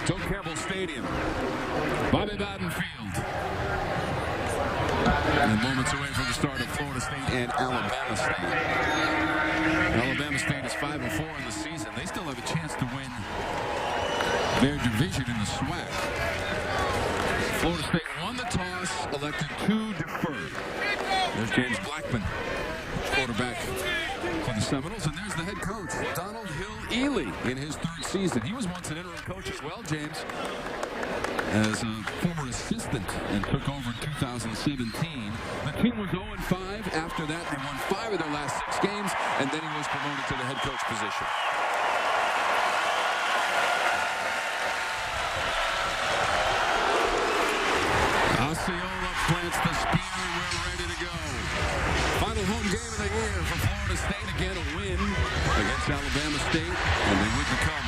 Joe Campbell Stadium. Bobby Bowden Field. And moments away from the start of Florida State and Alabama State. Alabama State is 5-4 in the season. They still have a chance to win their division in the SWAC. Florida State won the toss, elected to defer. There's James Blackman, quarterback for the Seminoles, and there's the head coach, Donald Hill Ely, in his third season. He was once an interim coach as well, James, as a former assistant, and took over in 2017. The team was 0-5. After that, they won 5 of their last 6 games, and then he was promoted to the head coach position. Osceola plants the spear, and we're ready to go. Final home game of the year for Florida State. Again, a win against Alabama State, and they would become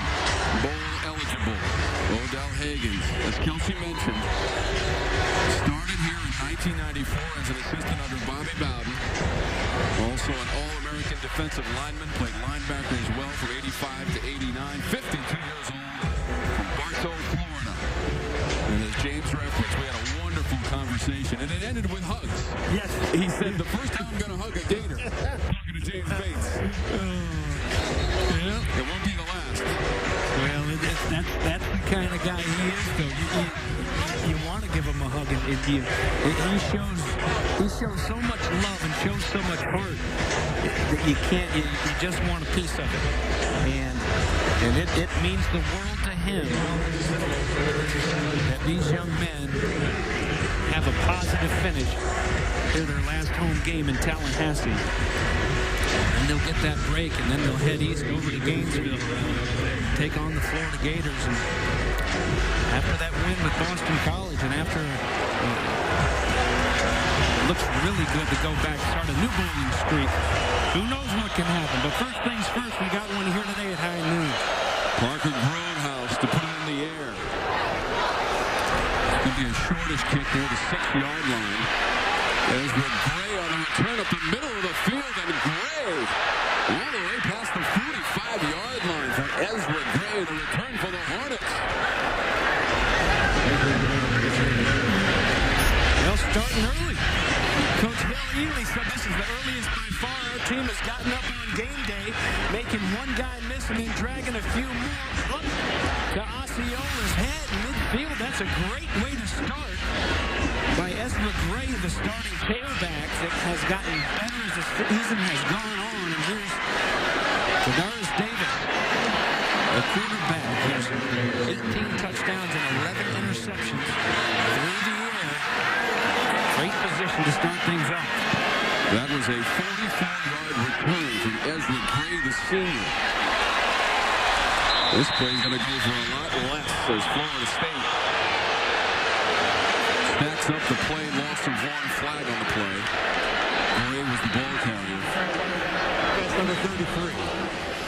bowl eligible. Odell Hagan, as Kelsey mentioned, started here in 1994 as an assistant under Bobby Bowden. Also an All-American defensive lineman, played linebacker as well from 85 to 89, 52 years old, from Bartow, Florida. And as James referenced, we had a wonderful conversation, and it ended with hugs. Yes. He said, the first time I'm going to hug a Gator, talking to James Bates. Yeah. It won't be the last. Well, that's the kind of guy he is, though. You want to give him a hug, and he shows so much love and shows so much heart that you just want a piece of it. And it means the world to him that these young men have a positive finish to their last home game in Tallahassee. And they'll get that break, and then they'll head east over to Gainesville, take on the Florida Gators. And after that win with Boston College, and after it looks really good to go back, start a new bowling streak. Who knows what can happen? But first things first, we got one here today at high noon. Parker Gronehouse to put it in the air. It's going to be a shortish kick near the 6-yard line. Ezra Gray on a return up the middle of the field, and Gray all the way past the 45-yard line for Ezra Gray, the return for the Hornets. Well, starting early. Coach Hill Ely said this is the earliest by far our team has gotten up on game day, making one guy miss and then dragging a few more up to Osceola's head midfield. That's a great way to start by Ezra Gray, the starting tailback that has gotten better as the season has gone on. And here's Jadaris Davis, a quarterback who has 18 touchdowns and 11 interceptions through the air. Great position to start things off. That was a 44-yard return from Ezra Gray, the senior. This play's going to go for a lot less as Florida State stacks up the play, loss of one flag on the play. Gray was the ball carrier. That's number 33.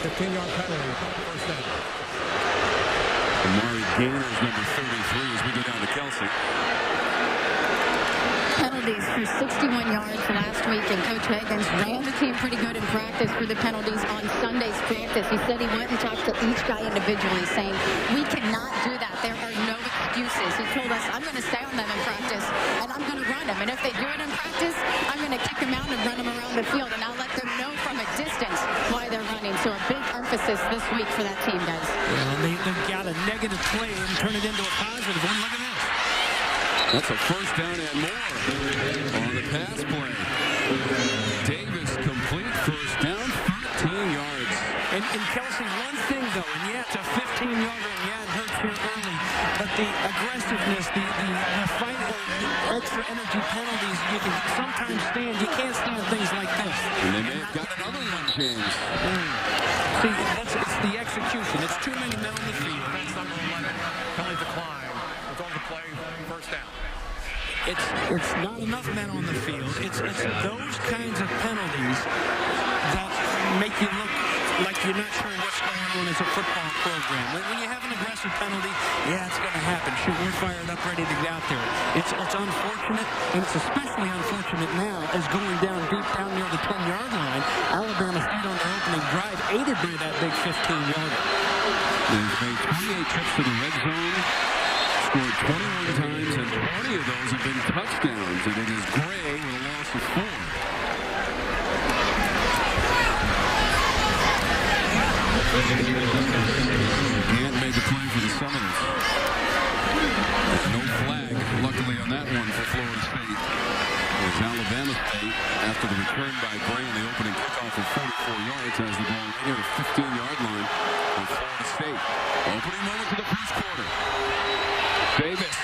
15-yard penalty. First down. Amari Gainer's number 33 as we go down to Kelsey. Penalties for 61 yards last week, and Coach Higgins ran the team pretty good in practice for the penalties on Sunday's practice. He said he went and talked to each guy individually, saying, we cannot do that. There are no excuses. He told us, I'm going to stay on them in practice, and I'm going to run them. And if they do it in practice, I'm going to kick them out and run them around the field, and I'll let them know from a distance why they're running. So a big emphasis this week for that team, guys. Well, they've got a negative play and turn it into a positive one. Look at this. That's a first down and more on the pass play. Davis complete, first down, 13 yards. And Kelsey, one thing though, and yeah, it's a 15-yarder, and yeah, it hurts here early, but the aggressiveness, the fight, extra energy penalties, you can sometimes stand. You can't stand things like this. And they may have got another one, James. See, it's the execution. It's too many men on the field. That's number 11. Penalty decline. It's on the play. First down. It's not enough men on the field. It's those kinds of penalties that make you look like you're not sure what's going on as a football program. When you have an aggressive penalty, yeah, it's going to happen. Shoot, we're fired up, ready to get out there. It's unfortunate, and it's especially unfortunate now as going down deep down near the 10-yard line. Alabama State on their opening drive aided by that big 15-yarder. They've made 28 trips to the red zone, scored 21 times, and 20 of those have been touchdowns. And it is Gray with a loss of 4. Can't make a play for the Seminoles. No flag, luckily, on that one for Florida State. It was Alabama State, after the return by Gray in the opening kickoff of 44 yards, has the ball right near the 15-yard line on Florida State. Opening moment to the first quarter. Davis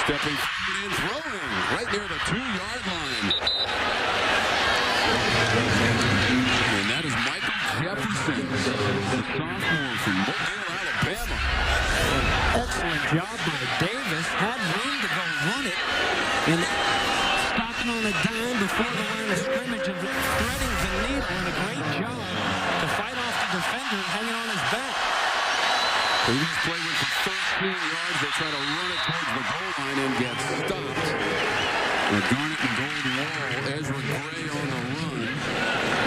stepping forward and throwing right near the 2-yard line. And that is Michael Jefferson, the sophomore from Mobile, Alabama. Excellent job by Davis. Had room to go run it. And stopping on a dime before the line of scrimmage and threading the needle. And a great job to fight off the defender hanging on his back. Previous play went for 13 yards. They try to run it towards the goal line and get stopped. The Garnet and Gold Wall, Ezra Gray on the run.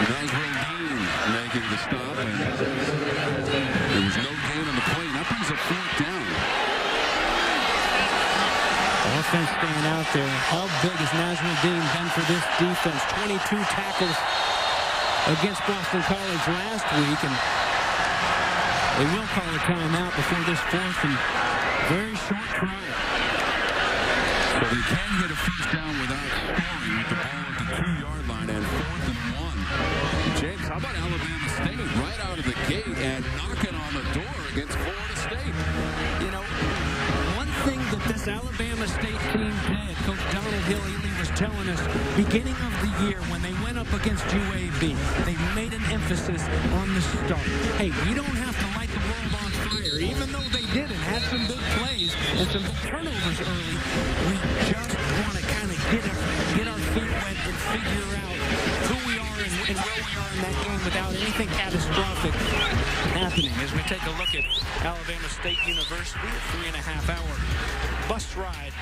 Nazrul Dean making the stop. And there was no gain on the play. That brings a 4th down. Offense staying out there. How big has Nazrul Dean been for this defense? 22 tackles against Boston College last week. And they will call a timeout before this 4th and very short trial. So they can get a first down without scoring with the ball at the 2-yard line and 4th and 1. James, how about Alabama State right out of the gate and knocking on the door against Florida State? You know, one thing that this Alabama State team did, Coach Donald Hill-Ely was telling us, beginning of the year when they went up against UAB, they made an emphasis on the start. Hey, we don't have to light the world on fire, even though they did and had some big plays and some big turnovers early. We just want to kind of get our feet wet and figure out who we are and where we are in that game without anything catastrophic happening. As we take a look at Alabama State University, a 3.5-hour bus ride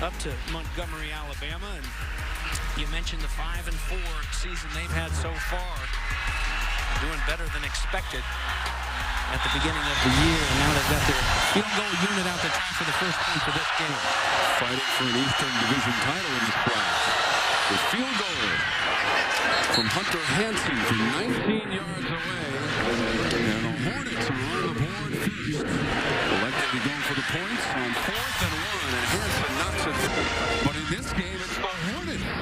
up to Montgomery, Alabama. And you mentioned the 5-4 season they've had so far, doing better than expected at the beginning of the year. And now they've got their field goal unit out to try for the first point of this game. Fighting for an Eastern Division title in this class. The field goal from Hunter Hansen from 19 yards away. And the Hornets are on the board first. Collectively going for the points on 4th and 1. And Hansen knocks it. But in this game, it's the Hornets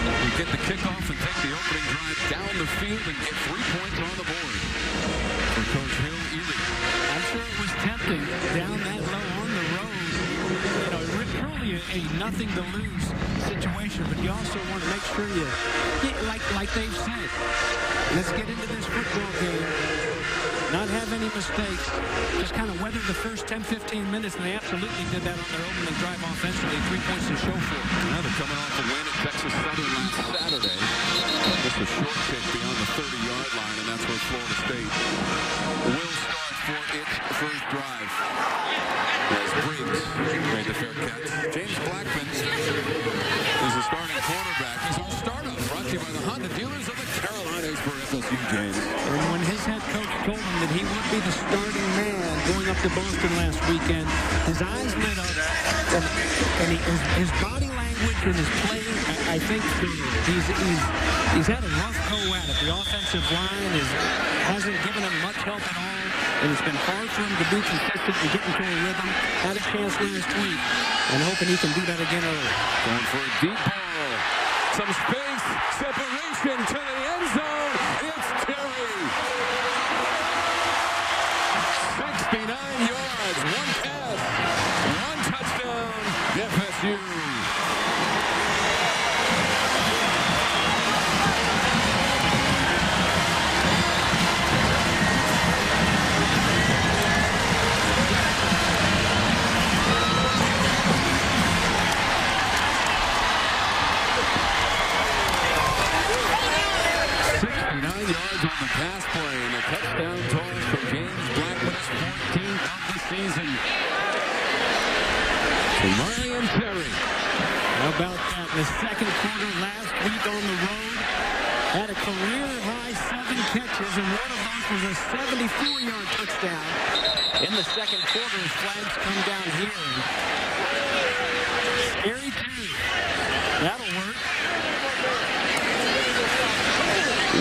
who get the kickoff and take the opening drive down the field and get 3 points on the board for Coach Hill-Ely. I'm sure it was tempting down that low on the road. You know, truly a nothing to lose situation, but you also want to make sure you, like they've said, let's get into this football game, not have any mistakes, just kind of weather the first 10-15 minutes, and they absolutely did that on their opening drive offensively. 3 points to show for it. Now they're coming off a win at Texas Southern last Saturday. Just a short kick beyond the 30-yard line, and that's where Florida State will start for its first drive. As Briggs made the fair catch. James Blackman is the starting quarterback. His own startup brought to you by the Honda dealers of the Carolinas for FSU James. And when his head coach told him that he would be the starting man going up to Boston last weekend, his eyes lit up, and his body language and his play, I think he's had a rough go at it. The offensive line hasn't given him much help at all, and it's been hard for him to be consistent and get into a rhythm. Had a chance last week, and hoping he can do that again early. Going for a deep ball. Some space, separation to the end zone. It's Terry. 69 yards, 1 pass, 1 touchdown, FSU. Yards on the pass play, and a touchdown toss from James Blackman's 14th of the season. To Marion Terry. How about that? In the second quarter last week on the road, had a career-high 7 catches, and one of those was a 74-yard touchdown. In the second quarter, his flags come down here. Scary too. That'll work.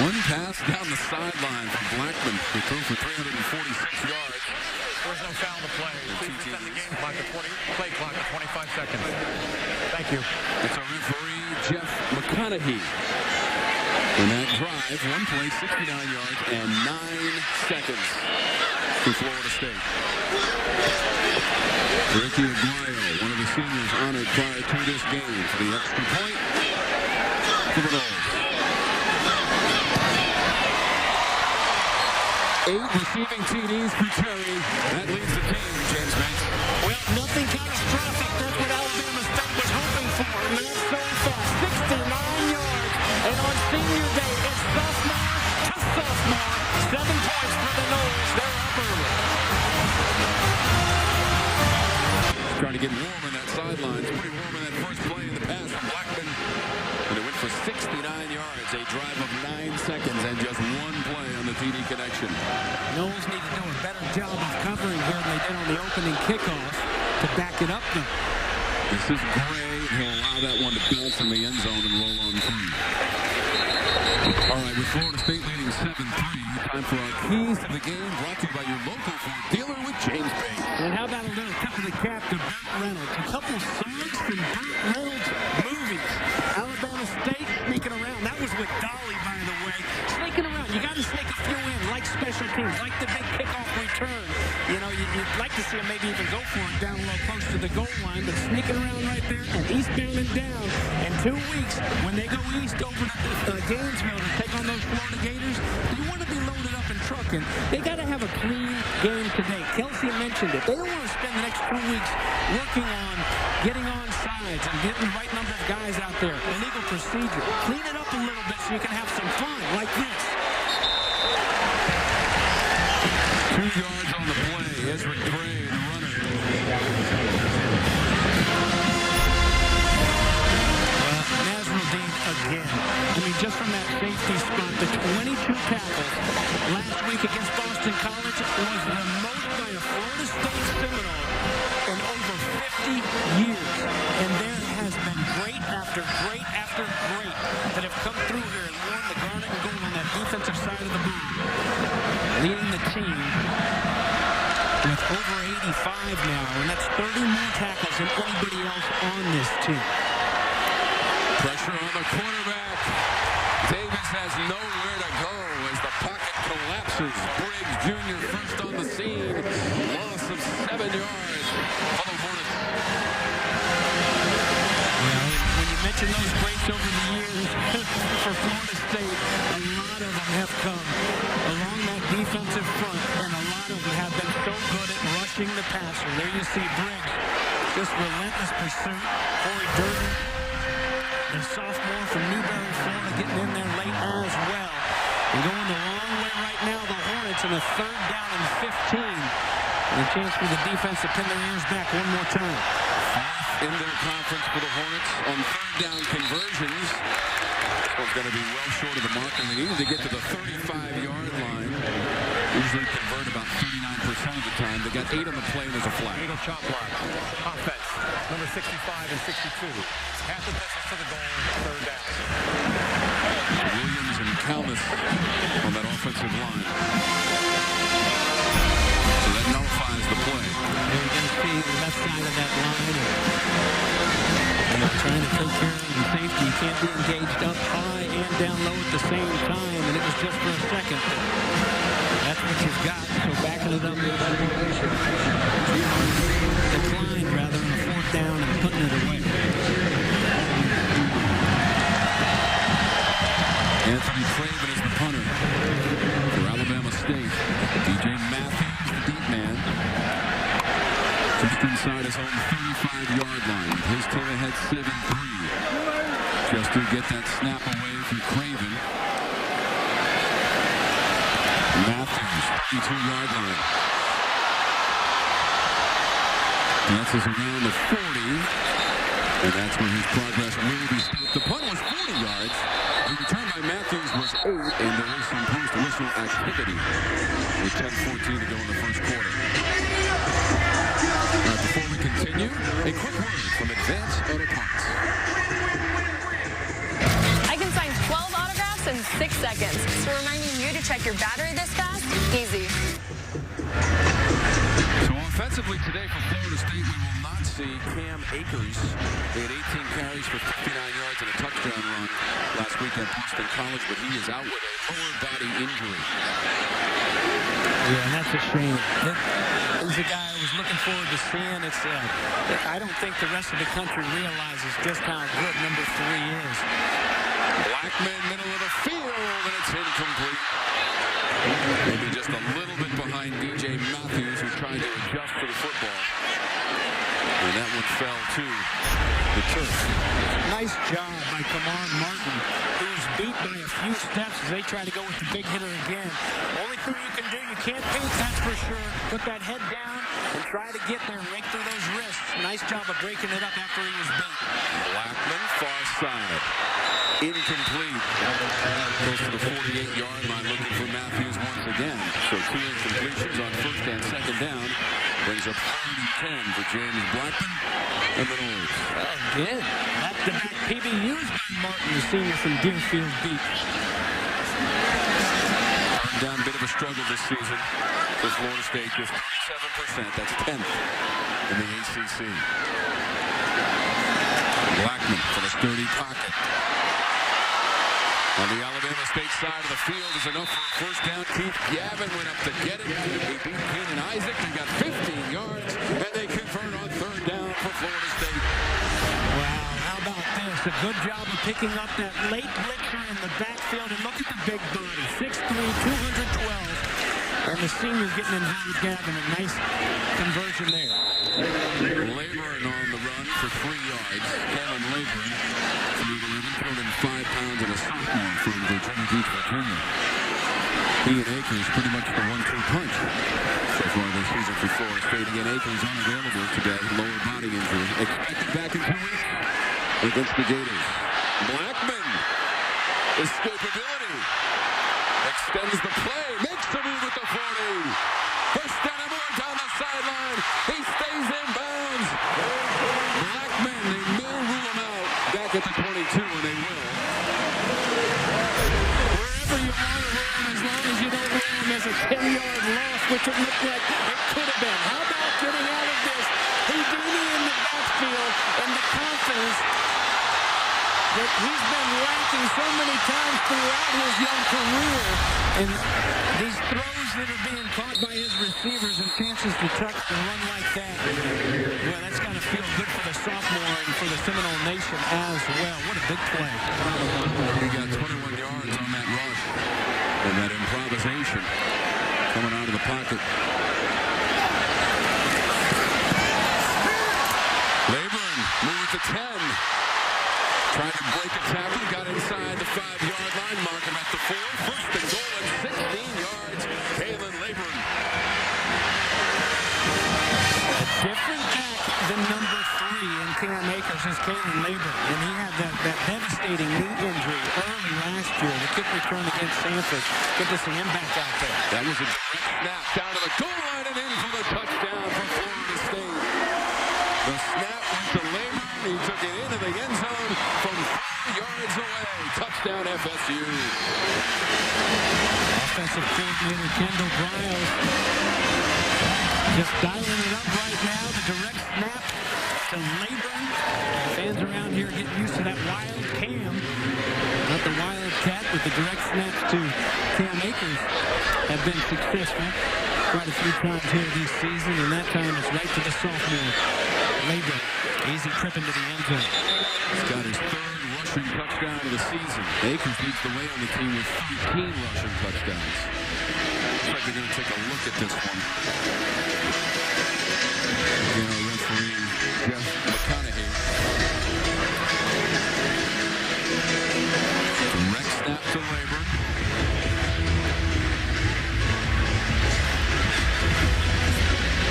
One pass down the sideline from Blackman, who threw for 346 yards. There's no foul to play. Chiefs set the game clock at play clock at 25 seconds. Thank you. It's our referee, Jeff McConaughey. In that drive, one play, 69 yards and 9 seconds for Florida State. Ricky Aguayo, one of the seniors honored prior to this game for the extra point for the Noles. 8 receiving TDs for Terry. That leads the team, James Banks. Well, nothing catastrophic. That's what Alabama State was hoping for. And that's so fast. 69 yards. And on senior day, it's sophomore to sophomore. 7 points for the Noles. They're up early. Trying to get warm on that sideline. It's pretty warm on that first play in the pass from Blackman. And it went for 69 yards. A drive of 9 seconds and just one play on the TD connection. Noles need to do a better job of covering here than they did on the opening kickoff to back it up, though. This is Gray. He'll allow that one to bounce in the end zone and roll on through. All right, with Florida State leading 7-3, time for our keys to the game, brought to you by your local Ford dealer with James Banks. And how about a little tip of the cap to Burt Reynolds? A couple songs from Burt Reynolds movies. Alabama State sneaking around. That was with Dolly, by the way. Sneaking around. You got to sneak a few in, like special teams, like the big kickoff return. You know, you'd like to see them maybe even go for it down low close to the goal line, but sneaking around right there and eastbound and down. In 2 weeks, when they go east over to Gainesville to take on those Florida Gators, you want to be loaded up and trucking. They got to have a clean game today. Kelsey mentioned it. They don't want to spend the next 2 weeks working on getting on sides and getting the right number of guys out there. Illegal procedure. Clean it up a little bit so you can have some fun like this. 2 yards on the play. Ezra Gray, the runner. Nasruddin again. I mean, just from that safety spot, the 22 tackles last week against Boston College was the most by a Florida State Seminole in over 50 years. And there has been great after great after great that have come through here and worn the garnet and gold on that defensive side of the ball. Leading the team with over 85 now, and that's 30 more tackles than anybody else on this team. Pressure on the quarterback. Davis has nowhere to go as the pocket collapses. Briggs Jr. first on the scene. Loss of 7 yards for the Hornets. Well, when you mention those greats over the years for Florida State, a lot of them have come along that defensive front, and a lot of them have been so good at rushing the passer. There you see Briggs, just relentless pursuit. Corey Durden, the sophomore from Newberry, Florida, getting in there late as well. And going the long way right now, the Hornets in a 3rd down and 15. And a chance for the defense to pin their ears back one more time. In their conference for the Hornets on 3rd down conversions. This one's going to be well short of the mark, and they needed to get to the 35-yard line. Usually convert about 39% of the time. They got 8 on the play, and there's a flag. Eagle chop block. Offense. Number 65 and 62. Half the distance to the goal. 3rd down. Williams and Calmus on that offensive line. So that nullifies the play. There you're going to see the left side of that line. And they're trying to take care of the safety. You can't be engaged up high and down low at the same time. And it was just for a second. That's what you've got. So backing it up. Declined rather than a 4th down and putting it away. Anthony Craven is the punter for Alabama State. DJ Matthews, the deep man, just inside his own 35-yard line. His team ahead 7-3. Just to get that snap away from Craven. Matthews, 32-yard line. Dances around the 40. And that's where his progress will be stopped. The punt was 40 yards. The return by Matthews was 8, and there is some post-whistle activity with 10:14 to go in the first quarter. Before we continue, a quick word from Advance Auto Parts. I can sign 12 autographs in 6 seconds. So reminding you to check your battery this fast? Easy. So offensively today for Florida State, we will not see Cam Akers. He had 18 carries for 59 yards and a touchdown run last week at Boston College, but he is out with a lower body injury. Yeah, and that's a shame. He's a guy I was looking forward to seeing. I don't think the rest of the country realizes just how good number 3 is. Blackman, middle of the field, and it's incomplete. Maybe just a little bit behind DJ Matthews, who tried to adjust to the football. And that one fell to the turf. Nice job by Kamar Martin, who's beat by a few steps as they try to go with the big hitter again. Only thing you can do, you can't paint, that's for sure. Put that head down and try to get there and rake through those wrists. Nice job of breaking it up after he was beat. Blackman, far side. Incomplete. Close to the 48-yard line, looking for Matthews once again. So 2 incompletions on first and second down. Brings up 3rd and 10 for James Blackman and the Noles. Again, back-to-back PBUs by Martin, the senior from Deerfield Beach. Turned down a bit of a struggle this season for Florida State. Just 37%. That's 10th in the ACC. Blackman for the sturdy pocket. On the Alabama State side of the field is enough for a first down. Keith Gavin went up to get it. He beat Keenan Isaac. They got 15 yards, and they convert on 3rd down for Florida State. Wow, how about this? A good job of picking up that late blitzer in the backfield. And look at the big body, 6'3", 212. And the senior getting involved, Gavin. A nice conversion there. Laborin on the run for 3 yards. Kevin Laborin, 305 pounds and a sophomore from Virginia Beach, Virginia. He and Akers pretty much the 1-2 punch so far this season for Florida State. Again, Akers unavailable today, lower body injury. Expected back in 2 weeks against the Gators. Blackman, escapability, extends the play, makes the move with the 40. First down and more down the sideline. He stays in bounds. Blackman, they may rule him out back at the 22, and they will. Wherever you want to rule him, as long as you don't rule him as a 10-yard loss, which it looked like it could have been. How about getting out of this? Houdini in the backfield and the confidence that he's been lacking so many times throughout his young career. And these throws that are being caught by his receivers and chances to touch and run like that, well, that's got to feel good for the sophomore and for the Seminole Nation as well. What a big play. He got 21 yards on that rush and that improvisation coming out of the pocket. Laborin moved to 10. Tried to break a tackle, got inside the 5-yard line, mark him at the 4. First and goal at 16 yards. Kalen Laborin. A different back than number 3 in Cam Akers is Kalen Laborin. And he had that devastating knee injury early last year. The kick return against Sanford. Good to see him back out there. That was a direct snap down to the goal line and in for the touchdown for Florida State. The snap went to Laborin. He took it into the end zone from 4 yards away. Touchdown FSU. Offensive coordinator Kendall Briles just dialing it up right now. The direct snap to Laborin. Fans around here getting used to that wild Cam. Not the Wildcat, but the direct snaps to Cam Akers have been successful quite a few times here this season, and that time it's right to the sophomore. Laborin, easy trip into the end zone. He's got his 3rd rushing touchdown of the season. Akers leads the way on the team with 13 rushing touchdowns. Looks like they're going to take a look at this one. Again, our referee, Jeff McConaughey. Direct snap to Laborin.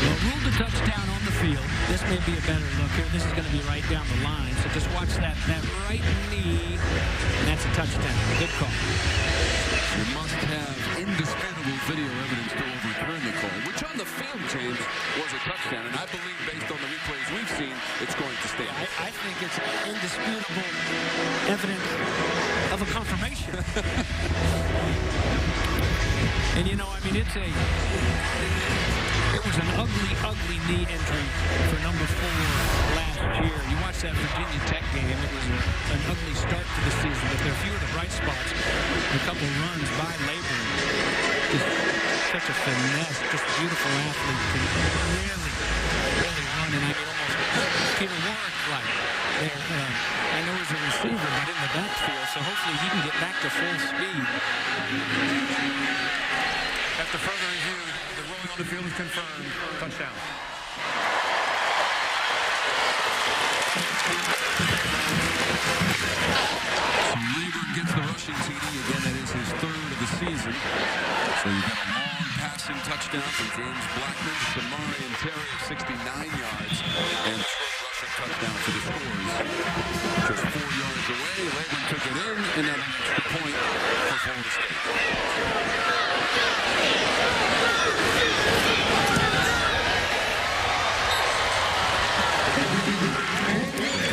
Well, ruled a touchdown on the field. This may be a better look here. This is going to be right down the line. So just watch that right knee, and that's a touchdown. Good call. You must have indisputable video evidence to overturn the call, which on the field, James, was a touchdown. And I believe, based on the replays we've seen, it's going to stand. I think it's indisputable evidence of a confirmation. And, you know, I mean, it was an ugly knee injury for number 4 last year. You watch that Virginia Tech game, it was an ugly start to the season, but there are a few of the bright spots. A couple runs by Labor. Just such a finesse, just a beautiful athlete. Can really run, and I mean, almost Peter Warren-like. I know he's a receiver, but in the backfield, so hopefully he can get back to full speed. After further review, the ruling on the field is confirmed. Touchdown. So Labor gets the rushing TD. Again, that is his 3rd of the season. So you've got a long passing touchdown from James Blackman, Samari and Terry of 69 yards, and a short rushing touchdown for the Scores. Just 4 yards away, Labor took it in, and then an extra point for Florida State.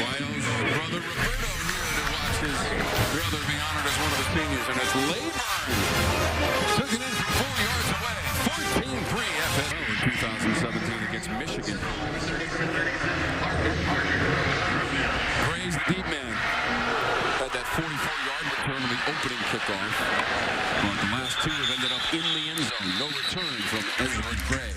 Guayo's brother Roberto here to watch his brother be honored as one of the seniors, and it's Labor. Took it in from 4 yards away. 14-3 FSU in 2017 against Michigan. Gray's the deep man. Had that 44-yard return on the opening kickoff. But the last 2 have ended up in the end zone. No return from Ezra Gray.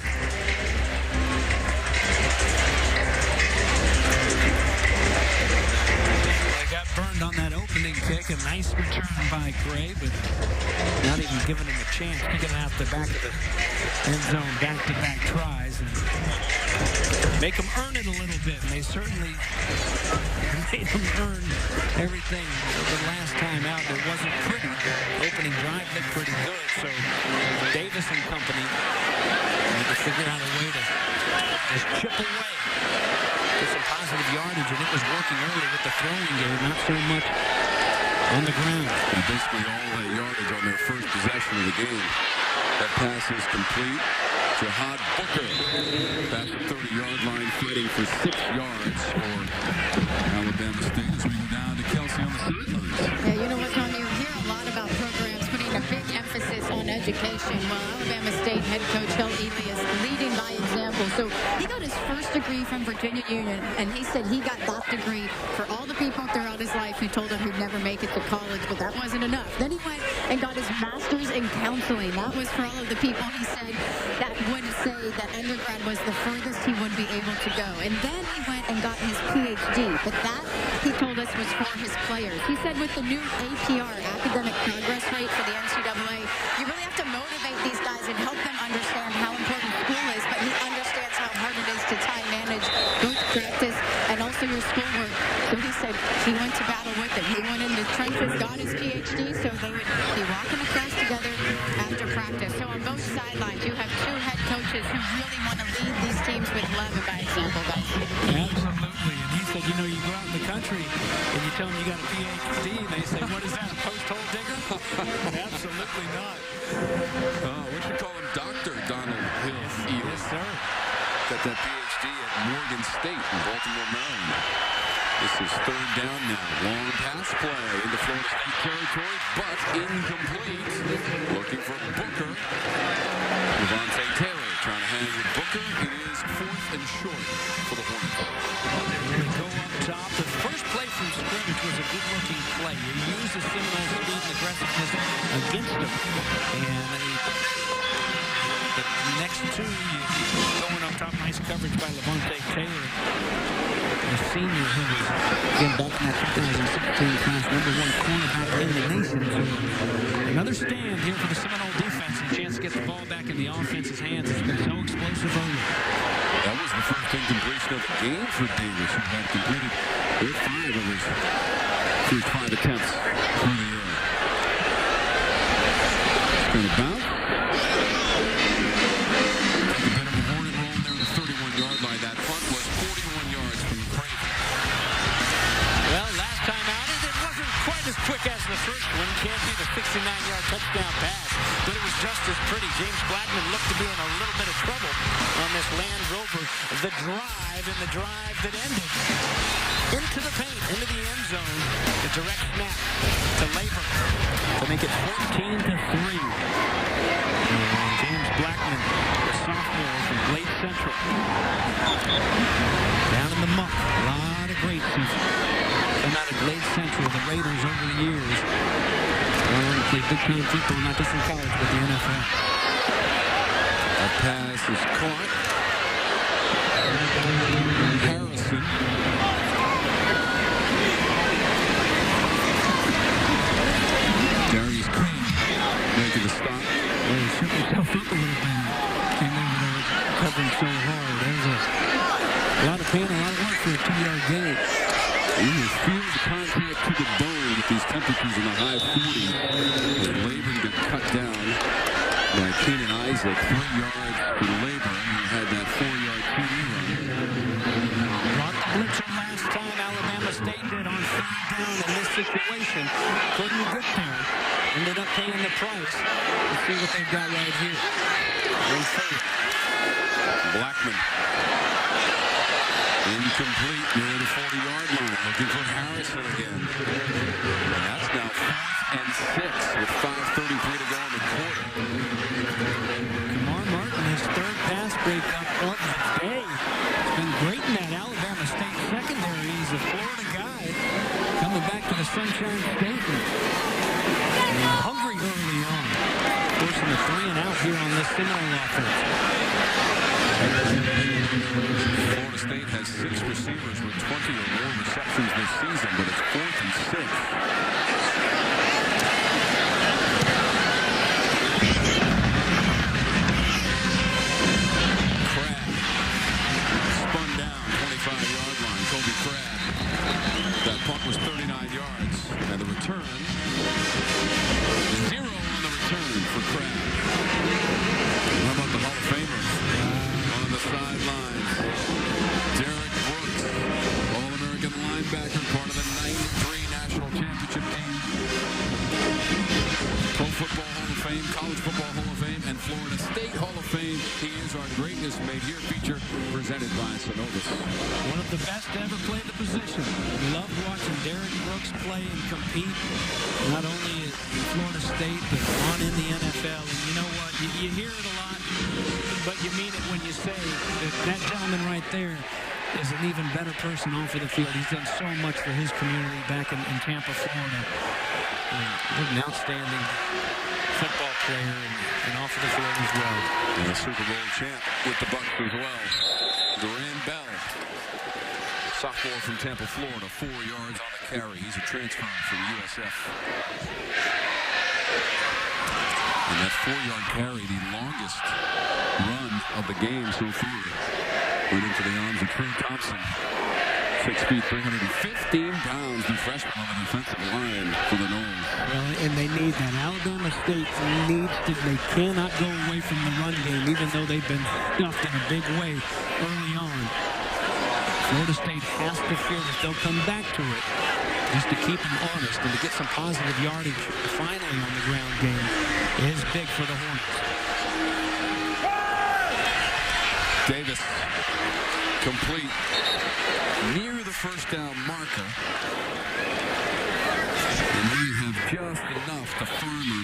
Got burned on that opening kick. A nice return by Gray, but not even giving him a chance. Kicking it out the back of the end zone, back-to-back tries, and make them earn it a little bit. And they certainly made them earn everything the last time out. It wasn't pretty. Opening drive looked pretty good, so Davis and company need to figure out a way to just chip away. Some positive yardage, and it was working early with the throwing game, not so much on the ground. And basically all that yardage on their first possession of the game. That pass is complete. Jihad Booker past the 30-yard line, fighting for 6 yards for Alabama State as we go down to Kelsey on the sidelines. Yeah, you know what, Tom? You hear a lot about programs putting a big emphasis on education. Well, Alabama State head coach Hill Ely is leading by example. So he got his first degree from Virginia Union, and he said he got that degree for all the people throughout his life who told him he'd never make it to college, but that wasn't enough. Then he went and got his master's in counseling. That was for all of the people, he said, that would say that undergrad was the furthest he would be able to go. And then he went and got his PhD, but that, he told us, was for his players. He said with the new APR, academic progress rate for the NCAA, you really have to motivate these guys and help them understand how important school is, but he understands how hard it is to time manage both practice and also your schoolwork. So he said he went to battle with it. He went into trenches, got his PhD, so they would be walking across together after practice. So on both sidelines, you have 2 head coaches who really want to lead these teams with love and by example, guys. Absolutely. And he said, you know, you go out in the country and you tell them you got a PhD, and they say, what is that, a post-hole digger? Absolutely not. What should call him Dr. Donald Hill. Yes, sir. Got that PhD at Morgan State in Baltimore, Maryland. This is 3rd down now. Long pass play into Florida State territory, but incomplete. Looking for Booker. Devontae Taylor trying to hang with Booker. It is 4th and short for the Hornets. They go up top. The first play from scrimmage was a good-looking play. You use the Seminoles' speed and aggressiveness against them, and the next 2, going up top, nice coverage by Levante Taylor, the senior who was, again, back in that 2016 class, #1 cornerback in the nation. So another stand here for the Seminole defense, and a chance to get the ball back in the offense's hands. It's been so explosive early. That was the first incompletion of the game for Davis, who had completed 5 of his first 5 attempts through the air. And about. A bit of a Hornet roll there on the 31-yard line. That punt was James Blackman looked to be in a little bit of trouble on this Land Rover. The drive that ended into the paint, into the end zone. The direct snap to Labor to make it 14-3. And James Blackman, the sophomore from Glade Central. Down in the muck. A lot of greats have come out of Glade Central, the Raiders, over the years. They played big-time football, not just in college, but the NFL. A pass is caught. Harrison. Darius King making a stop. Well, he shook himself up a little bit. Came over there covering so hard. That was a lot of pain, a lot of work for a 2-yard gain. You will feel the contact to the bone with these temperatures in the high 40s. And Laban got cut down by Keenan Isaac. 3 yards for Laban. He had that 4-yard TD run. Brought the blitzer last time Alabama State did on 3rd down in this situation. Couldn't get there. Ended up paying the price. Let's see what they've got right here. On 3rd. Blackman. Incomplete near the 40-yard line. Looking for Harrison again. And that's now 4th and 6 with 5:33 to go in the quarter. Kamar Martin, his 3rd pass breakup of the day. It's been great in that Alabama State secondary. He's a Florida guy coming back to the Sunshine State. And hungry early on. Forcing a 3 and out here on this Seminole offense. Florida State has 6 receivers with 20 or more receptions this season, but it's 4th and 6. Crabb spun down 25-yard line. Kobe Crabb. That punt was 39 yards. And the return, 0 on the return for Crabb. How about the Hall of Famer on the sidelines? Derek Brooks, All-American linebacker, part of the 93 National Championship team. Pro Football Hall of Fame, College Football Hall of Fame, and Florida State Hall of Fame. He is our Greatness Made Here feature presented by Synovus. One of the best to ever play the position. Loved watching Derek Brooks play and compete, not only at Florida State, but on in the NFL. And you know what? You hear it a lot, but you mean it when you say that gentleman right there is an even better person off of the field. He's done so much for his community back in Tampa, Florida. And an outstanding football player and off of the field as well. And a Super Bowl champ with the Bucs as well. Duran Bell, sophomore from Tampa, Florida, 4 yards on the carry. He's a transfer from USF. And that 4-yard carry, the longest run of the game so far. Went into the arms of Trey Thompson. 6 feet, 315 pounds, the freshman on the defensive line for the Noles. Well, and they need that. Alabama State needs to, they cannot go away from the run game, even though they've been stuffed in a big way early on. Florida State has to feel that they'll come back to it just to keep them honest and to get some positive yardage finally on the ground game is big for the Hornets. Davis, complete, near the first down marker. And we have just enough to Farmer.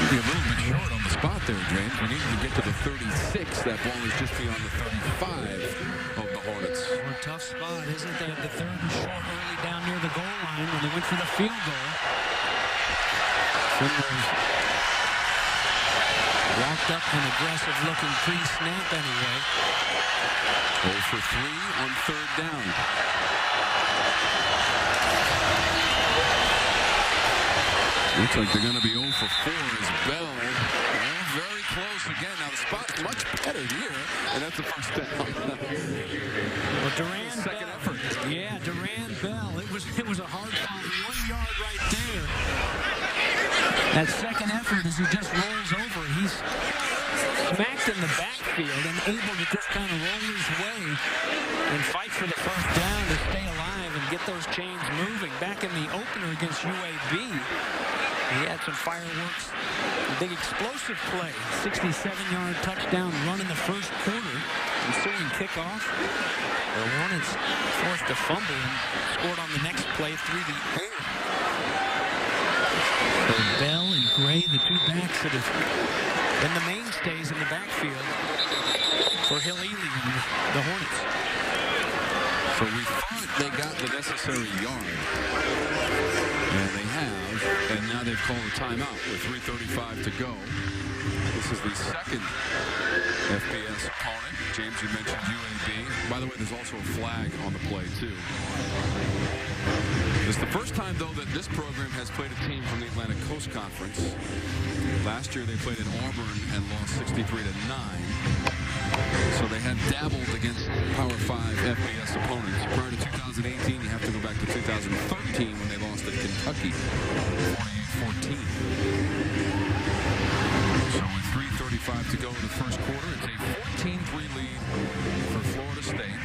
Be a little bit short on the spot there, James. We needed to get to the 36. That ball is just beyond the 35 of the Hornets. Well, a tough spot, isn't it? The 3rd and short early down near the goal line when they went for the field goal. Finley walked up an aggressive looking pre-snap anyway. 0 for 3 on 3rd down. Looks like they're going to be 0 for 4 as Bell. Well, very close again. Now the spot's much better here, and that's the first down. Well, Duran second Bell. effort. Yeah, Duran Bell. It was a hard foul, 1 yard right there. That second effort as he just rolls over, he's smacked in the backfield and able to just kind of roll his way and fight for the first down to stay alive and get those chains moving. Back in the opener against UAB, he had some fireworks, a big explosive play, 67-yard touchdown run in the first quarter. Ensuing kickoff, the Hornets forced a fumble and scored on the next play through the air. So Bell and Gray, the two backs that have been the mainstays in the backfield for Hill Ely and the Hornets. So we thought they got the necessary yard, and they have, and now they've called a timeout with 3:35 to go. This is the second FBS opponent. James, you mentioned UAB. By the way, there's also a flag on the play, too. It's the first time, though, that this program has played a team from the Atlantic Coast Conference. Last year, they played in Auburn and lost 63-9. So they had dabbled against Power 5 FBS opponents. Prior to 2018, you have to go back to 2013 when they lost at Kentucky, 48-14. So with 3:35 to go in the first quarter, it's a 14-3 lead for Florida State.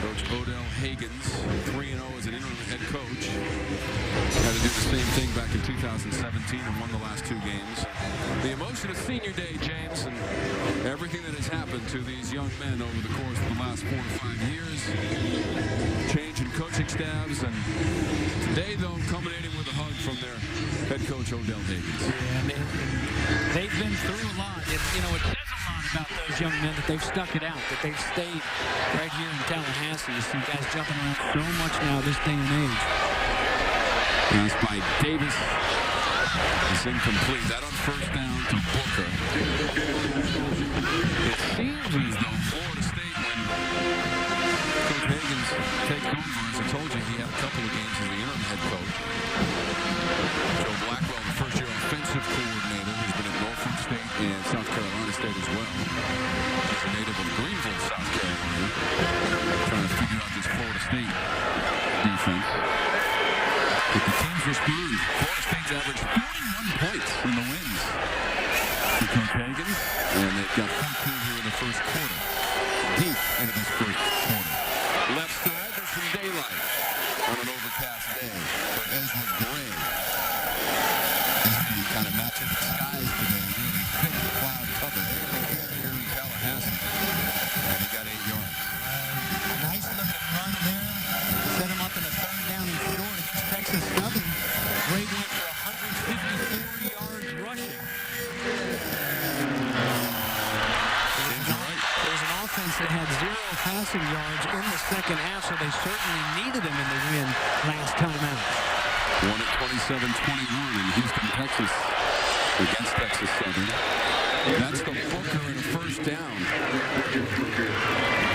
Coach Odell Hagens, 3-0 as an interim head coach. Had to do the same thing back in 2017 and won the last two games. The emotion of senior day, James, and everything that has happened to these young men over the course of the last 4 to 5 years. Change in coaching staffs, and today, though, culminating with a hug from their head coach, Odell Hagens. Yeah, they've been through a lot. It says a lot about those young men that they've stuck it out, that they've stayed right here in Tallahassee. You see guys jumping around so much now this day and age. Pass by Davis. It's incomplete. That on first down to Booker. It seems as though Florida State, when Coach Hagens takes over, as I told you, he had a couple of games as the interim head coach. Joe Blackwell, the first-year offensive coordinator, who's been at Norfolk State and South Carolina State as well. He's a native of Greenville, South Carolina. Trying to figure out this Florida State defense. But the teams respond. Florida State's averaged 41 points in the wins for Coach Hagens, and they've got 14 here in the first quarter. Deep into this first quarter. Left side, there's some daylight on an overcast day for Ezra Gray. This kind of matches the skies today. Really thick cloud cover here in Tallahassee. And he got 8 yards. Nice looking run there. Set him up in a third down and short against Texas Southern. Gray went for 154 yards rushing. There's an offense that had 0 passing yards in the second half, so they certainly needed him in the win last time out. Won at 27-21 in Houston, Texas, against Texas Southern. That's the Booker in a first down.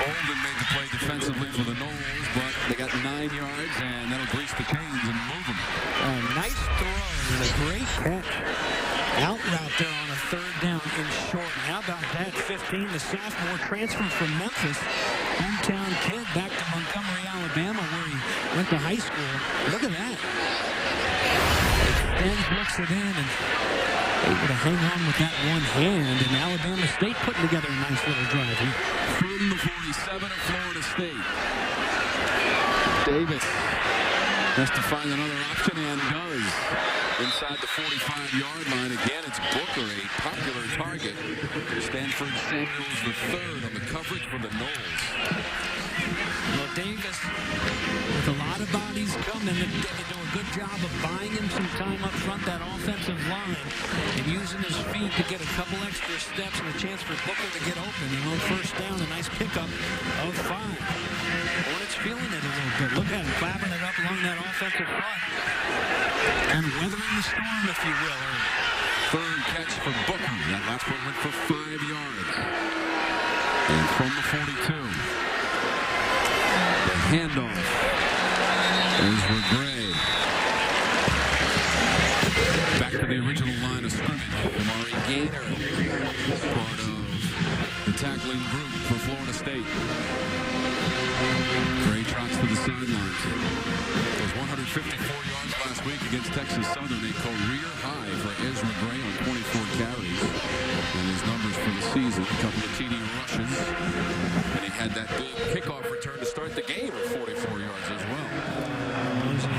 Bolden made the play defensively for the Noles, but they got 9 yards, and that'll grease the chains and move them. A nice throw and a great catch. Out route there on a third down in short. How about that? 15, the sophomore transfer from Memphis. Hometown kid back to Montgomery, Alabama, where he went to high school. Look at that. Extends, looks it in, and able to hang on with that one hand. And Alabama State putting together a nice little drive here. From the 47 of Florida State. Davis has to find another option and does. Inside the 45-yard line. Again, it's Booker, a popular target. Stanford Samuels III on the coverage for the Noles. Well, Davis, with a lot of bodies coming, they do a good job of buying him some time up front, that offensive line, and using his feet to get a couple extra steps and a chance for Booker to get open. First down, a nice pickup of 5. Hornets feeling it a little bit. Look at him, clapping it up along that offensive front. And weathering the storm, if you will. Third catch for Booker. That last one went for 5 yards. And from the 42, the handoff is for Gray. Back to the original line of scrimmage. Amari Gaynor, part of the tackling group for Florida State. Gray trots to the sidelines. There's one 154 yards last week against Texas Southern, a career high for Ezra Gray on 24 carries. And his numbers for the season, a couple of TD rushes. And he had that big kickoff return to start the game at 44 yards as well. It was a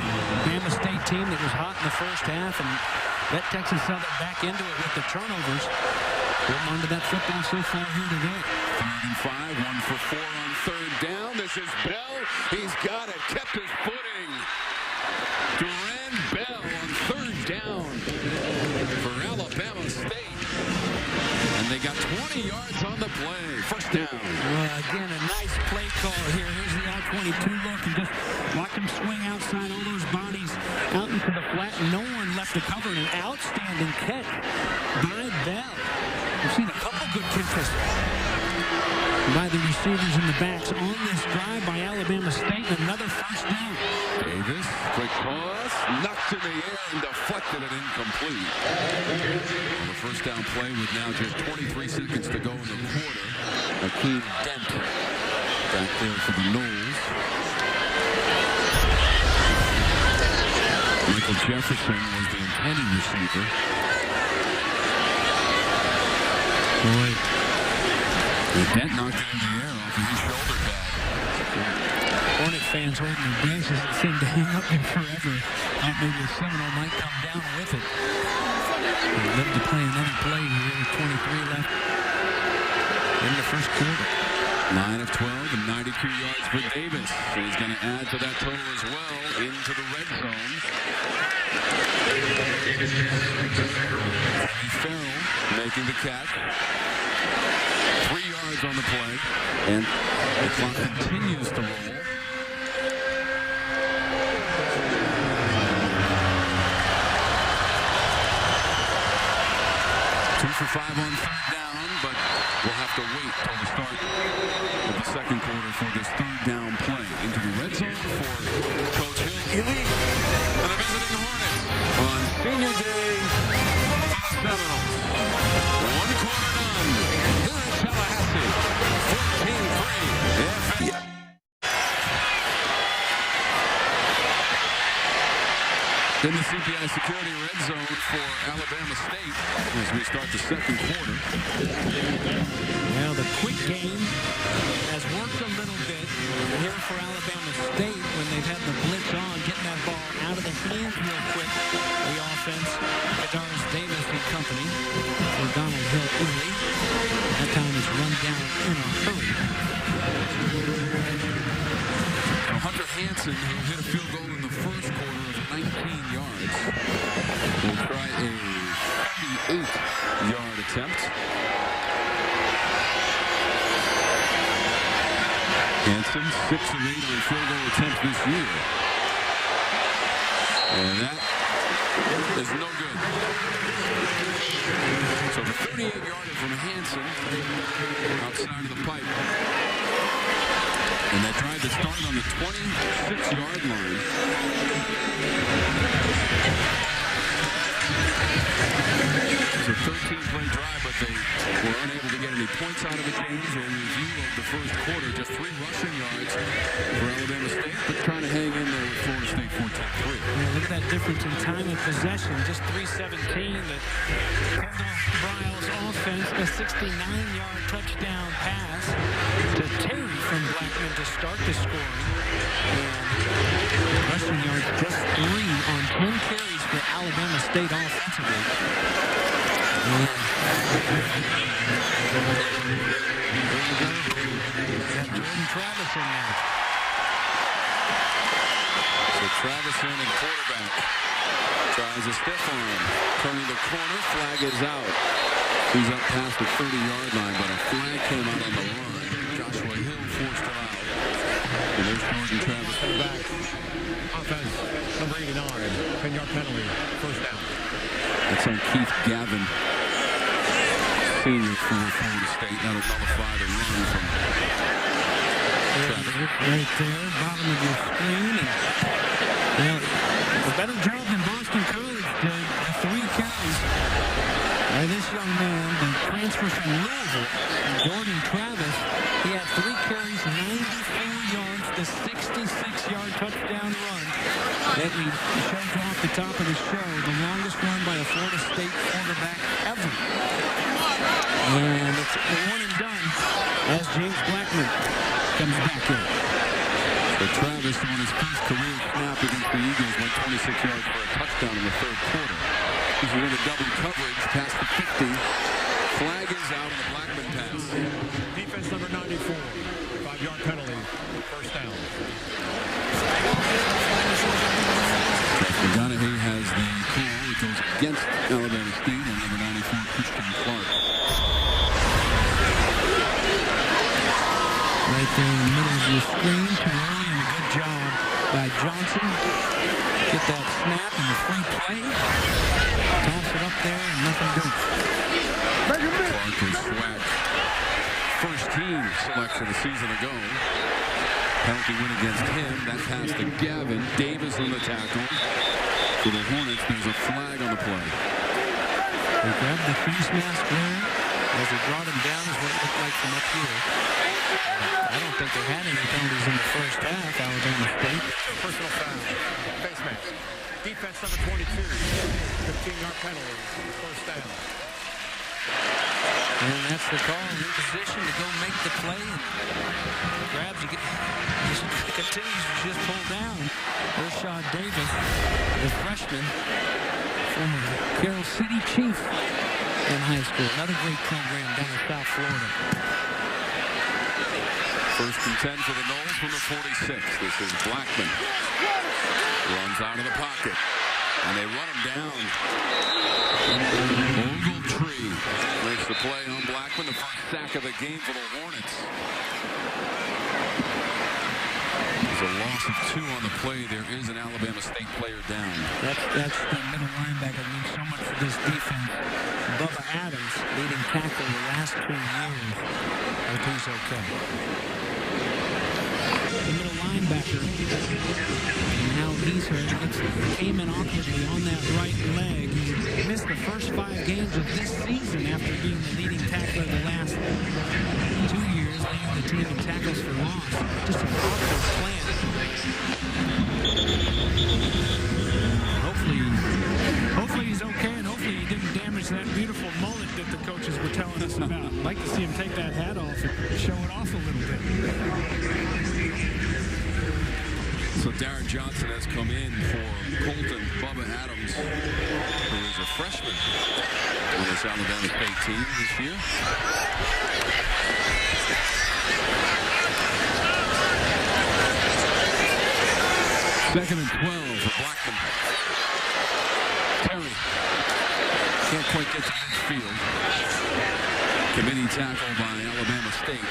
Bama State team that was hot in the first half and let Texas Southern back into it with the turnovers. Holding on to that football so far here today. 3rd and 5, 1 for 4 on 3rd down. This is Bell. He's got it. Kept his footing. Duran Bell on 3rd down for Alabama State. And they got 20 yards on the play. 1st down. Again, a nice play call here. Here's the R22 look and just watch him swing outside all those bodies out into the flat. No one left to cover. An outstanding catch by Bell. We've seen a couple good catches by the receivers in the backs on this drive by Alabama State. And another 1st down. Davis, quick toss, knocked in the air and deflected it incomplete. On the 1st down play with now just 23 seconds to go in the quarter. Akeem Dent back there for the Noles. Michael Jefferson was the intended receiver. Boy. Dent knocked it in the air off of his shoulder pad. Hornet fans holding their breaths as it seemed to hang up there forever. Thought maybe a Seminole might come down with it. They'd love to play another play here with 23 left in the 1st quarter. 9 of 12 and 92 yards for Davis. So he's going to add to that total as well into the red zone. Farrell making the catch. 3 yards on the play. And the clock continues to roll. 2 for 5 on 3rd down, but we'll have to wait till the start of the 2nd quarter for this 3rd down play. Into the red zone for Coach Hill. Elite and the visiting Hornets on Senior Day for the Seminoles. 1 quarter done here in Tallahassee. 14-3. Yeah. In the CPI Security red zone for Alabama State as we start the 2nd quarter. Well, the quick game has worked a little bit here for Alabama State when they've had the blitz on, getting that ball out of the hands real quick. The offense, Kadaris Davis and company for Donald Hill Ely. That time is run down in a hurry. Now Hunter Hanson, who hit a field goal in the 1st quarter of 19 yards, will try a 38-yard attempt. Hanson, 6 of 8 on field goal attempts this year. And that is no good. So the 38-yarder from Hanson outside of the pipe. And that drive that started on the 26-yard line. It was a 13-play drive, but they were unable to get any points out of the game. So a review of the 1st quarter, just 3 rushing yards for Alabama State, but trying to hang in there with Florida State 14-3. Yeah, look at that difference in time of possession. Just 3:17. The Kendall Briles offense, a 69-yard touchdown pass to Terry from Blackman to start the scoring. And rushing yards just 3 on 10 carries for Alabama State offensively. Got Jordan Travis in there. So Travis in and quarterback tries a stiff arm, turning the corner, flag is out. He's up past the 30-yard line, but a flag came out on the run. Joshua Hill forced it out. And there's Jordan Travis back. Offense, number 89, 10-yard penalty, 1st down. That's on Keith Gavin, senior for Florida State. That'll nullify the run from Travis. Right there, bottom of your screen. And, a better job than Boston College did. 3 carries by this young man, the transfer from Louisville, Jordan Travis. He had 3 carries, 94 yards. The a 66-yard touchdown run that we showed you off the top of the show, the longest run by a Florida State quarterback ever. And it's a one and done as James Blackman comes back in. So Travis, on his first career snap against the Eagles, went 26 yards for a touchdown in the third quarter. He's in a double coverage past the 50. Flag is out on the Blackman pass. Defense number 94. 5-yard penalty. First down. McGonaghy has the call. It goes against Alabama State and number 94, Christian Clark. Right there in the middle of your screen, too early, and a good job by Johnson. Get that snap and the free play. Toss it up there and nothing doing. Clark is SWAC first team selection a season ago. Penalty win against him. That pass to Gavin. Davis on the tackle. For the Hornets, there's a flag on the play. They grabbed the face mask there as he brought him down is what it looked like from up here. I don't think they had any penalties in the first half, Alabama State. Personal foul. Face mask. Defense number 22. 15-yard penalty. First down. And that's the call. In position to go make the play. Grabs, he continues to just pull down. Rashad Davis, the freshman, former Carroll City Chief in high school. Another great program down in South Florida. First and 10 for the Noles from the 46. This is Blackman. Runs out of the pocket. And they run him down. Ogletree makes the play on Blackman. The first sack of the game for the Hornets. There's a loss of 2 on the play. There is an Alabama State player down. That's the middle linebacker that means so much for this defense. Bubba Adams, leading tackle the last 2 years. I hope he's okay. The middle linebacker, and how he's hurt, came in awkwardly on that right leg. He missed the first 5 games of this season after being the leading tackler the last 2 years, leading the team in tackles for loss. Just an awkward plan. Hopefully he's okay, and hopefully he didn't damage that beautiful mullet that the coaches were telling us about. I'd like to see him take that hat off and show it off a little bit. So Darren Johnson has come in for Colton Bubba Adams, who is a freshman on this Alabama State team this year. Second and 12 for Blackman. Terry can't quite get to midfield. Committee tackle by Alabama State.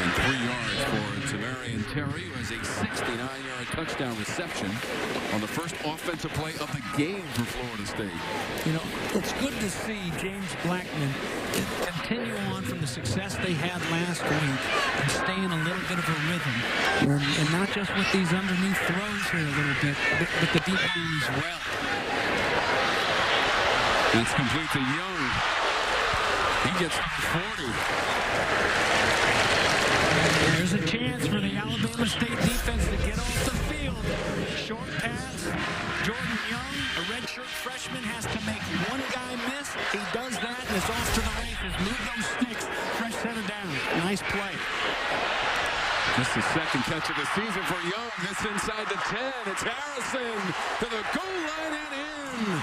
And 3 yards for Tamarian Terry, who has a 69-yard touchdown reception on the first offensive play of the game for Florida State. You know, it's good to see James Blackman continue on from the success they had last week and stay in a little bit of a rhythm. And not just with these underneath throws here a little bit, but the deep ball as well. That's complete to Young. He gets to 40. There's a chance for the Alabama State defense to get off the field. Short pass. Jordan Young, a redshirt freshman, has to make one guy miss. He does that and is off to the races. Move those sticks. Fresh center down. Nice play. Just the second catch of the season for Young. This inside the 10. It's Harrison to the goal line and in.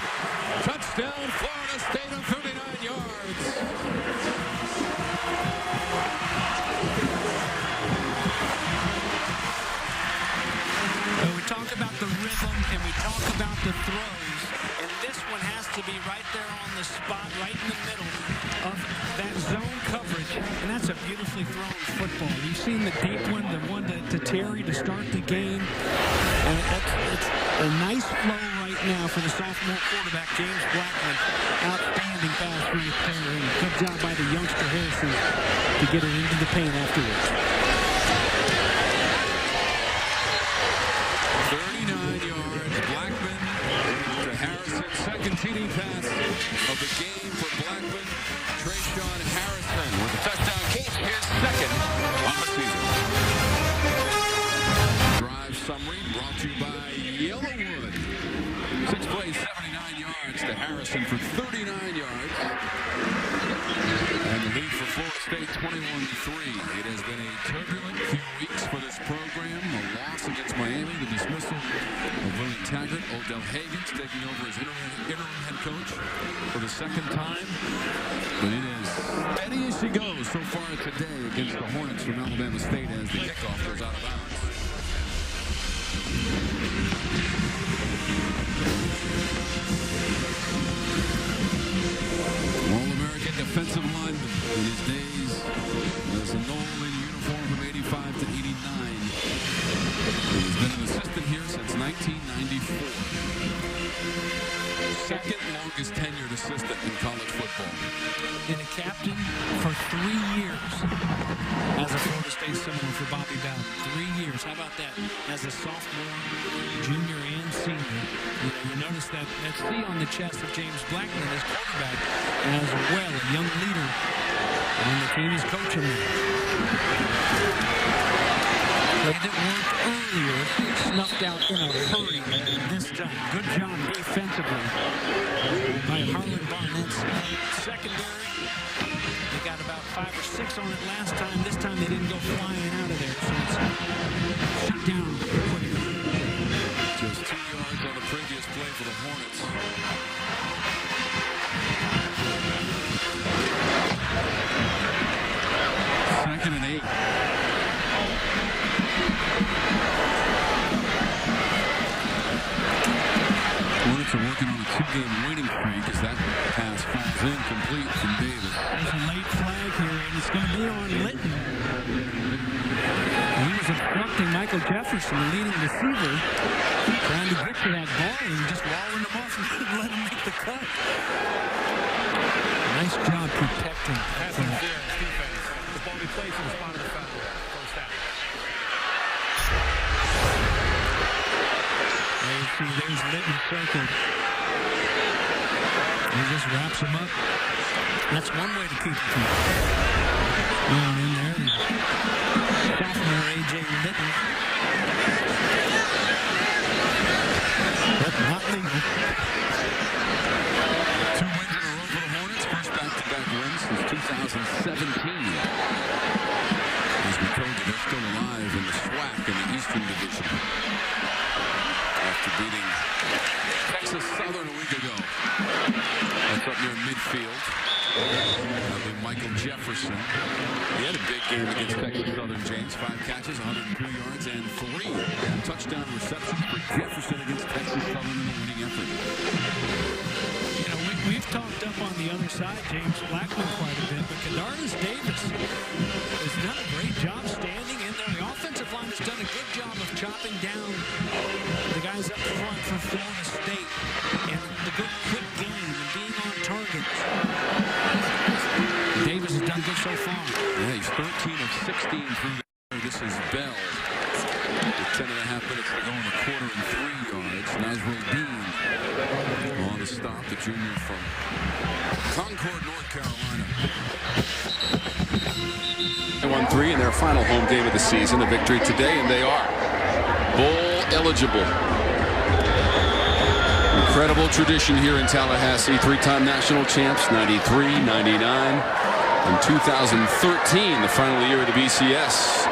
Touchdown, Florida State on 39 yards. We talk about the rhythm and we talk about the throws, and this one has to be right there on the spot, right in the middle of that zone coverage, and that's a beautifully thrown football. You've seen the deep one, the one to Terry to start the game, and it's a nice flow right now for the sophomore quarterback, James Blackman. Outstanding pass right there, and good job by the youngster Harrison to get it into the paint afterwards. 39 yards, Blackman to Harrison. Second TD pass of the game for Blackman. Trayshawn Harrison with the touchdown catch, his second on the season. summary brought to you by Yellowwood. 6 plays, 79 yards to Harrison for 39 yards. And the lead for Florida State, 21-3. It has been a turbulent few weeks for this program. A loss against Miami, the dismissal of Willie Taggart. Odell Hagan's taking over as interim head coach for the second time. But it is steady as she goes so far today against the Hornets from Alabama State as the kickoff goes out of bounds. All-American defensive lineman in his days as a Nolan uniform from 85 to 89. He's been an assistant here since 1994. Second longest tenured assistant in college football. And a captain for 3 years as a Florida State Seminole for Bobby Bowden. 3 years. How about that? As a sophomore, junior, and senior. You notice that C on the chest of James Blackman as quarterback as well. A young leader on the team is coaching him. Play that worked earlier, snuffed out in a hurry this time. Good job defensively by Harlan Barnett's secondary. They got about 5 or 6 on it last time. This time they didn't go flying out of there. So it's shut down quickly. Just 2 yards on the previous play for the Hornets. Second and 8. Hornets are working on a 2-game winning streak as that pass falls incomplete from Davis. There's a late flag here, and it's going to be on Litton. He was obstructing Michael Jefferson, the leading receiver, trying to get to that ball and just walling him off and let him make the cut. Nice job protecting. Pass interference defense. The ball be placed in the spot of the foul. First down. There's Litton circled. He just wraps him up. That's one way to keep him going in there. Sophomore A.J. Litton. But not legal. 2 wins in a row for the Hornets. First back-to-back wins since 2017. As we told you, they're still alive in the SWAC in the Eastern Division. After beating Texas Southern a week ago. That's up near midfield. Michael Jefferson. He had a big game against Texas Southern, James. 5 catches, 102 yards, and 3 touchdown receptions for Jefferson against Texas Southern in the winning effort. You know, we've talked up on the other side, James Blackman, quite a bit, but Kedarnis Davis has done a great job standing in there. The offensive line has done a good job of chopping down the guys up front for Florida State, and the good quick game and being on target. Davis has done good so far. Yeah, he's 13 of 16 through there. This is Bell. With 10.5 minutes to go in the quarter and 3 yards. Nazrul Dean on the stop, the junior from Concord, North Carolina. 1-3 in their final home game of the season. A victory today, and they are bowl eligible. Incredible tradition here in Tallahassee. 3-time national champs, 93, 99, and 2013, the final year of the BCS.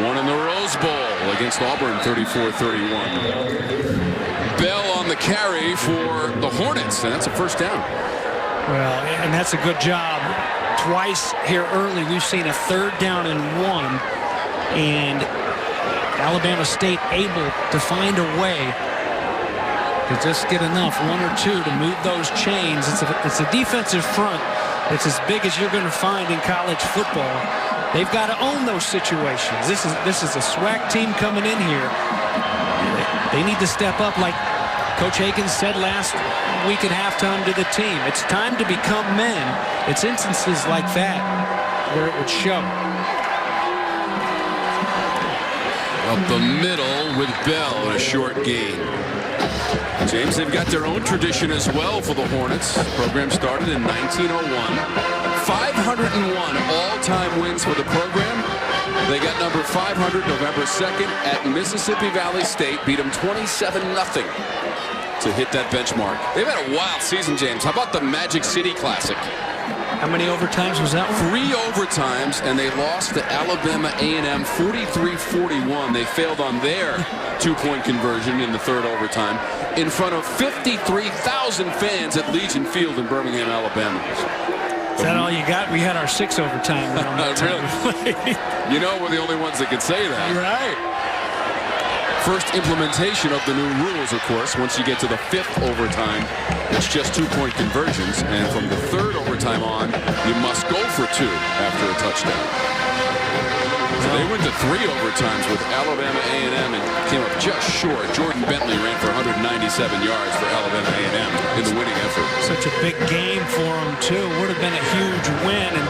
Won in the Rose Bowl against Auburn, 34-31. Bell on the carry for the Hornets, and that's a first down. Well, and that's a good job. Twice here early, we've seen a 3rd down and 1, and Alabama State able to find a way to just get enough, 1 or 2, to move those chains. It's a defensive front. It's as big as you're going to find in college football. They've got to own those situations. This is a SWAC team coming in here. They need to step up, like Coach Hagan said last week at halftime to the team. It's time to become men. It's instances like that where it would show. Up the middle with Bell in a short gain. James, they've got their own tradition as well for the Hornets. The program started in 1901. 501 all-time wins for the program. They got number 500 November 2nd at Mississippi Valley State. Beat them 27-0 to hit that benchmark. They've had a wild season, James. How about the Magic City Classic? How many overtimes was that one? 3 overtimes, and they lost to Alabama A&M 43-41. They failed on their 2-point conversion in the 3rd overtime in front of 53,000 fans at Legion Field in Birmingham, Alabama. Is that all you got? We had our 6 overtime. Really? You know, we're the only ones that can say that. Right. First implementation of the new rules, of course. Once you get to the 5th overtime, it's just 2-point conversions. And from the 3rd overtime on, you must go for 2 after a touchdown. So they went to 3 overtimes with Alabama A&M and came up just short. Jordan Bentley ran for 197 yards for Alabama A&M in the winning effort. Such a big game for them, too. Would have been a huge win and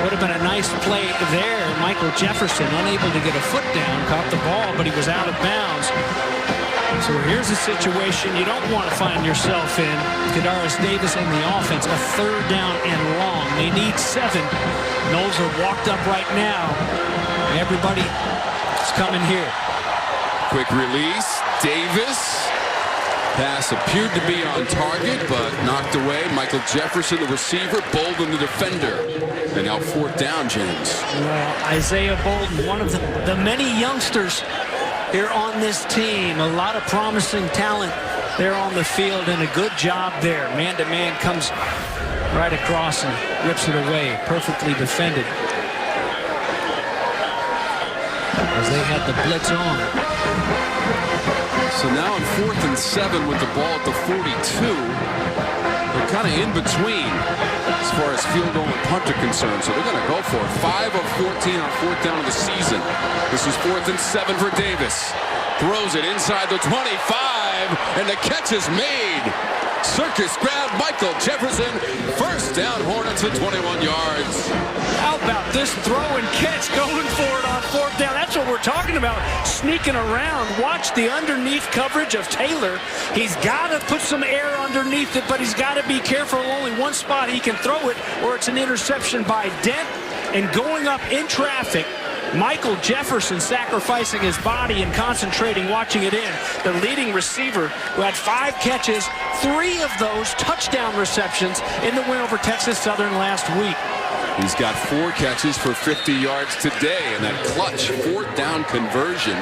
would have been a nice play there. Michael Jefferson unable to get a foot down, caught the ball, but he was out of bounds. So here's a situation you don't want to find yourself in. Kadaris Davis and the offense, a 3rd down and long. They need 7. Knowles are walked up right now. Everybody is coming here. Quick release. Davis. Pass appeared to be on target, but knocked away. Michael Jefferson, the receiver. Bolden, the defender. And now 4th down, James. Well, Isaiah Bolden, one of the many youngsters here on this team. A lot of promising talent there on the field, and a good job there. Man-to-man comes right across and rips it away. Perfectly defended. As they had the blitz on. So now on 4th and 7 with the ball at the 42. They're kind of in between as far as field goal and punt are concerned. So they're going to go for it. 5 of 14 on 4th down of the season. This is 4th and 7 for Davis. Throws it inside the 25, and the catch is made. Circus grab, Michael Jefferson. 1st down, Hornets at 21 yards. How about this throw and catch going for it on 4th down? That's what we're talking about, sneaking around. Watch the underneath coverage of Taylor. He's got to put some air underneath it, but he's got to be careful. Only one spot he can throw it, or it's an interception by Dent. And going up in traffic, Michael Jefferson sacrificing his body and concentrating, watching it in. The leading receiver who had 5 catches, 3 of those touchdown receptions in the win over Texas Southern last week. He's got 4 catches for 50 yards today, and that clutch 4th down conversion.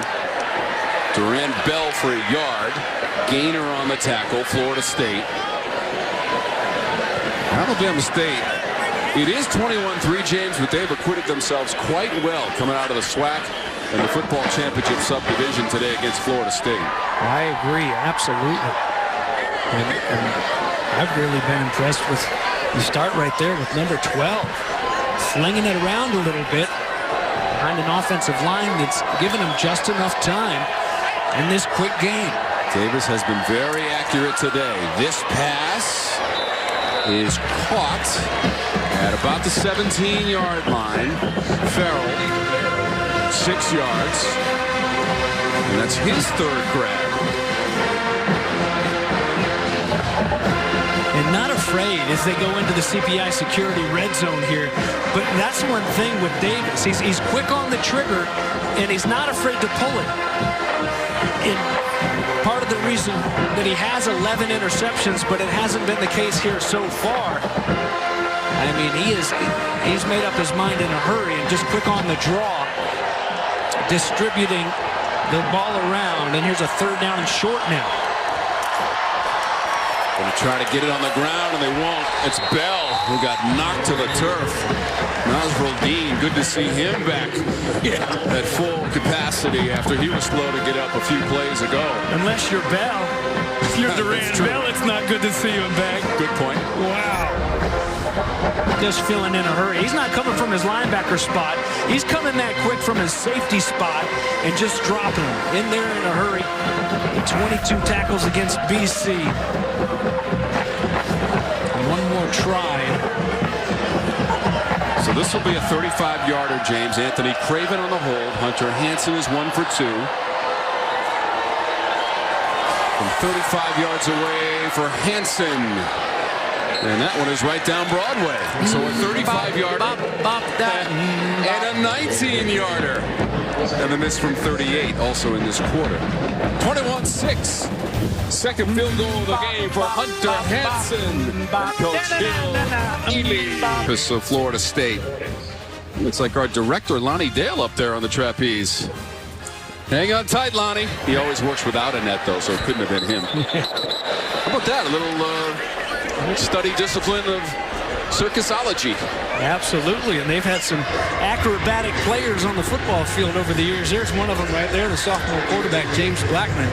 Durant Bell for a yard. Gainer on the tackle, Florida State. Alabama State. It is 21-3, James, but they've acquitted themselves quite well coming out of the SWAC and the football championship subdivision today against Florida State. I agree, absolutely. And I've really been impressed with the start right there with number 12. Slinging it around a little bit behind an offensive line that's given him just enough time in this quick game. Davis has been very accurate today. This pass is caught at about the 17-yard line. Farrell, 6 yards. And that's his 3rd grab. And not afraid as they go into the CPI security red zone here. But that's one thing with Davis. He's quick on the trigger, and he's not afraid to pull it. And part of the reason that he has 11 interceptions, but it hasn't been the case here so far. I mean, he's made up his mind in a hurry and just quick on the draw, distributing the ball around. And here's a 3rd down and short now. Going to try to get it on the ground, and they won't. It's Bell who got knocked to the turf. Nasrul Dean, good to see him back at full capacity after he was slow to get up a few plays ago. Unless you're Bell. If you're Durant Bell, it's not good to see him back. Good point. Wow. Just feeling in a hurry. He's not coming from his linebacker spot. He's coming that quick from his safety spot and just dropping him in there in a hurry. 22 tackles against BC. One more try. So this will be a 35-yarder, James. Anthony Craven on the hold. Hunter Hansen is 1 for 2. From 35 yards away for Hansen. And that one is right down Broadway. So a 35-yarder and a 19-yarder. And the miss from 38 also in this quarter. 21-6. Second field goal of the game for Hunter Hansen. Coach Hill Ely. So Florida State. Looks like our director, Lonnie Dale, up there on the trapeze. Hang on tight, Lonnie. He always works without a net, though, so it couldn't have been him. How about that? A little study discipline of circusology. Absolutely, and they've had some acrobatic players on the football field over the years. There's one of them right there, the sophomore quarterback, James Blackman.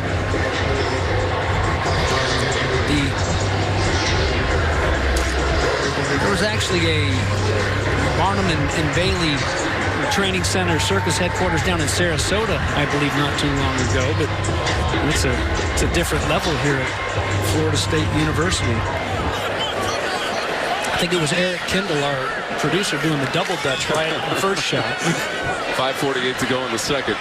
There was actually a Barnum and Bailey Training Center circus headquarters down in Sarasota, I believe, not too long ago, but it's a different level here at Florida State University. I think it was Eric Kendall, our producer, doing the double dutch right at the first shot. 5:48 to go in the second.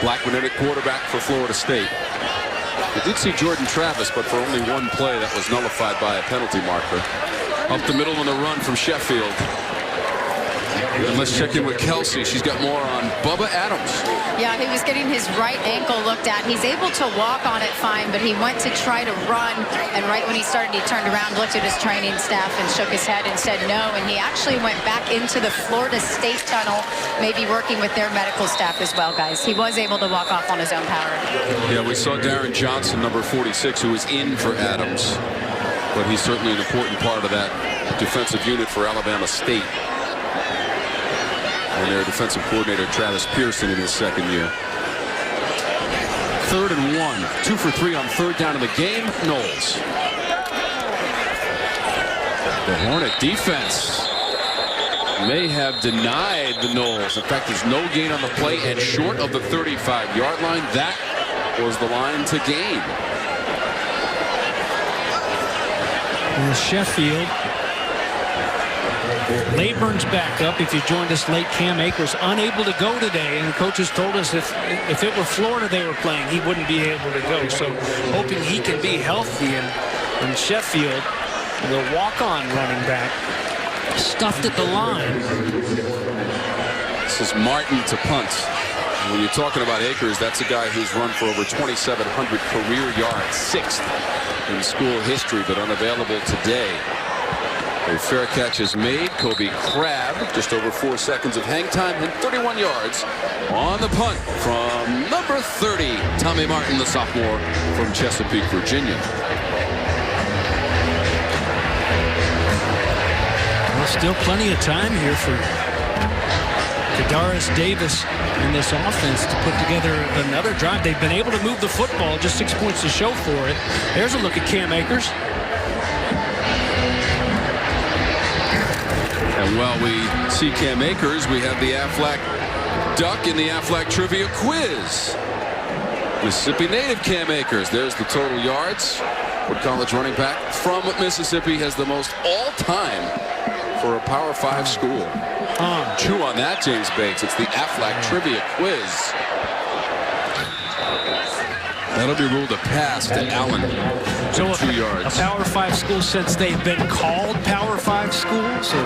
Blackman in at quarterback for Florida State. I did see Jordan Travis, but for only one play that was nullified by a penalty marker. Up the middle on the run from Sheffield. And let's check in with Kelsey. She's got more on Bubba Adams. Yeah, he was getting his right ankle looked at. He's able to walk on it fine, but he went to try to run, and right when he started, he turned around, looked at his training staff, and shook his head and said no, and he actually went back into the Florida State tunnel, maybe working with their medical staff as well, guys. He was able to walk off on his own power. Yeah, we saw Darren Johnson, number 46, who was in for Adams, but he's certainly an important part of that defensive unit for Alabama State. And their defensive coordinator, Travis Pearson, in his second year. 3rd and 1. 2 for 3 on third down in the game. Knowles. The Hornet defense may have denied the Knowles. In fact, there's no gain on the play, and short of the 35-yard line, that was the line to gain. And Sheffield. Layburn's back up. If you joined us late, Cam Akers unable to go today, and the coaches told us if it were Florida they were playing, he wouldn't be able to go. So hoping he can be healthy. And Sheffield, the walk-on running back, stuffed at the line. This is Martin to punt. When you're talking about Akers, that's a guy who's run for over 2,700 career yards, 6th in school history, but unavailable today. A fair catch is made. Kobe Crabb, just over 4 seconds of hang time and 31 yards on the punt from number 30, Tommy Martin, the sophomore from Chesapeake, Virginia. Well, still plenty of time here for Kadaris Davis in this offense to put together another drive. They've been able to move the football, just 6 points to show for it. There's a look at Cam Akers. And while we see Cam Akers, we have the Aflac Duck in the Aflac Trivia Quiz. Mississippi native Cam Akers. There's the total yards. What college running back from Mississippi has the most all-time for a Power 5 school? Chew on that, James Bates. It's the Aflac Trivia Quiz. That'll be ruled a pass to Allen. So 2 yards. A Power 5 school since they've been called Power 5 school. So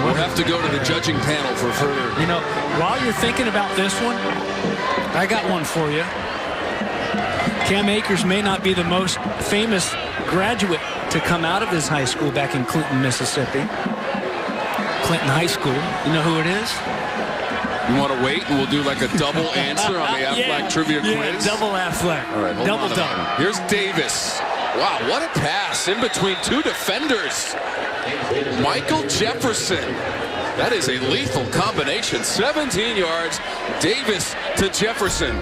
we'll have to go to the judging panel for further. You know, while you're thinking about this one, I got one for you. Cam Akers may not be the most famous graduate to come out of his high school back in Clinton, Mississippi. Clinton High School. You know who it is? You want to wait and we'll do like a double answer on the Aflac Trivia Quiz? Yeah, double Aflac. All right, double. Here's Davis. Wow, what a pass in between 2 defenders. Michael Jefferson. That is a lethal combination. 17 yards. Davis to Jefferson.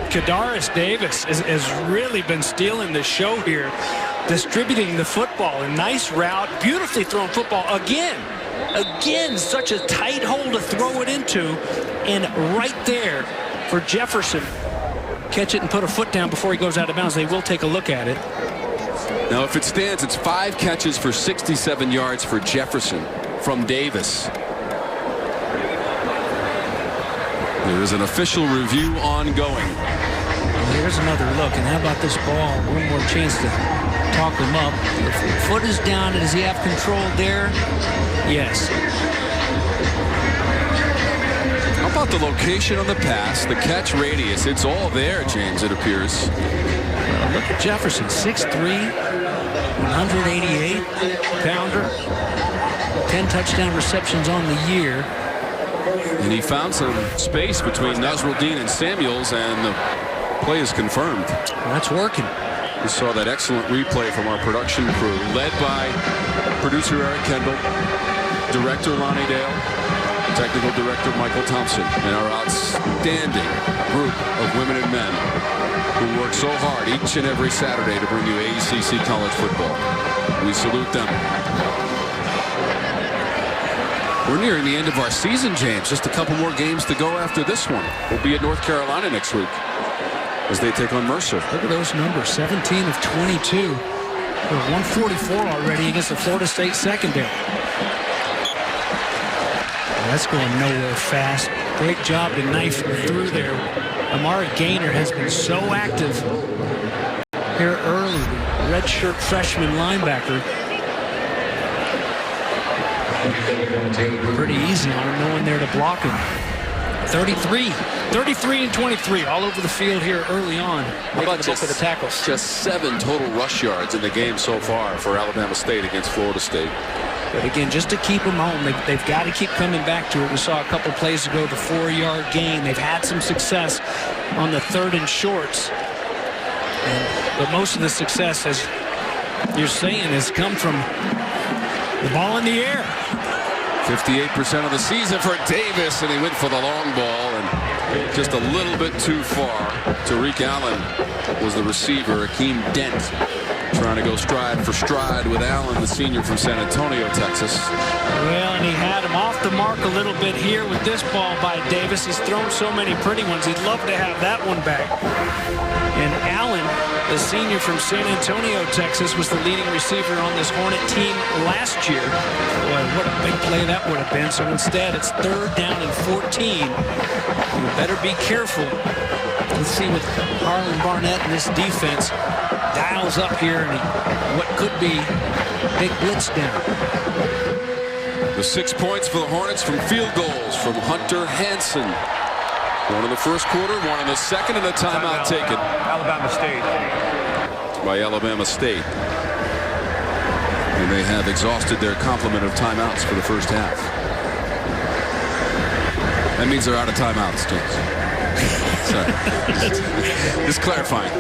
Kadaris Davis has really been stealing the show here, distributing the football. A nice route, beautifully thrown football again. Again, such a tight hole to throw it into, and right there for Jefferson. Catch it and put a foot down before he goes out of bounds. They will take a look at it. Now, if it stands, it's 5 catches for 67 yards for Jefferson from Davis. There is an official review ongoing. Here's another look, and how about this ball? One more chance to talk him up. The foot is down. Does he have control there? Yes. How about the location on the pass, the catch radius? It's all there, James, it appears. Look at Jefferson, 6'3", 188-pounder. 10 touchdown receptions on the year. And he found some space between Nasruddin and Samuels, and the play is confirmed. That's working. We saw that excellent replay from our production crew, led by producer Eric Kendall, director Lonnie Dale, technical director Michael Thompson, and our outstanding group of women and men who work so hard each and every Saturday to bring you ACC college football. We salute them. We're nearing the end of our season, James. Just a couple more games to go after this one. We'll be at North Carolina next week as they take on Mercer. Look at those numbers, 17 of 22. They're 144 already against the Florida State secondary. That's going nowhere fast. Great job to knife through there. Amari Gaynor has been so active here early. The redshirt freshman linebacker. Pretty easy on him, no one there to block him. 33 and 23 all over the field here early on. How about just the tackles? Just 7 total rush yards in the game so far for Alabama State against Florida State. But again, just to keep them home, they've got to keep coming back to it. We saw a couple plays ago, the 4-yard gain. They've had some success on the 3rd and shorts. But most of the success, as you're saying, has come from the ball in the air. 58% of the season for Davis, and he went for the long ball and just a little bit too far. Tariq Allen was the receiver. Akeem Dent trying to go stride for stride with Allen, the senior from San Antonio, Texas. Well, and he had him off the mark a little bit here with this ball by Davis. He's thrown so many pretty ones. He'd love to have that one back. And Allen, the senior from San Antonio, Texas, was the leading receiver on this Hornet team last year. Boy, what a big play that would have been. So instead, it's 3rd down and 14. You better be careful. Let's see what Harlan Barnett and this defense dials up here, and what could be big blitz down. The 6 points for the Hornets from field goals from Hunter Hansen. One in the first quarter, one in the second, and a timeout taken. Alabama State. By Alabama State. And they have exhausted their complement of timeouts for the first half. That means they're out of timeouts, James. Sorry. Just clarifying.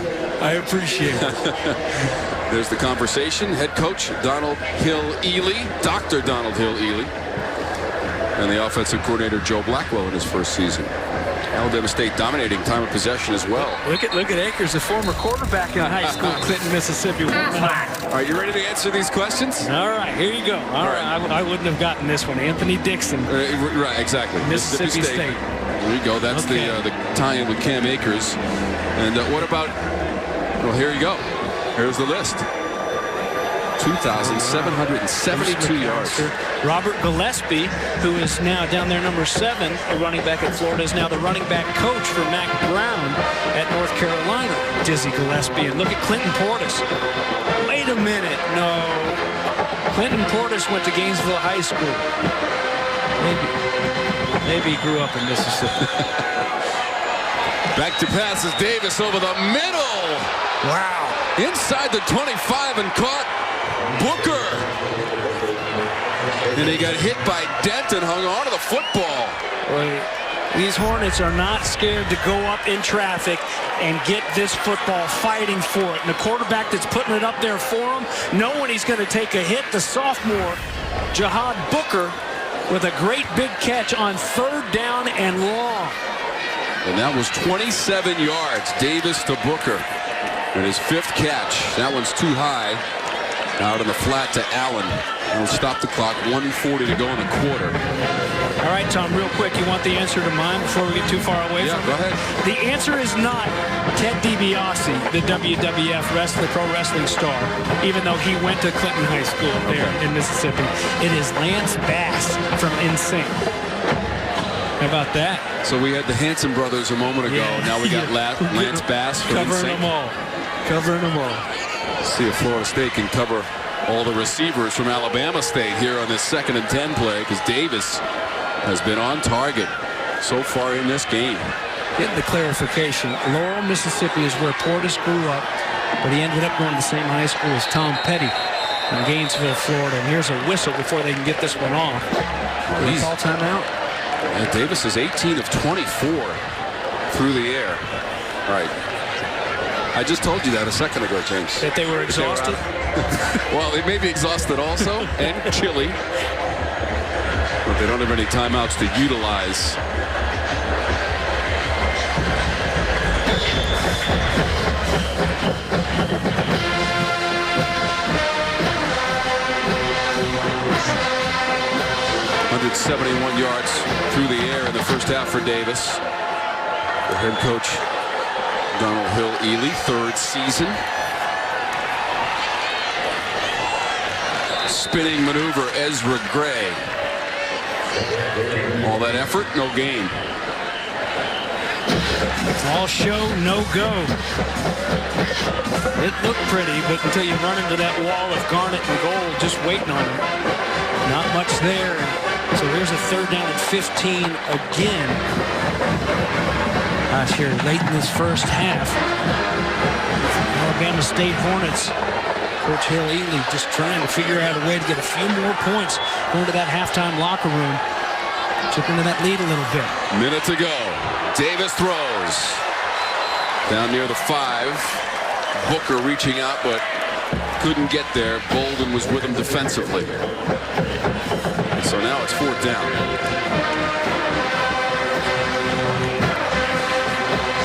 I appreciate it. There's the conversation. Head coach Donald Hill-Ely, Dr. Donald Hill-Ely, and the offensive coordinator Joe Blackwell in his first season. Alabama State dominating time of possession as well. Look at Akers, the former quarterback in high school, Clinton, Mississippi. Are you ready to answer these questions? All right, here you go. All right. I wouldn't have gotten this one. Anthony Dixon. Right, exactly. Mississippi State. There you go. That's the tie-in with Cam Akers. And what about? Well, here you go. Here's the list. 2,772 yards. Robert Gillespie, who is now down there number 7, the running back at Florida, is now the running back coach for Mac Brown at North Carolina. Dizzy Gillespie. And look at Clinton Portis. Wait a minute. No. Clinton Portis went to Gainesville High School. Maybe he grew up in Mississippi. Back to passes. Davis over the middle. Wow. Inside the 25 and caught Booker. And he got hit by Dent and hung on to the football. Boy, these Hornets are not scared to go up in traffic and get this football, fighting for it. And the quarterback that's putting it up there for him, knowing he's going to take a hit, the sophomore, Jahad Booker, with a great big catch on 3rd down and long. And that was 27 yards. Davis to Booker. And his 5th catch. That one's too high. Out on the flat to Allen. We'll stop the clock. 1:40 to go in the quarter. All right, Tom, real quick, you want the answer to mine before we get too far away from it? Go ahead. The answer is not Ted DiBiase, the WWF wrestler, pro wrestling star, even though he went to Clinton High School there in Mississippi. It is Lance Bass from NSYNC. How about that? So we had the Hanson brothers a moment ago. Yeah. Now we got Lance Bass from Covering NSYNC. them all. Covering them all. See if Florida State can cover all the receivers from Alabama State here on this 2nd and 10 play, because Davis has been on target so far in this game. Getting the clarification. Laurel, Mississippi is where Portis grew up, but he ended up going to the same high school as Tom Petty in Gainesville, Florida. And here's a whistle before they can get this one off. He's all timeout. Yeah, Davis is 18 of 24 through the air. All right. I just told you that a second ago, James. That they were exhausted? Well, they may be exhausted also, and chilly. But they don't have any timeouts to utilize. ...171 yards through the air in the first half for Davis. The head coach, Donald Hill-Ely, 3rd season. Spinning maneuver, Ezra Gray. All that effort, no gain. All show, no go. It looked pretty, but until you run into that wall of garnet and gold just waiting on him. Not much there. So here's a 3rd down and 15 again. Gosh, here late in this first half. Alabama State Hornets. Coach Hill-Ely just trying to figure out a way to get a few more points going to that halftime locker room. Chip into that lead a little bit. Minute to go. Davis throws. Down near the 5. Booker reaching out, but couldn't get there. Bolden was with him defensively. So now it's 4th down.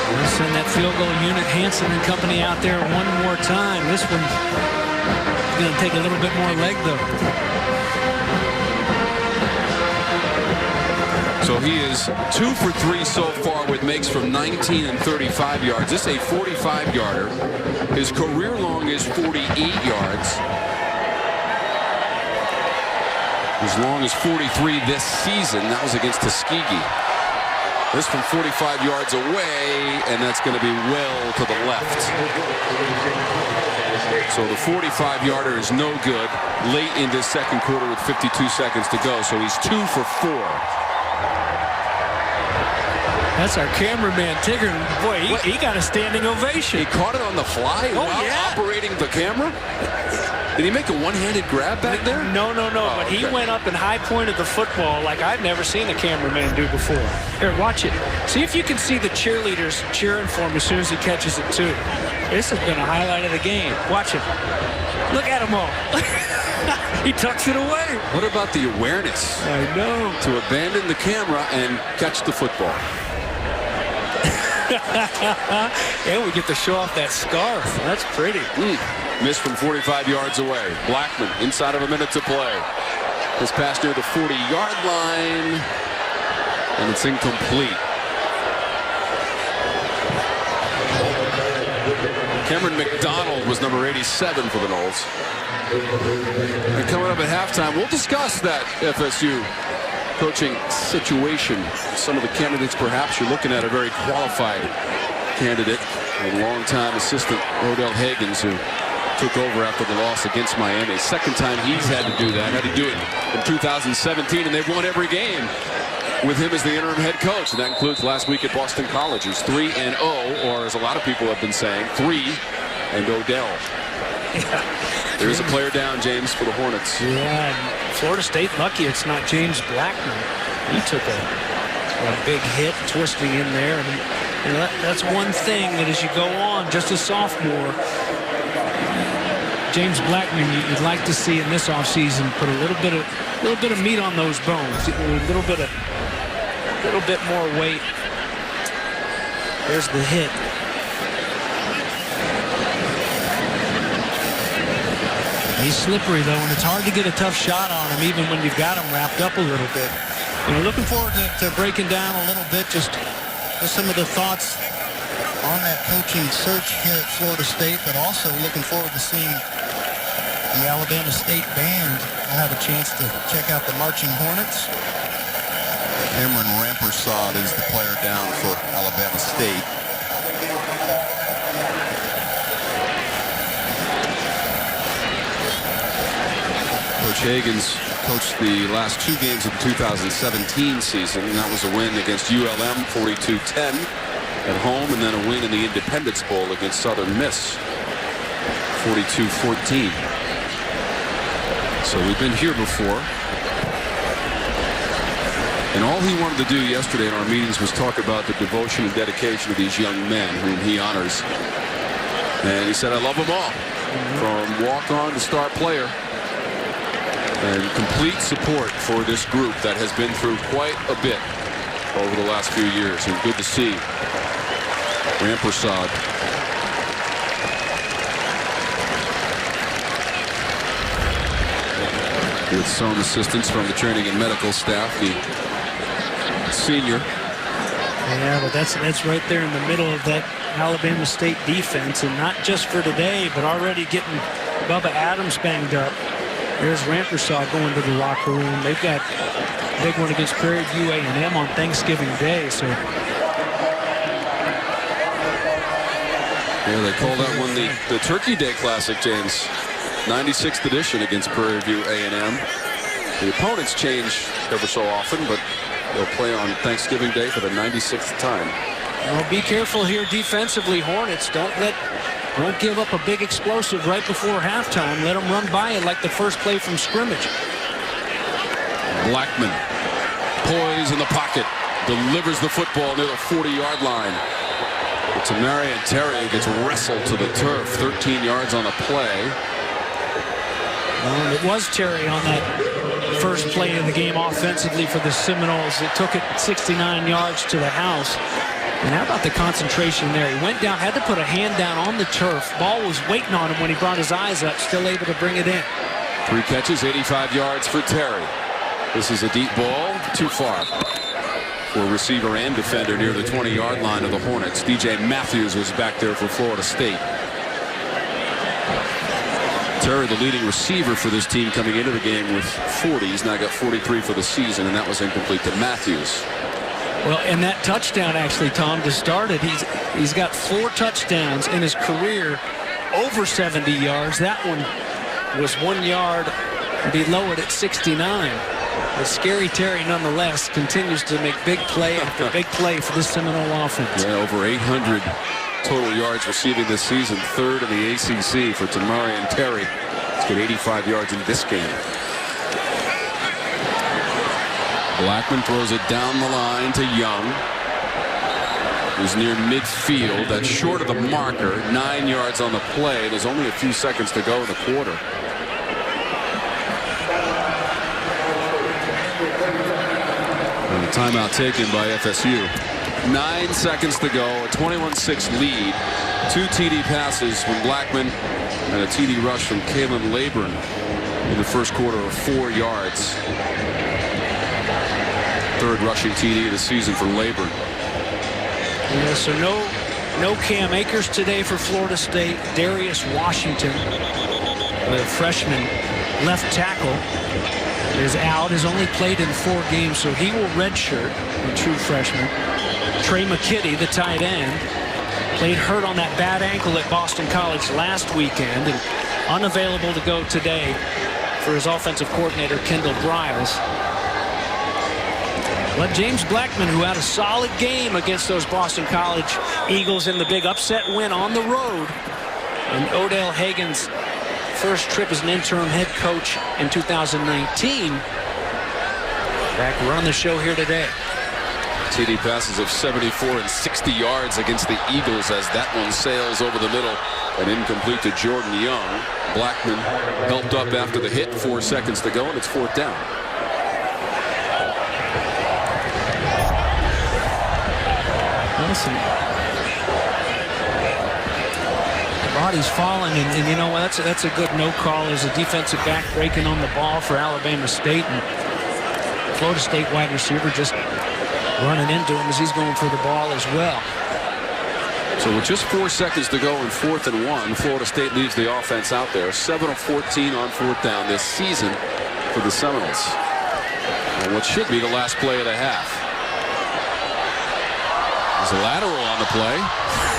We'll send that field goal unit, Hanson and company, out there one more time. This one's going to take a little bit more leg, though. So he is 2 for 3 so far with makes from 19 and 35 yards. This is a 45-yarder. His career long is 48 yards. As long as 43 this season. That was against Tuskegee. This from 45 yards away, and that's going to be well to the left. So the 45-yarder is no good late in this second quarter with 52 seconds to go. So he's 2 for 4. That's our cameraman, Tigger. Boy, he got a standing ovation. He caught it on the fly while operating the camera? Did he make a one-handed grab back there? No. But he went up and high-pointed the football like I've never seen a cameraman do before. Here, watch it. See if you can see the cheerleaders cheering for him as soon as he catches it, too. This has been a highlight of the game. Watch it. Look at them all. He tucks it away. What about the awareness? I know. To abandon the camera and catch the football. And we get to show off that scarf. That's pretty. Missed from 45 yards away. Blackman inside of a minute to play. This pass near the 40-yard line. And it's incomplete. Cameron McDonald was number 87 for the Noles. And coming up at halftime, we'll discuss that FSU coaching situation. Some of the candidates perhaps you're looking at a very qualified candidate, a longtime assistant Odell Higgins, who took over after the loss against Miami. Second time he's had to do that. Had to do it in 2017, and they've won every game with him as the interim head coach. And that includes last week at Boston College. He's 3-0, or as a lot of people have been saying, 3 and Odell. Yeah. There's a player down, James, for the Hornets. Yeah, and Florida State lucky it's not James Blackman. He took a big hit, twisting in there. And that's one thing that as you go on, just a sophomore, James Blackman, you'd like to see in this offseason put a little bit of meat on those bones, a little bit more weight. There's the hit. He's slippery, though, and it's hard to get a tough shot on him, even when you've got him wrapped up a little bit. Looking forward to breaking down a little bit just some of the thoughts on that coaching search here at Florida State, but also looking forward to seeing the Alabama State band. I'll have a chance to check out the Marching Hornets. Cameron Rampersad is the player down for Alabama State. Coach Hagan's coached the last 2 games of the 2017 season, and that was a win against ULM 42-10 at home, and then a win in the Independence Bowl against Southern Miss 42-14. So we've been here before. And all he wanted to do yesterday in our meetings was talk about the devotion and dedication of these young men whom he honors. And he said, I love them all, from walk-on to star player. And complete support for this group that has been through quite a bit over the last few years. And good to see Rampersad with some assistance from the training and medical staff, the senior. Yeah, but that's right there in the middle of that Alabama State defense, and not just for today, but already getting Bubba Adams banged up. There's Rampersad going to the locker room. They've got a big one against Prairie View A&M on Thanksgiving Day. So yeah, they call that one the Turkey Day Classic, James. 96th edition against Prairie View A&M. The opponents change ever so often, but they'll play on Thanksgiving Day for the 96th time. Well, be careful here defensively, Hornets. Don't give up a big explosive right before halftime. Let them run by it like the first play from scrimmage. Blackman, poised in the pocket, delivers the football near the 40-yard line. Tamarian Terry gets wrestled to the turf. 13 yards on the play. Well, it was Terry on that first play of the game offensively for the Seminoles. It took it 69 yards to the house. And how about the concentration there? He went down, had to put a hand down on the turf. Ball was waiting on him when he brought his eyes up, still able to bring it in. 3 catches, 85 yards for Terry. This is a deep ball, too far for receiver and defender near the 20-yard line of the Hornets. DJ Matthews was back there for Florida State. Terry, the leading receiver for this team, coming into the game with 40. He's now got 43 for the season, and that was incomplete to Matthews. Well, and that touchdown, actually, Tom, to start it, he's got 4 touchdowns in his career over 70 yards. That one was 1 yard below it at 69. But Scary Terry, nonetheless, continues to make big play after big play for this Seminole offense. Yeah, over 800 total yards receiving this season, 3rd in the ACC for Tamarian Terry. He's got 85 yards in this game. Blackman throws it down the line to Young. He's near midfield. That's short of the marker. 9 yards on the play. There's only a few seconds to go in the quarter. And a timeout taken by FSU. 9 seconds to go. A 21-6 lead. 2 TD passes from Blackman and a TD rush from Kalen Laburn in the first quarter of 4 yards. 3rd rushing TD of the season for Laburn. Yeah, so no Cam Akers today for Florida State. Darius Washington, the freshman left tackle, is out. Has only played in 4 games, so he will redshirt, a true freshman. Trey McKitty, the tight end, played hurt on that bad ankle at Boston College last weekend and unavailable to go today for his offensive coordinator, Kendall Briles. But James Blackman, who had a solid game against those Boston College Eagles in the big upset win on the road, and Odell Hagan's first trip as an interim head coach in 2019. Back, we're on the show here today. TD passes of 74 and 60 yards against the Eagles as that one sails over the middle and incomplete to Jordan Young. Blackman helped up after the hit. 4 seconds to go, and it's 4th down. Listen, the body's falling, and you know what? That's a good no call as a defensive back breaking on the ball for Alabama State, and Florida State wide receiver just running into him as he's going for the ball as well. So with just 4 seconds to go in 4th and 1, Florida State leaves the offense out there. 7 of 14 on 4th down this season for the Seminoles. And what should be the last play of the half. There's a lateral on the play.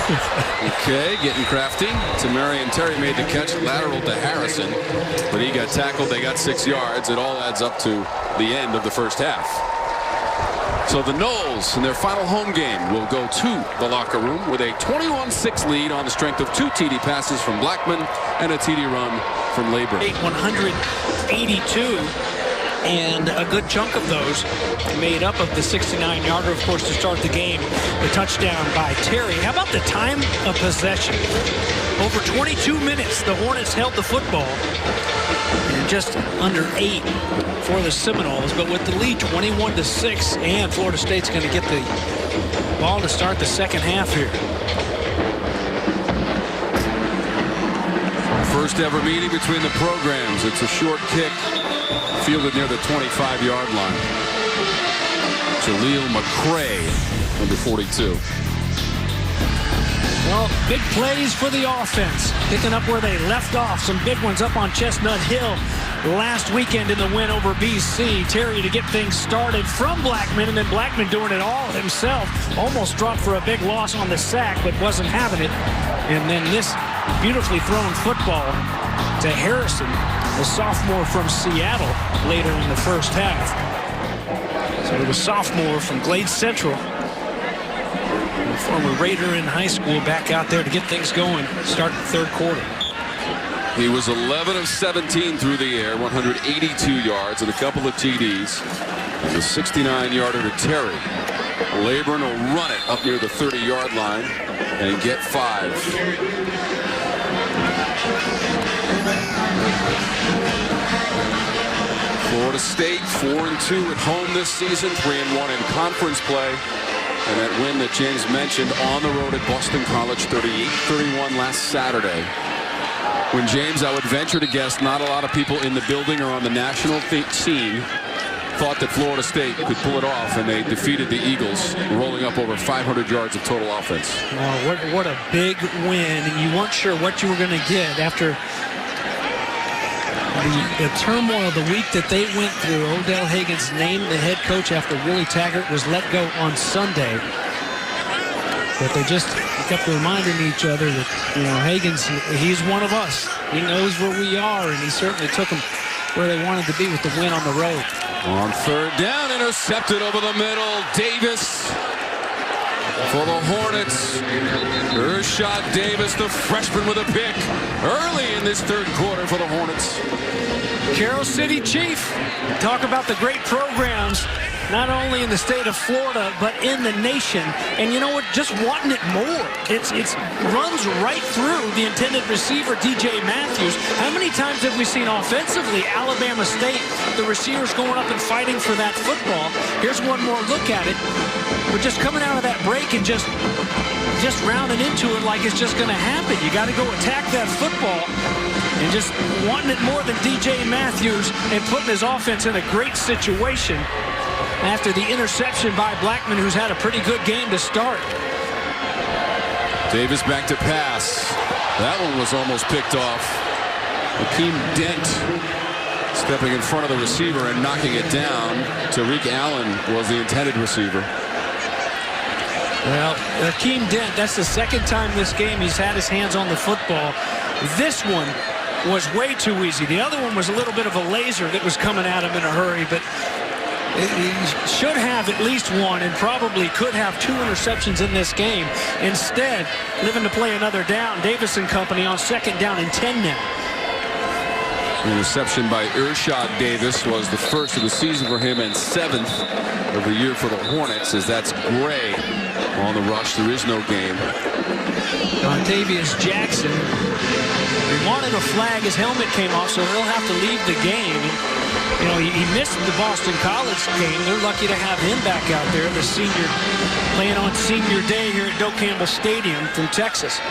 Okay, getting crafty. Tamarian Terry made the catch lateral to Harrison, but he got tackled. They got 6 yards. It all adds up to the end of the first half. So the Noles in their final home game will go to the locker room with a 21-6 lead on the strength of 2 TD passes from Blackman and a TD run from Labor. 182. And a good chunk of those made up of the 69-yarder, of course, to start the game. The touchdown by Terry. How about the time of possession? Over 22 minutes, the Hornets held the football. And just under 8 for the Seminoles. But with the lead 21-6, and Florida State's going to get the ball to start the second half here. First ever meeting between the programs. It's a short kick, fielded near the 25-yard line. Jaleel McCray, number 42. Well, big plays for the offense. Picking up where they left off. Some big ones up on Chestnut Hill last weekend in the win over BC. Terry to get things started from Blackman, and then Blackman doing it all himself. Almost dropped for a big loss on the sack, but wasn't having it. And then this beautifully thrown football to Harrison, the sophomore from Seattle, later in the first half. So the sophomore from Glade Central, the former Raider in high school, back out there to get things going, start the third quarter. He was 11 of 17 through the air, 182 yards and a couple of TDs. And the 69-yarder to Terry. Laburn will run it up near the 30-yard line and get 5. Florida State 4-2 at home this season, 3-1 in conference play. And that win that James mentioned on the road at Boston College, 38-31 last Saturday. When James, I would venture to guess, not a lot of people in the building or on the national scene thought that Florida State could pull it off, and they defeated the Eagles, rolling up over 500 yards of total offense. Oh, what a big win, and you weren't sure what you were going to get after the turmoil the week that they went through. Odell Higgins named the head coach after Willie Taggart was let go on Sunday. But they just kept reminding each other that, you know, Higgins, he's one of us. He knows where we are, and he certainly took them where they wanted to be with the win on the road. On third down, intercepted over the middle. Davis for the Hornets. Irshad Davis, the freshman, with a pick early in this third quarter for the Hornets. Carroll City Chief, talk about the great programs, not only in the state of Florida, but in the nation. And you know what? Just wanting it more. It runs right through the intended receiver, DJ Matthews. How many times have we seen offensively Alabama State, the receivers going up and fighting for that football? Here's one more look at it. We're just coming out of that break and just rounding into it like it's just going to happen. You got to go attack that football, and just wanting it more than DJ Matthews and putting his offense in a great situation after the interception by Blackman, who's had a pretty good game to start. Davis back to pass. That one was almost picked off. Akeem Dent stepping in front of the receiver and knocking it down. Tariq Allen was the intended receiver. Well, Akeem Dent, that's the second time this game he's had his hands on the football. This one was way too easy. The other one was a little bit of a laser that was coming at him in a hurry, but he should have at least one and probably could have 2 interceptions in this game. Instead, living to play another down. Davis and company on second down and 10 now. Interception by Irshad Davis was the first of the season for him and 7th of the year for the Hornets, as that's Gray on the rush. There is no game. Montavious Jackson, he wanted a flag. His helmet came off, so he'll have to leave the game. You know, he missed the Boston College game. They're lucky to have him back out there, the senior, playing on senior day here at Doak Campbell Stadium from Texas.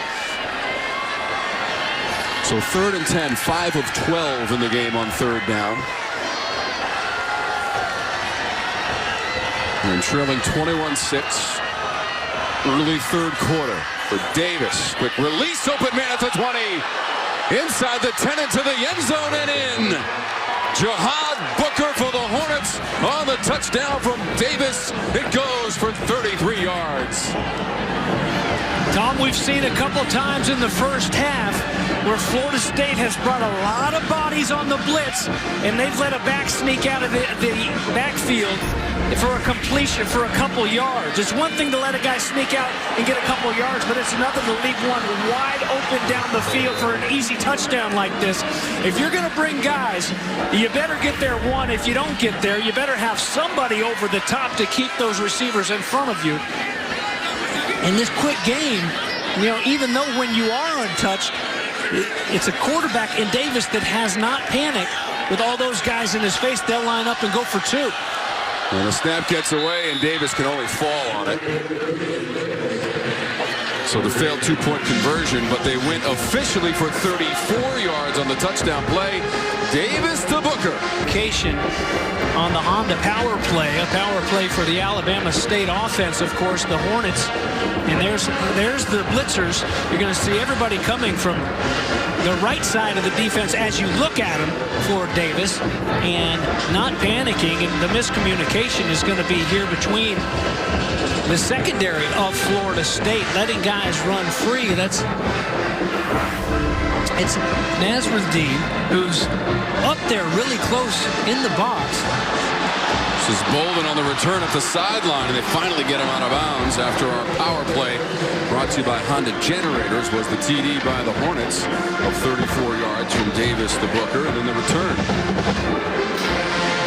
So 3rd and 10, 5 of 12 in the game on third down. And trailing 21-6, early third quarter for Davis. Quick release, open man at the 20. Inside the 10 into the end zone and in. Jihad Booker for the Hornets on the touchdown from Davis. It goes for 33 yards. Tom something we've seen a couple times in the first half where Florida State has brought a lot of bodies on the blitz, and they've let a back sneak out of the backfield for a completion for a couple yards. It's one thing to let a guy sneak out and get a couple yards, but it's another to leave one wide open down the field for an easy touchdown like this. If you're going to bring guys, you better get there one. If you don't get there, you better have somebody over the top to keep those receivers in front of you. In this quick game, you know, even though when you are untouched, it's a quarterback in Davis that has not panicked. With all those guys in his face, they'll line up and go for two. And the snap gets away, and Davis can only fall on it. So the failed two-point conversion, but they went officially for 34 yards on the touchdown play. Davis to Booker. On the Honda power play, a power play for the Alabama State offense, of course, the Hornets. And there's the blitzers. You're going to see everybody coming from the right side of the defense as you look at him for Davis and not panicking. And the miscommunication is going to be here between the secondary of Florida State, letting guys run free. It's Nasruddin who's up there really close in the box. This is Bolden on the return at the sideline, and they finally get him out of bounds after our power play, brought to you by Honda Generators, was the TD by the Hornets of 34 yards from Davis to Booker, and then the return.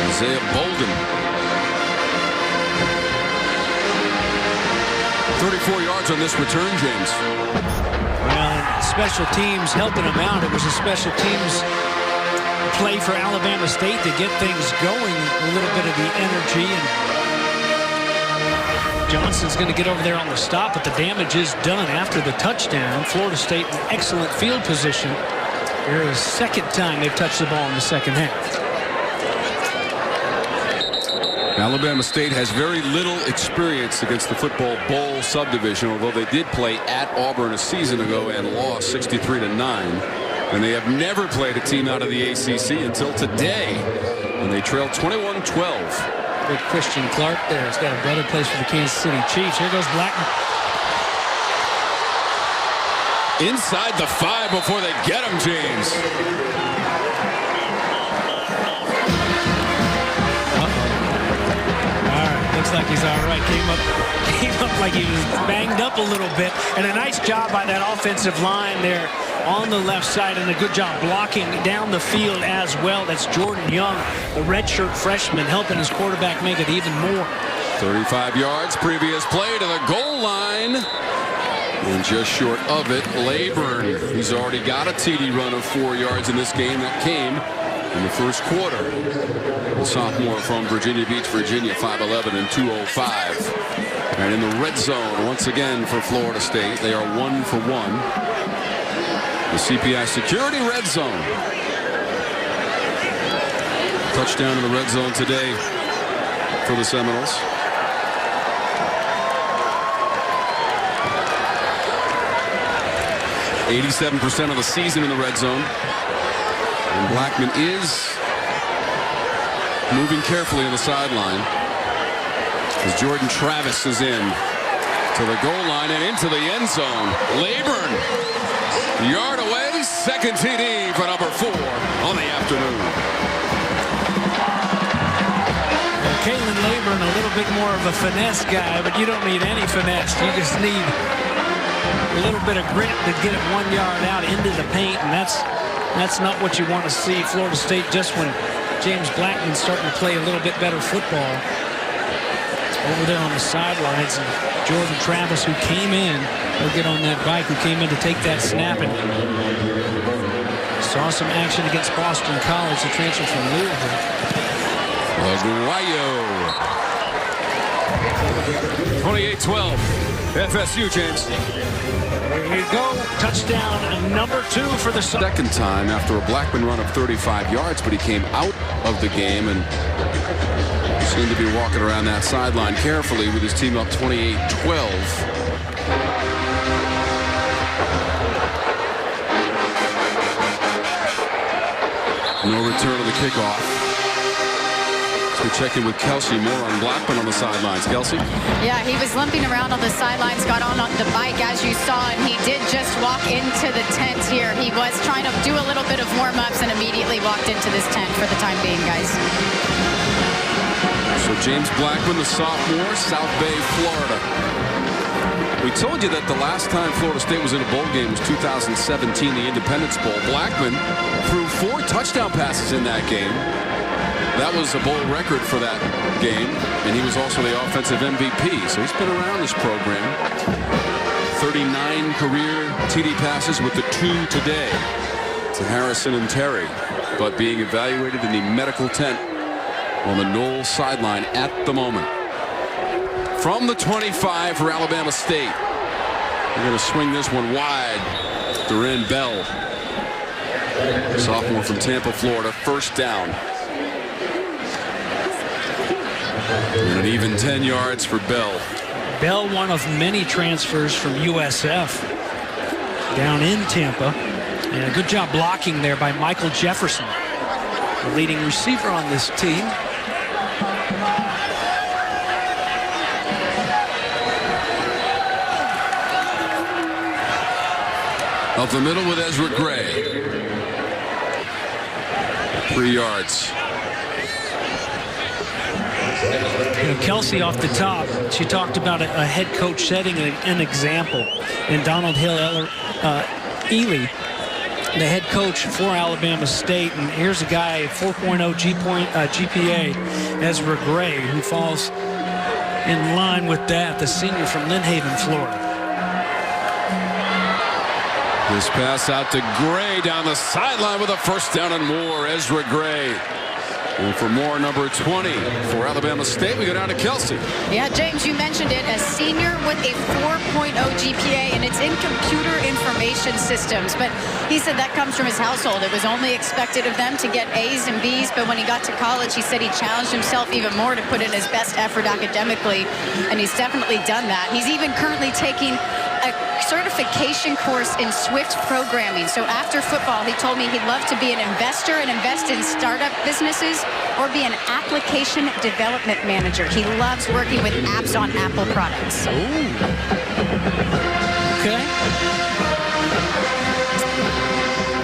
Isaiah Bolden. 34 yards on this return, James. Well, special teams helping him out. It was a special teams play for Alabama State to get things going, a little bit of the energy. And Johnson's going to get over there on the stop, but the damage is done after the touchdown. Florida State in excellent field position. Here is the second time they've touched the ball in the second half. Alabama State has very little experience against the football bowl subdivision, although they did play at Auburn a season ago and lost 63-9. And they have never played a team out of the ACC until today, and they trailed 21-12. Big Christian Clark there. He's got a brother plays for the Kansas City Chiefs. Here goes Blackman. Inside the 5 before they get him, James. Looks like he's all right. Came up like he was banged up a little bit. And a nice job by that offensive line there on the left side, and a good job blocking down the field as well. That's Jordan Young, the redshirt freshman, helping his quarterback make it even more. 35 yards, previous play to the goal line. And just short of it, Layburn. He's already got a TD run of 4 yards in this game that came in the first quarter. The sophomore from Virginia Beach, Virginia, 5'11" and 205. And in the red zone, once again for Florida State, they are 1 for 1. The CPI Security red zone. Touchdown in the red zone today for the Seminoles. .87% of the season in the red zone. And Blackman is moving carefully on the sideline as Jordan Travis is in to the goal line and into the end zone. Layburn, yard away, second TD for number 4 on the afternoon. Well, Kalen Layburn, a little bit more of a finesse guy, but you don't need any finesse. You just need a little bit of grit to get it 1 yard out into the paint, and that's not what you want to see. Florida State, just when James Blackman's starting to play a little bit better football, over there on the sidelines, and Jordan Travis, who came in, he'll get on that bike, who came in to take that snap and saw some action against Boston College, the transfer from Louisville. Aguayo. 28-12. FSU, James. There you go. Touchdown number 2 for the second time after a Blackman run of 35 yards, but he came out of the game and seemed to be walking around that sideline carefully with his team up 28-12. No return of the kickoff. We check in with Kelsey Moore on Blackman on the sidelines. Kelsey? Yeah, he was limping around on the sidelines, got on the bike, as you saw, and he did just walk into the tent here. He was trying to do a little bit of warm-ups and immediately walked into this tent for the time being, guys. So James Blackman, the sophomore, South Bay, Florida. We told you that the last time Florida State was in a bowl game was 2017, the Independence Bowl. Blackman threw 4 touchdown passes in that game. That was a bowl record for that game, and he was also the offensive MVP. So he's been around this program. 39 career TD passes with the 2 today to Harrison and Terry, but being evaluated in the medical tent on the Knoll sideline at the moment. From the 25 for Alabama State. They're going to swing this one wide. Duran Bell, sophomore from Tampa, Florida, first down. And an even 10 yards for Bell. Bell, one of many transfers from USF down in Tampa. And a good job blocking there by Michael Jefferson, the leading receiver on this team. Up the middle with Ezra Gray. 3 yards. Kelsey off the top, she talked about a head coach setting an example. And Donald Hill Ely, the head coach for Alabama State. And here's a guy, 4.0 GPA, Ezra Gray, who falls in line with that, the senior from Lynn Haven, Florida. This pass out to Gray down the sideline with a first down and more. Ezra Gray. And for more, number 20 for Alabama State, we go down to Kelsey. Yeah, James, you mentioned it, a senior with a 4.0 GPA, and it's in computer information systems. But he said that comes from his household. It was only expected of them to get A's and B's, but when he got to college, he said he challenged himself even more to put in his best effort academically, and he's definitely done that. He's even currently taking a certification course in Swift programming. So after football, he told me he'd love to be an investor and invest in startup businesses or be an application development manager. He loves working with apps on Apple products. Ooh. Okay.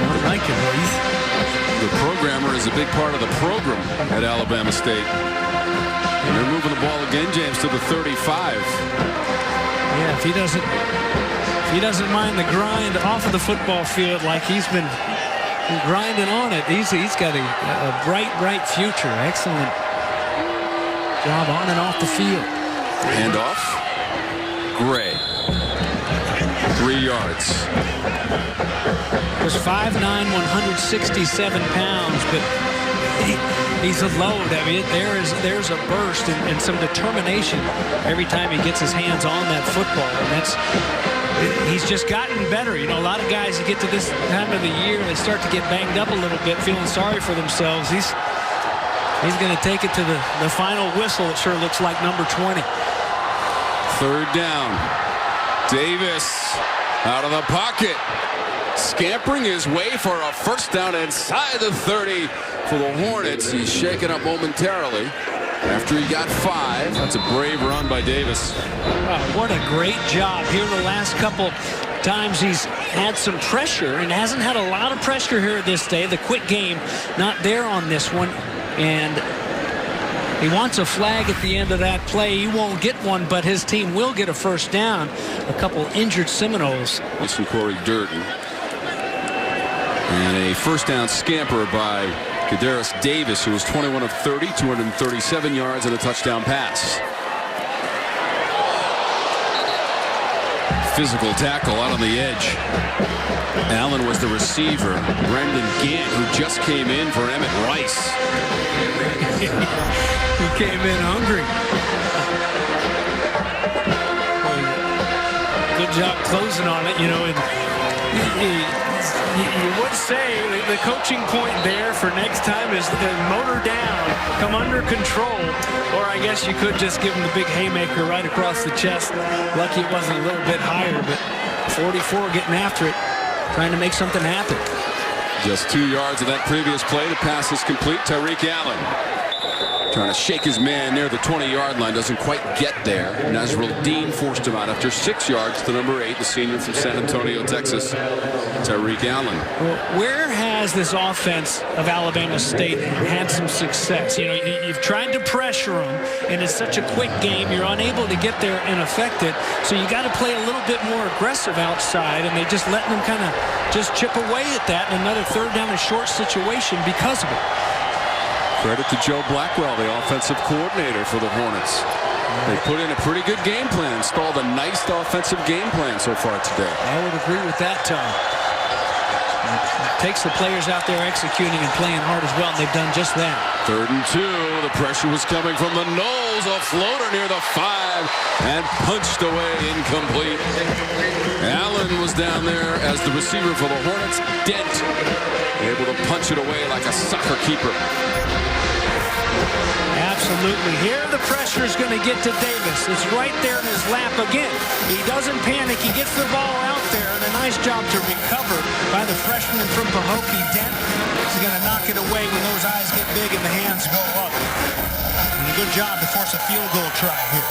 I like it, boys. The programmer is a big part of the program at Alabama State. And they're moving the ball again, James, to the 35. Yeah, if he doesn't mind the grind off of the football field like he's been grinding on it, he's got a bright future. Excellent job on and off the field. Handoff. Gray. 3 yards. Was 5'9", 167 pounds, but he's a load. I mean, there's a burst and some determination every time he gets his hands on that football, and he's just gotten better. You know, a lot of guys, you get to this time of the year, they start to get banged up a little bit, feeling sorry for themselves. He's going to take it to the final whistle. It sure looks like number 20. Third down. Davis out of the pocket, scampering his way for a first down inside the 30 for the Hornets. He's shaken up momentarily after he got 5. That's a brave run by Davis. Oh, what a great job here the last couple times he's had some pressure, and hasn't had a lot of pressure here this day. The quick game not there on this one, and he wants a flag at the end of that play. He won't get one, but his team will get a first down. A couple injured Seminoles. This from Corey Durden. And a first down scamper by Kadarius Davis, who was 21 of 30, 237 yards and a touchdown pass. Physical tackle out on the edge. Allen was the receiver. Brendan Gant, who just came in for Emmett Rice. He came in hungry. Good job closing on it, you know. You would say the coaching point there for next time is motor down, come under control, or I guess you could just give him the big haymaker right across the chest. Lucky it wasn't a little bit higher, but 44 getting after it, trying to make something happen. Just 2 yards of that previous play. The pass is complete. Tyreek Allen. Trying to shake his man near the 20-yard line. Doesn't quite get there. Nazrul Dean forced him out after 6 yards to number 8, the senior from San Antonio, Texas, Tyreek Allen. Well, where has this offense of Alabama State had some success? You know, you've tried to pressure them, and it's such a quick game. You're unable to get there and affect it. So you got to play a little bit more aggressive outside, and they just letting them kind of just chip away at that in another third down and short situation because of it. Credit to Joe Blackwell, the offensive coordinator for the Hornets. They put in a pretty good game plan, installed a nice offensive game plan so far today. I would agree with that, Tom. It takes the players out there executing and playing hard as well, and they've done just that. 3rd and 2. The pressure was coming from the Knolls. A floater near the 5 and punched away, incomplete. Allen was down there as the receiver for the Hornets. Dent able to punch it away like a soccer keeper. Absolutely. Here the pressure is going to get to Davis. It's right there in his lap again. He doesn't panic. He gets the ball out there, and a nice job to recover by the freshman from Pahokee. Dent is going to knock it away when those eyes get big and the hands go up. And a good job to force a field goal try here.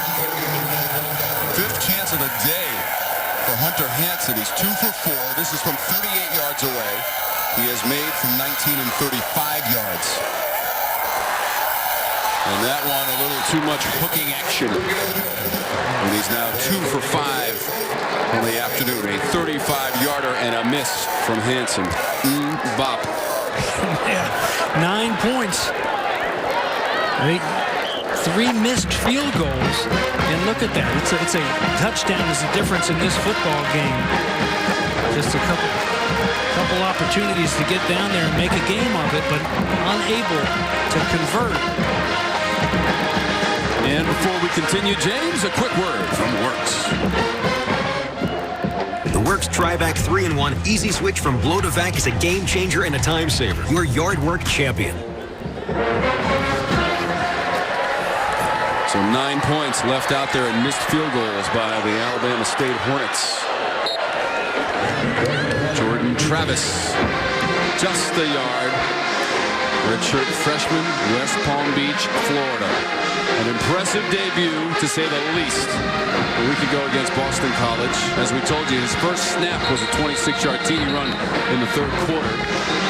5th chance of the day for Hunter Hansen. He's 2 for 4. This is from 38 yards away. He has made from 19 and 35 yards. And that one a little too much hooking action. And he's now 2 for 5 on the afternoon. A 35-yarder and a miss from Hansen. Bop. Yeah, 9 points. I think 3 missed field goals. And look at that. It's a touchdown is the difference in this football game. Just a couple opportunities to get down there and make a game of it, but unable to convert. And before we continue, James, a quick word from Works. The Works Tri-Vac 3-in-1 Easy Switch from blow to vac is a game changer and a time saver. Your yard work champion. So 9 points left out there and missed field goals by the Alabama State Hornets. Jordan Travis, just a yard. Redshirt freshman, West Palm Beach, Florida. An impressive debut, to say the least, a week ago against Boston College. As we told you, his first snap was a 26-yard TD run in the 3rd quarter.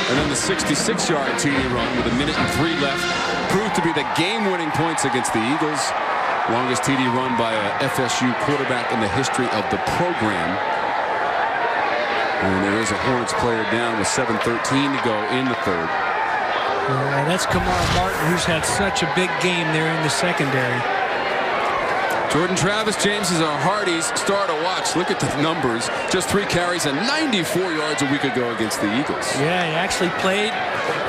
And then the 66-yard TD run with 1 minute and 3 left proved to be the game-winning points against the Eagles. Longest TD run by a FSU quarterback in the history of the program. And there is a Hornets player down with 7:13 to go in the 3rd. That's Kamar Martin, who's had such a big game there in the secondary. Jordan Travis, James, is a Hardy's star to watch. Look at the numbers. Just 3 carries and 94 yards a week ago against the Eagles. Yeah, he actually played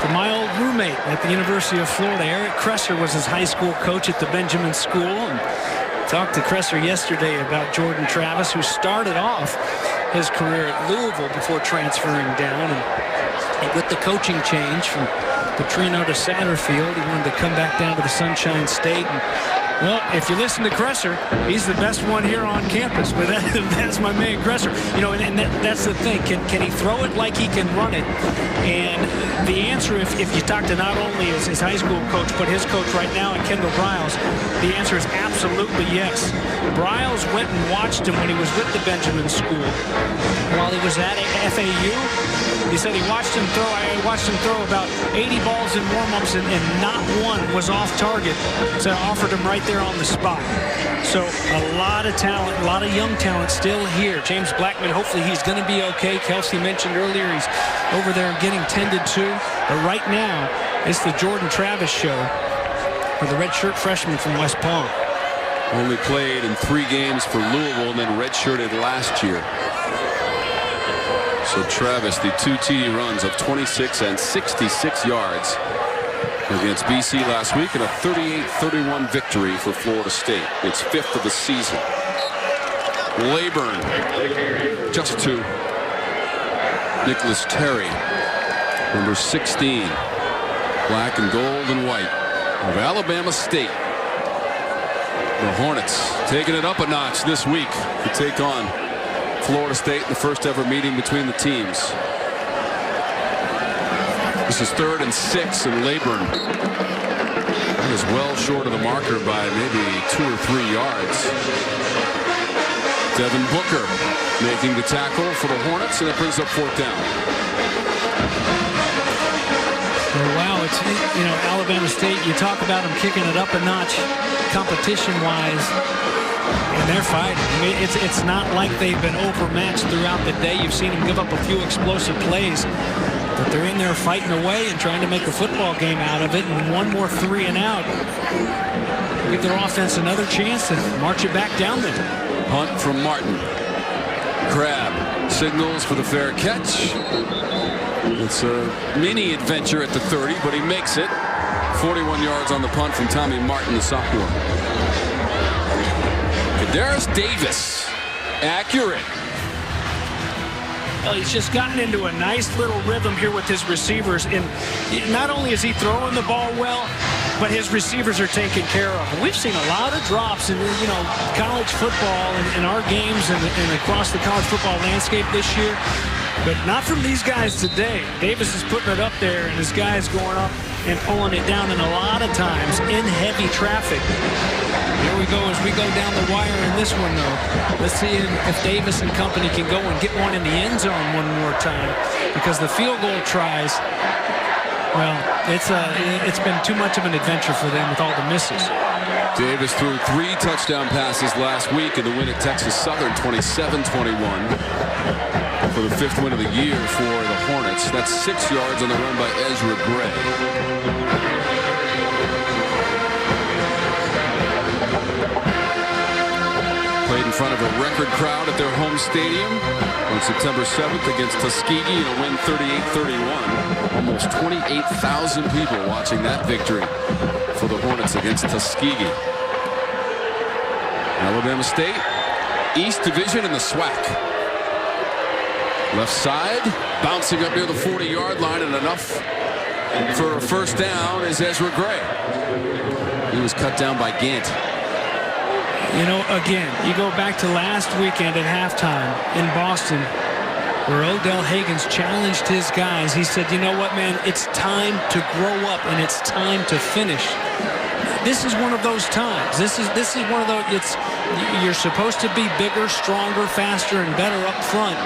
for my old roommate at the University of Florida. Eric Kresser was his high school coach at the Benjamin School. And talked to Kresser yesterday about Jordan Travis, who started off his career at Louisville before transferring down. And with the coaching change from Petrino to Satterfield, he wanted to come back down to the Sunshine State. And, well, if you listen to Kresser, he's the best one here on campus. But that's my man Kresser. You know, and that's the thing. Can he throw it like he can run it? And the answer, if you talk to not only his high school coach, but his coach right now, and Kendall Briles, the answer is absolutely yes. Briles went and watched him when he was with the Benjamin School while he was at FAU. He said he watched him throw. I watched him throw about 80 balls in warm-ups, and not one was off target. So I offered him right there on the spot. So a lot of talent, a lot of young talent still here. James Blackman, hopefully he's going to be okay. Kelsey mentioned earlier he's over there getting tended to. But right now, it's the Jordan Travis show for the redshirt freshman from West Palm. Only played in 3 games for Louisville and then redshirted last year. So Travis, the 2 TD runs of 26 and 66 yards against BC last week, and a 38-31 victory for Florida State. Its 5th of the season. Layburn, just 2. Nicholas Terry, number 16, black and gold and white of Alabama State. The Hornets taking it up a notch this week to take on Florida State in the first ever meeting between the teams. This is 3rd and 6, and Layburn That is well short of the marker by maybe 2 or 3 yards. Devin Booker making the tackle for the Hornets, and it brings up 4th down. Wow, it's, you know, Alabama State, you talk about them kicking it up a notch competition-wise, and they're fighting. I mean, it's not like they've been overmatched throughout the day. You've seen them give up a few explosive plays, but they're in there fighting away and trying to make a football game out of it, and one more 3 and out. Give their offense another chance to march it back down there. Punt from Martin. Crab signals for the fair catch. It's a mini adventure at the 30, but he makes it. 41 yards on the punt from Tommy Martin, the sophomore. Kadarius Davis, accurate. Well, he's just gotten into a nice little rhythm here with his receivers, and not only is he throwing the ball well, but his receivers are taken care of. And we've seen a lot of drops in, you know, college football and in our games and across the college football landscape this year. But not from these guys today. Davis is putting it up there, and his guys going up and pulling it down, and a lot of times in heavy traffic. Here we go as we go down the wire in this one, though. Let's see if Davis and company can go and get one in the end zone one more time, because the field goal tries, well, it's been too much of an adventure for them with all the misses. Davis threw 3 touchdown passes last week in the win at Texas Southern, 27-21. For the 5th win of the year for the Hornets. That's 6 yards on the run by Ezra Gray. Played in front of a record crowd at their home stadium on September 7th against Tuskegee in a win 38-31. Almost 28,000 people watching that victory for the Hornets against Tuskegee. Alabama State, East Division in the SWAC. Left side, bouncing up near the 40-yard line, and enough for a 1st down is Ezra Gray. He was cut down by Gant. You know, again, you go back to last weekend at halftime in Boston, where Odell Higgins challenged his guys. He said, you know what, man, it's time to grow up, and it's time to finish. This is one of those times. This is one of those, you're supposed to be bigger, stronger, faster, and better up front.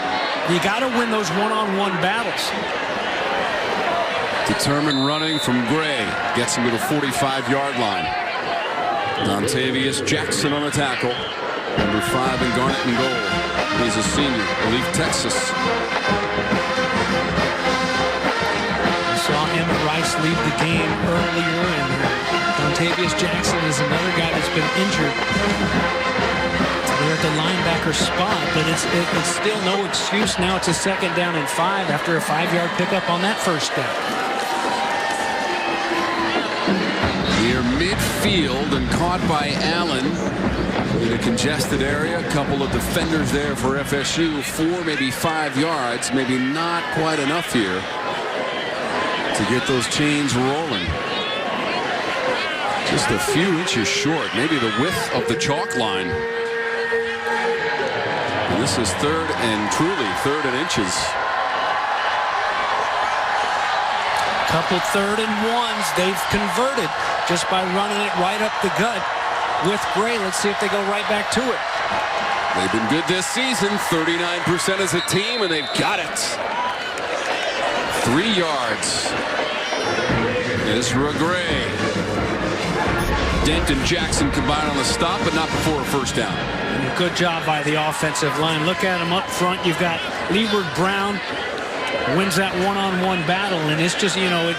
You got to win those one-on-one battles. Determined running from Gray. Gets him to the 45-yard line. Dontavius Jackson on the tackle. Number 5 in garnet and gold. He's a senior. Leave Texas. We saw Emmett Rice leave the game earlier, and Dontavius Jackson is another guy that's been injured. They're at the linebacker spot, but it's still no excuse. Now it's a 2nd down and 5 after a 5-yard pickup on that 1st down. Near midfield and caught by Allen in a congested area. A couple of defenders there for FSU. 4, maybe 5 yards. Maybe not quite enough here to get those chains rolling. Just a few inches short. Maybe the width of the chalk line. This is 3rd and inches. Couple 3rd and 1s they've converted just by running it right up the gut with Gray. Let's see if they go right back to it. They've been good this season, 39% as a team, and they've got it. 3 yards. Ezra Gray. Dent and Jackson combine on the stop, but not before a 1st down. Good job by the offensive line. Look at him up front. You've got Leeward Brown wins that one-on-one battle, and it's just, you know, it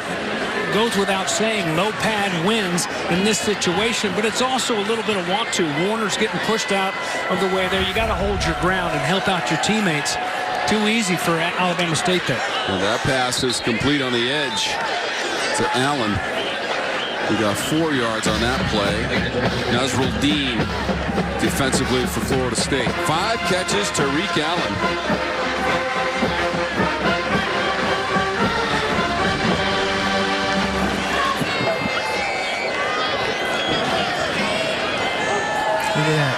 goes without saying, low pad wins in this situation, but it's also a little bit of want to. Warner's getting pushed out of the way there. You got to hold your ground and help out your teammates. Too easy for Alabama State there. Well, that pass is complete on the edge to Allen. We got 4 yards on that play. Nazrul Dean defensively for Florida State. 5 catches, Tariq Allen. Look at that.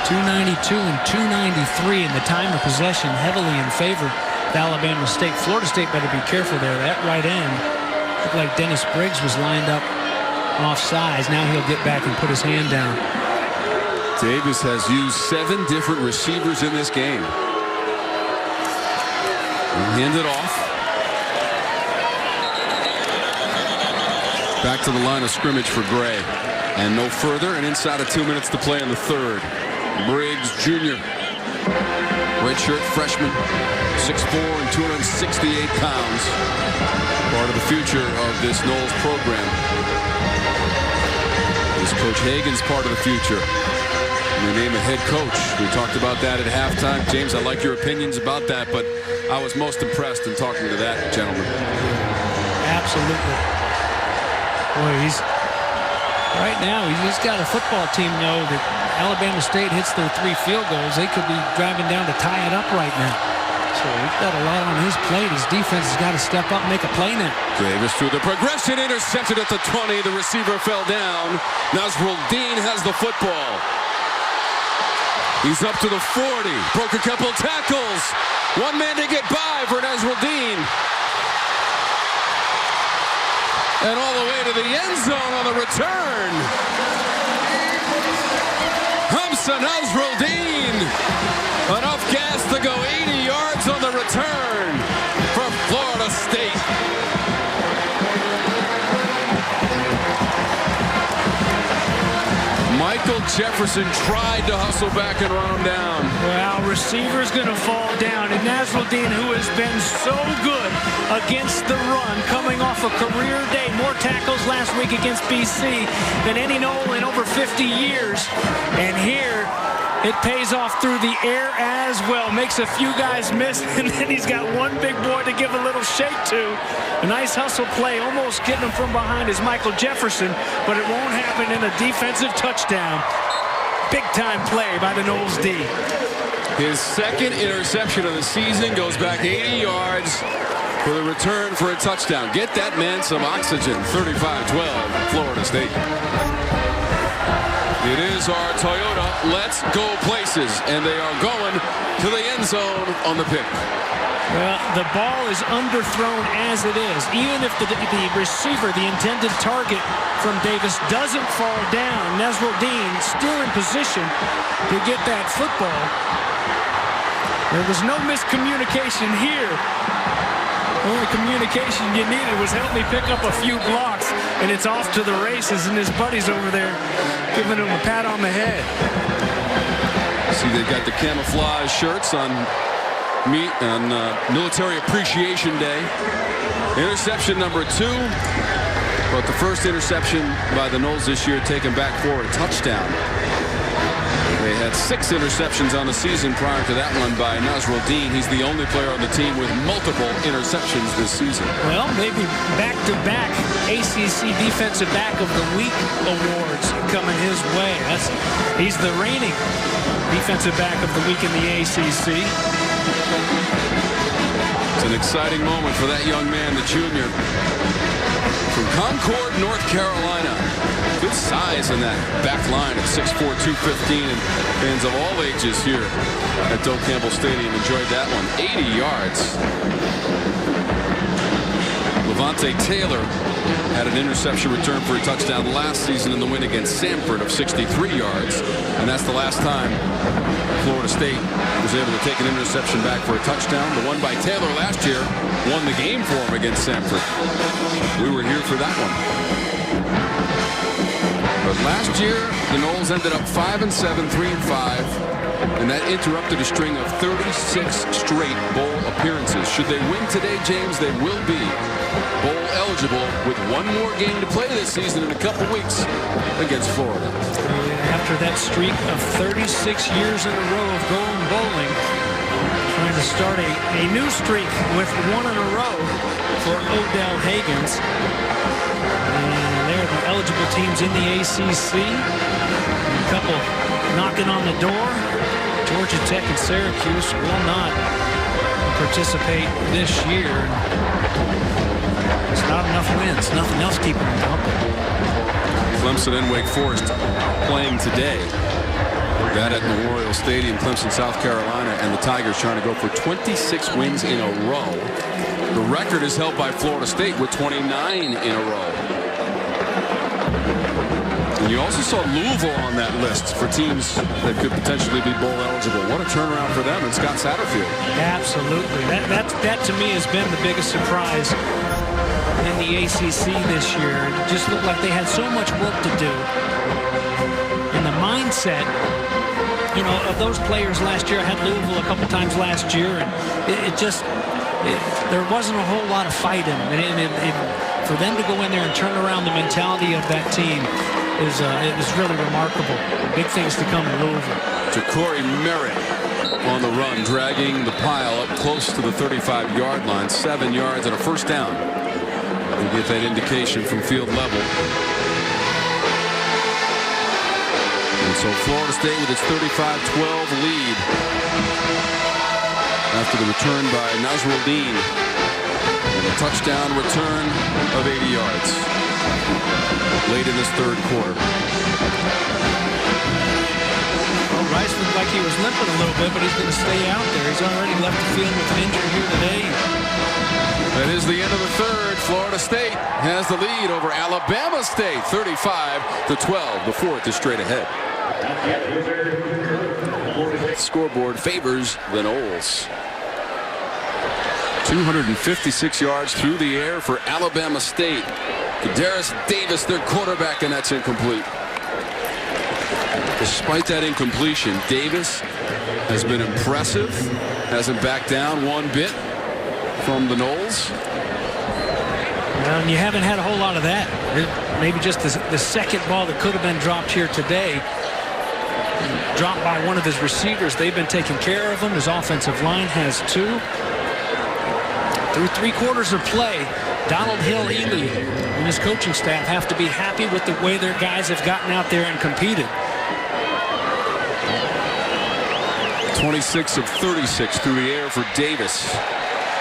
292 and 293 in the time of possession, heavily in favor of Alabama State. Florida State better be careful there. That right end looked like Dennis Briggs was lined up offsides. Now he'll get back and put his hand down. Davis has used 7 different receivers in this game. Hand it off. Back to the line of scrimmage for Gray. And no further, and inside of 2 minutes to play in the third. Briggs Jr., redshirt freshman, 6'4" and 268 pounds. Part of the future of this Noles program. Is Coach Hagan's part of the future. And they name a head coach. We talked about that at halftime. James, I like your opinions about that, but I was most impressed in talking to that gentleman. Absolutely. Boy, right now, he's got a football team know that Alabama State hits their 3 field goals. They could be driving down to tie it up right now. So he's got a lot on his plate. His defense has got to step up and make a play now. Davis through the progression, intercepted at the 20. The receiver fell down. Nasruddin has the football. He's up to the 40. Broke a couple tackles. One man to get by for Nasruddin. And all the way to the end zone on the return. Hamza Nasruddin. Enough gas to go 80 yards on the return for Florida State. Michael Jefferson tried to hustle back and run him down. Well, receiver's going to fall down. And Nasruddin, who has been so good against the run, coming off a career day, more tackles last week against BC than any Nole in over 50 years. And here, it pays off through the air as well. Makes a few guys miss, and then he's got one big boy to give a little shake to. A nice hustle play, almost getting him from behind is Michael Jefferson, but it won't happen in a defensive touchdown. Big-time play by the Noles D. His second interception of the season goes back 80 yards for the return for a touchdown. Get that man some oxygen. 35-12, Florida State. It is our Toyota Let's Go Places, and they are going to the end zone on the pick. Well, the ball is underthrown as it is. Even if the receiver, the intended target from Davis, doesn't fall down, Nasruddin still in position to get that football. There was no miscommunication here. The only communication you needed was help me pick up a few blocks, and it's off to the races, and his buddies over there giving him a pat on the head. See, they've got the camouflage shirts on Military Appreciation Day. Interception number 2. But the first interception by the Noles this year taken back for a touchdown. They had 6 interceptions on the season prior to that one by Nasruddin. He's the only player on the team with multiple interceptions this season. Well, maybe back-to-back ACC Defensive Back of the Week awards coming his way. He's the reigning Defensive Back of the Week in the ACC. It's an exciting moment for that young man, the junior. From Concord, North Carolina. Good size in that back line at 6'4", 215, and fans of all ages here at Doak Campbell Stadium enjoyed that one. 80 yards. Levante Taylor had an interception return for a touchdown last season in the win against Samford of 63 yards, and that's the last time Florida State was able to take an interception back for a touchdown. The one by Taylor last year won the game for him against Samford. We were here for that one. But last year, the Noles ended up 5-7, 3-5, and that interrupted a string of 36 straight bowl appearances. Should they win today, James, they will be bowl eligible with one more game to play this season in a couple weeks against Florida. After that streak of 36 years in a row of going bowling, trying to start a new streak with one in a row for Odell Hagans. And they're the eligible teams in the ACC. A couple knocking on the door. Georgia Tech and Syracuse will not participate this year. It's not enough wins. Nothing else keeping them company. Clemson and Wake Forest playing today. That at Memorial Stadium, Clemson, South Carolina, and the Tigers trying to go for 26 wins in a row. The record is held by Florida State with 29 in a row. you also saw Louisville on that list for teams that could potentially be bowl eligible. What a turnaround for them and Scott Satterfield. Absolutely. That to me has been the biggest surprise in the ACC this year. It just looked like they had so much work to do. And the mindset, you know, of those players last year. I had Louisville a couple times last year, and there wasn't a whole lot of fight in them. And for them to go in there and turn around the mentality of that team is really remarkable. Big things to come in Louisville. Ja'Cory Merritt on the run, dragging the pile up close to the 35-yard line. 7 yards and a first down. We get that indication from field level. And so Florida State with its 35-12 lead after the return by Nasruddin. And a touchdown return of 80 yards late in this third quarter. Well, Rice looked like he was limping a little bit, but he's going to stay out there. He's already left the field with an injury here today. That is the end of the third. Florida State has the lead over Alabama State, 35-12. The fourth is straight ahead. Scoreboard favors the Noles. 256 yards through the air for Alabama State. Kadarius Davis, their quarterback, and that's incomplete. Despite that incompletion, Davis has been impressive. Hasn't backed down one bit from the Noles. Well, and you haven't had a whole lot of that. Maybe just the second ball that could have been dropped here today. Dropped by one of his receivers. They've been taking care of him. His offensive line has two. Through 3 quarters of play, Donald Hill-Ely and his coaching staff have to be happy with the way their guys have gotten out there and competed. 26 of 36 through the air for Davis.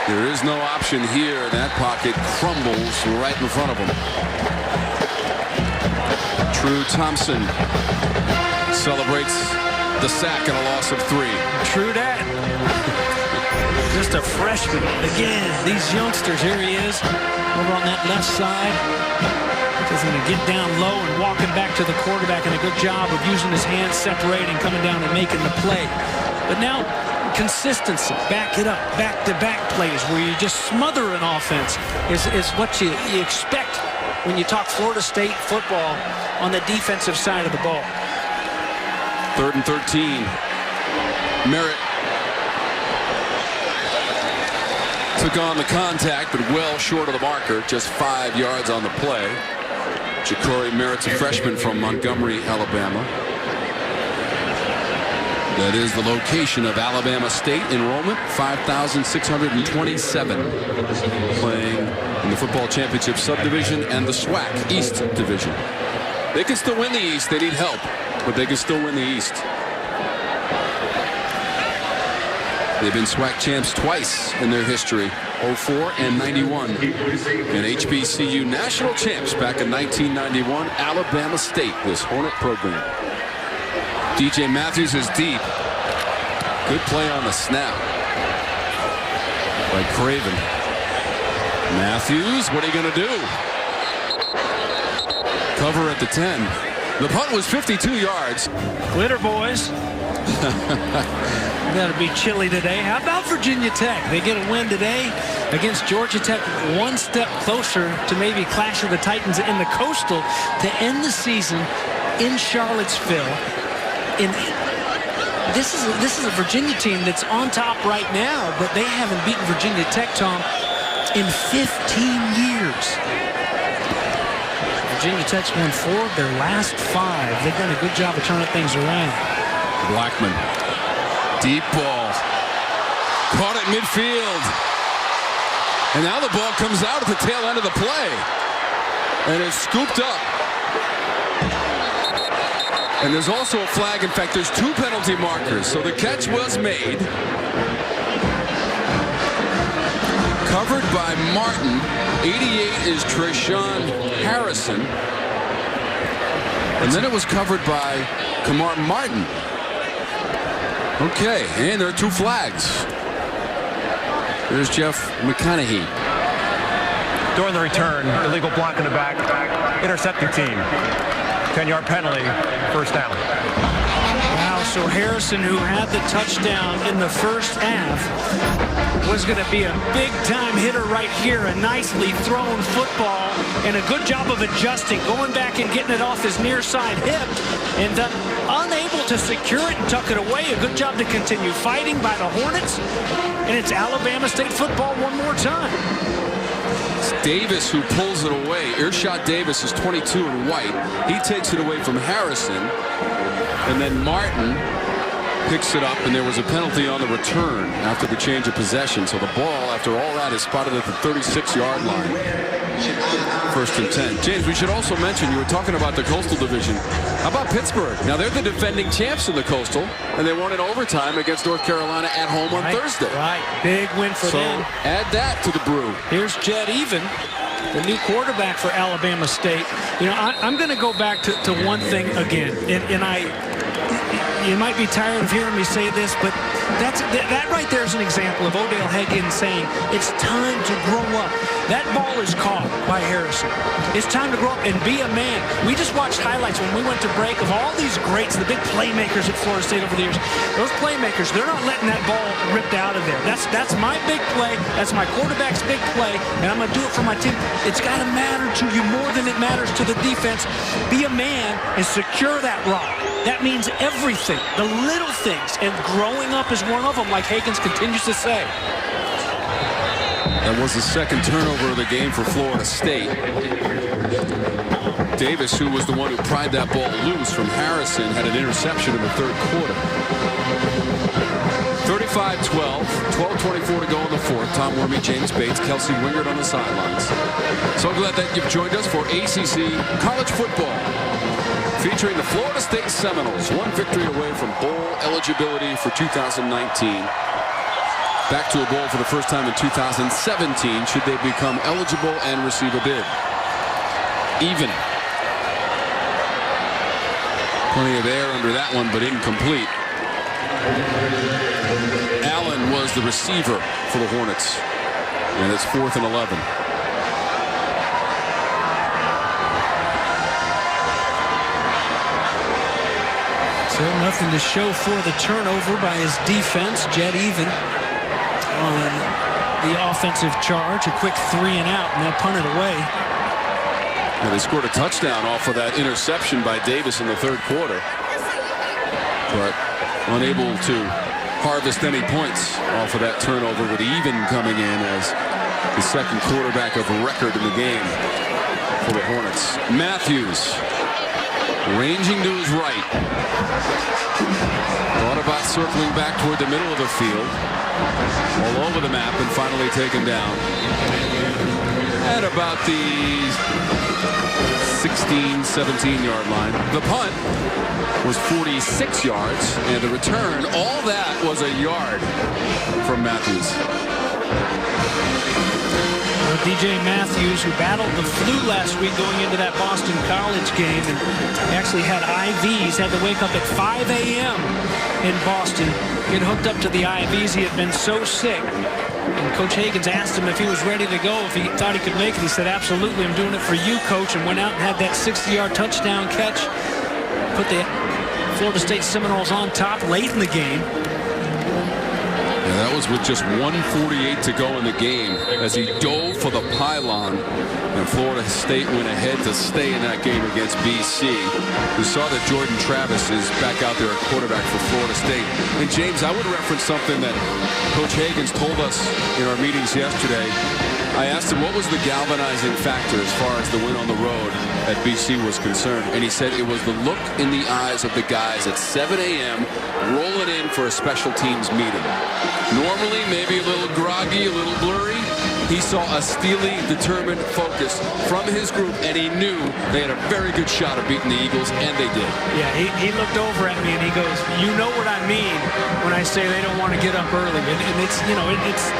There is no option here. That pocket crumbles right in front of him. True Thompson celebrates the sack and a loss of 3. True that. Just a freshman. Again, these youngsters, here he is over on that left side. Just going to get down low and walking back to the quarterback, and a good job of using his hands, separating, coming down and making the play. But now consistency, back it up, back-to-back plays where you just smother an offense is what you expect when you talk Florida State football on the defensive side of the ball. 3rd and 13. Merritt took on the contact, but well short of the marker. Just 5 yards on the play. Ja'Cory Merritt's a freshman from Montgomery, Alabama. That is the location of Alabama State. Enrollment 5,627. Playing in the football championship subdivision and the SWAC East division. They can still win the East. They need help, but they can still win the East. They've been SWAC champs twice in their history, 04 and 91. And HBCU national champs back in 1991, Alabama State, this Hornet program. DJ Matthews is deep. Good play on the snap by Craven. Matthews, what are you going to do? Cover at the 10. The punt was 52 yards. Glitter boys. Got to be chilly today. How about Virginia Tech? They get a win today against Georgia Tech, one step closer to maybe Clash of the Titans in the Coastal to end the season in Charlottesville. This is a Virginia team that's on top right now, but they haven't beaten Virginia Tech, Tom, in 15 years. Virginia Tech's won 4 of their last 5. They've done a good job of turning things around. Blackman. Deep ball. Caught at midfield. And now the ball comes out at the tail end of the play. And it's scooped up. And there's also a flag. In fact, there's 2 penalty markers. So the catch was made. Covered by Martin. 88 is Treshawn Harrison. And then it was covered by Kamar Martin. Okay, and there are 2 flags. There's Jeff McConaughey. During the return, illegal block in the back, intercepting team. 10-yard penalty, first down. Wow, so Harrison, who had the touchdown in the first half, was going to be a big-time hitter right here. A nicely thrown football and a good job of adjusting, going back and getting it off his near side hip, and then unable to secure it and tuck it away. A good job to continue fighting by the Hornets, and it's Alabama State football one more time. It's Davis who pulls it away. Irshad Davis is 22 in white. He takes it away from Harrison, and then Martin picks it up, and there was a penalty on the return after the change of possession. So the ball, after all that, is spotted at the 36-yard line. First and 10. James, we should also mention, you were talking about the Coastal Division. How about Pittsburgh? Now, they're the defending champs in the Coastal, and they won in overtime against North Carolina at home on Thursday. Right, big win for them. Add that to the brew. Here's Jed Even, the new quarterback for Alabama State. You know, I'm going to go back to one thing again, you might be tired of hearing me say this, but that right there is an example of Odell Haggins saying it's time to grow up. That ball is caught by Harrison. It's time to grow up and be a man. We just watched highlights when we went to break of all these greats, the big playmakers at Florida State over the years. Those playmakers, they're not letting that ball ripped out of there. That's my big play. That's my quarterback's big play, and I'm going to do it for my team. It's got to matter to you more than it matters to the defense. Be a man and secure that rock. That means everything, the little things, and growing up is one of them, like Haggins continues to say. That was the second turnover of the game for Florida State. Davis, who was the one who pried that ball loose from Harrison, had an interception in the third quarter. 35-12, 12:24 to go in the fourth. Tom Wormy, James Bates, Kelsey Wingard on the sidelines. So glad that you've joined us for ACC College Football, featuring the Florida State Seminoles, one victory away from bowl eligibility for 2019. Back to a bowl for the first time in 2017 should they become eligible and receive a bid. Even. Plenty of air under that one, but incomplete. Allen was the receiver for the Hornets, and it's 4th and 11. So nothing to show for the turnover by his defense. Jed Even on the offensive charge. A quick 3 and out, and they'll punt it away. Well, they scored a touchdown off of that interception by Davis in the third quarter, but unable to harvest any points off of that turnover, with Even coming in as the second quarterback of record in the game for the Hornets. Matthews ranging to his right. Thought about circling back toward the middle of the field, all over the map, and finally taken down at about the 16, 17-yard line. The punt was 46 yards, and the return, all that was a yard from Matthews. DJ Matthews, who battled the flu last week going into that Boston College game, and actually had IVs, had to wake up at 5 a.m. in Boston, get hooked up to the IVs. He had been so sick. And Coach Haggins asked him if he was ready to go, if he thought he could make it. He said, absolutely, I'm doing it for you, Coach, and went out and had that 60-yard touchdown catch. Put the Florida State Seminoles on top late in the game. Yeah, that was with just 1:48 to go in the game as he dove for the pylon, and Florida State went ahead to stay in that game against BC. We saw that Jordan Travis is back out there at quarterback for Florida State. And James, I would reference something that Coach Haggins told us in our meetings yesterday. I asked him what was the galvanizing factor as far as the win on the road at BC was concerned, and he said it was the look in the eyes of the guys at 7 a.m. rolling in for a special teams meeting. Normally maybe a little groggy, a little blurry. He saw a steely, determined focus from his group, and he knew they had a very good shot of beating the Eagles, and they did. Yeah, he looked over at me and he goes, you know what I mean when I say they don't want to get up early. And it's, you know, it's,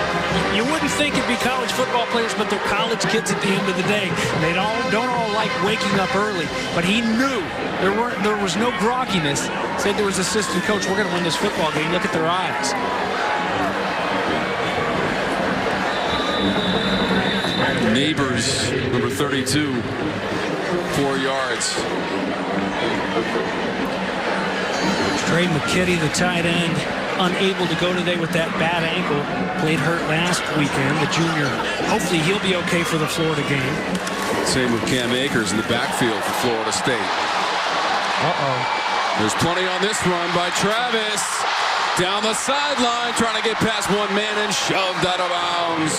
you wouldn't think it'd be college football players, but they're college kids at the end of the day. They don't all like waking up early, but he knew there was no grogginess. Said to his assistant coach, we're going to win this football game. Look at their eyes. Neighbors, number 32, 4 yards. Trey McKitty, the tight end, unable to go today with that bad ankle. Played hurt last weekend. The junior, hopefully he'll be okay for the Florida game. Same with Cam Akers in the backfield for Florida State. There's plenty on this run by Travis. Down the sideline, trying to get past one man and shoved out of bounds.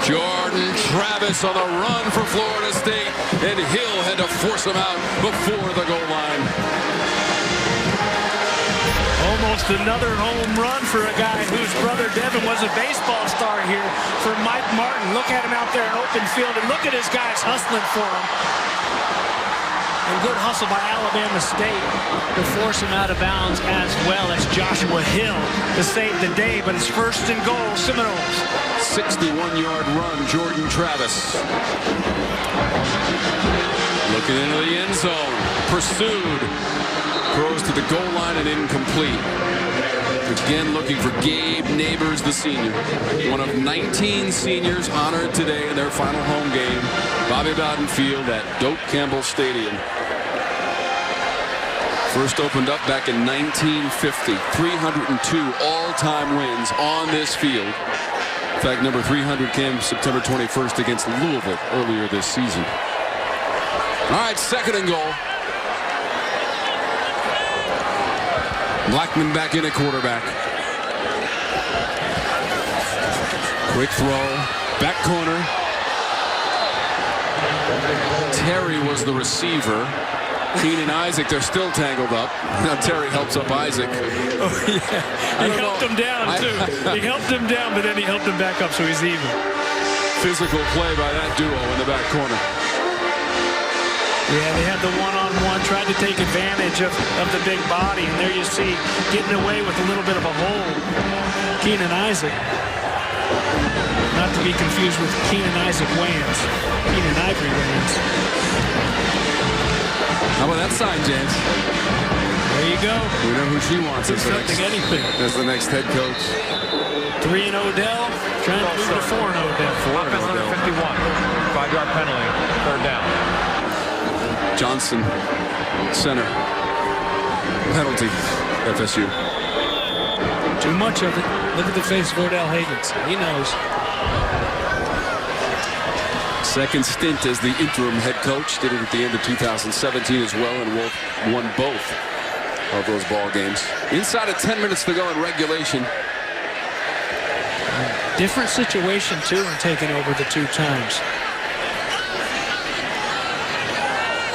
Jordan Travis on the run for Florida State, and Hill had to force him out before the goal line. Almost another home run for a guy whose brother Devin was a baseball star here for Mike Martin. Look at him out there in open field, and look at his guys hustling for him. And good hustle by Alabama State to force him out of bounds as well as Joshua Hill to save the day, but it's first and goal, Seminoles. 61-yard run, Jordan Travis. Looking into the end zone, pursued. Throws to the goal line and incomplete. Again looking for Gabe Neighbors, the senior. One of 19 seniors honored today in their final home game. Bobby Bowden Field at Doak Campbell Stadium. First opened up back in 1950. 302 all-time wins on this field. In fact, number 300 came September 21st against Louisville earlier this season. All right, second and goal. Blackman back in at quarterback. Quick throw. Back corner. Terry was the receiver. Keenan Isaac, they're still tangled up. Now Terry helps up Isaac. Oh, yeah. He helped him down, too. He helped him down, but then he helped him back up, so he's even. Physical play by that duo in the back corner. Yeah, they had the one-on-one, tried to take advantage of the big body, and there you see getting away with a little bit of a hole. Keenan Isaac. Not to be confused with Keenan Isaac Wayans. Keenan Ivory Wayans. How about that sign, James? There you go. We know who she wants as the next head coach. 3 and Odell, trying to move to 4 and Odell. 4 and Odell. 51. 5-yard penalty. Third down. Johnson, center. Penalty, FSU. Too much of it. Look at the face of Odell Higgins. He knows. Second stint as the interim head coach. Did it at the end of 2017 as well, and Wolf won both of those ball games. Inside of 10 minutes to go in regulation. Different situation, too, in taking over the 2 times.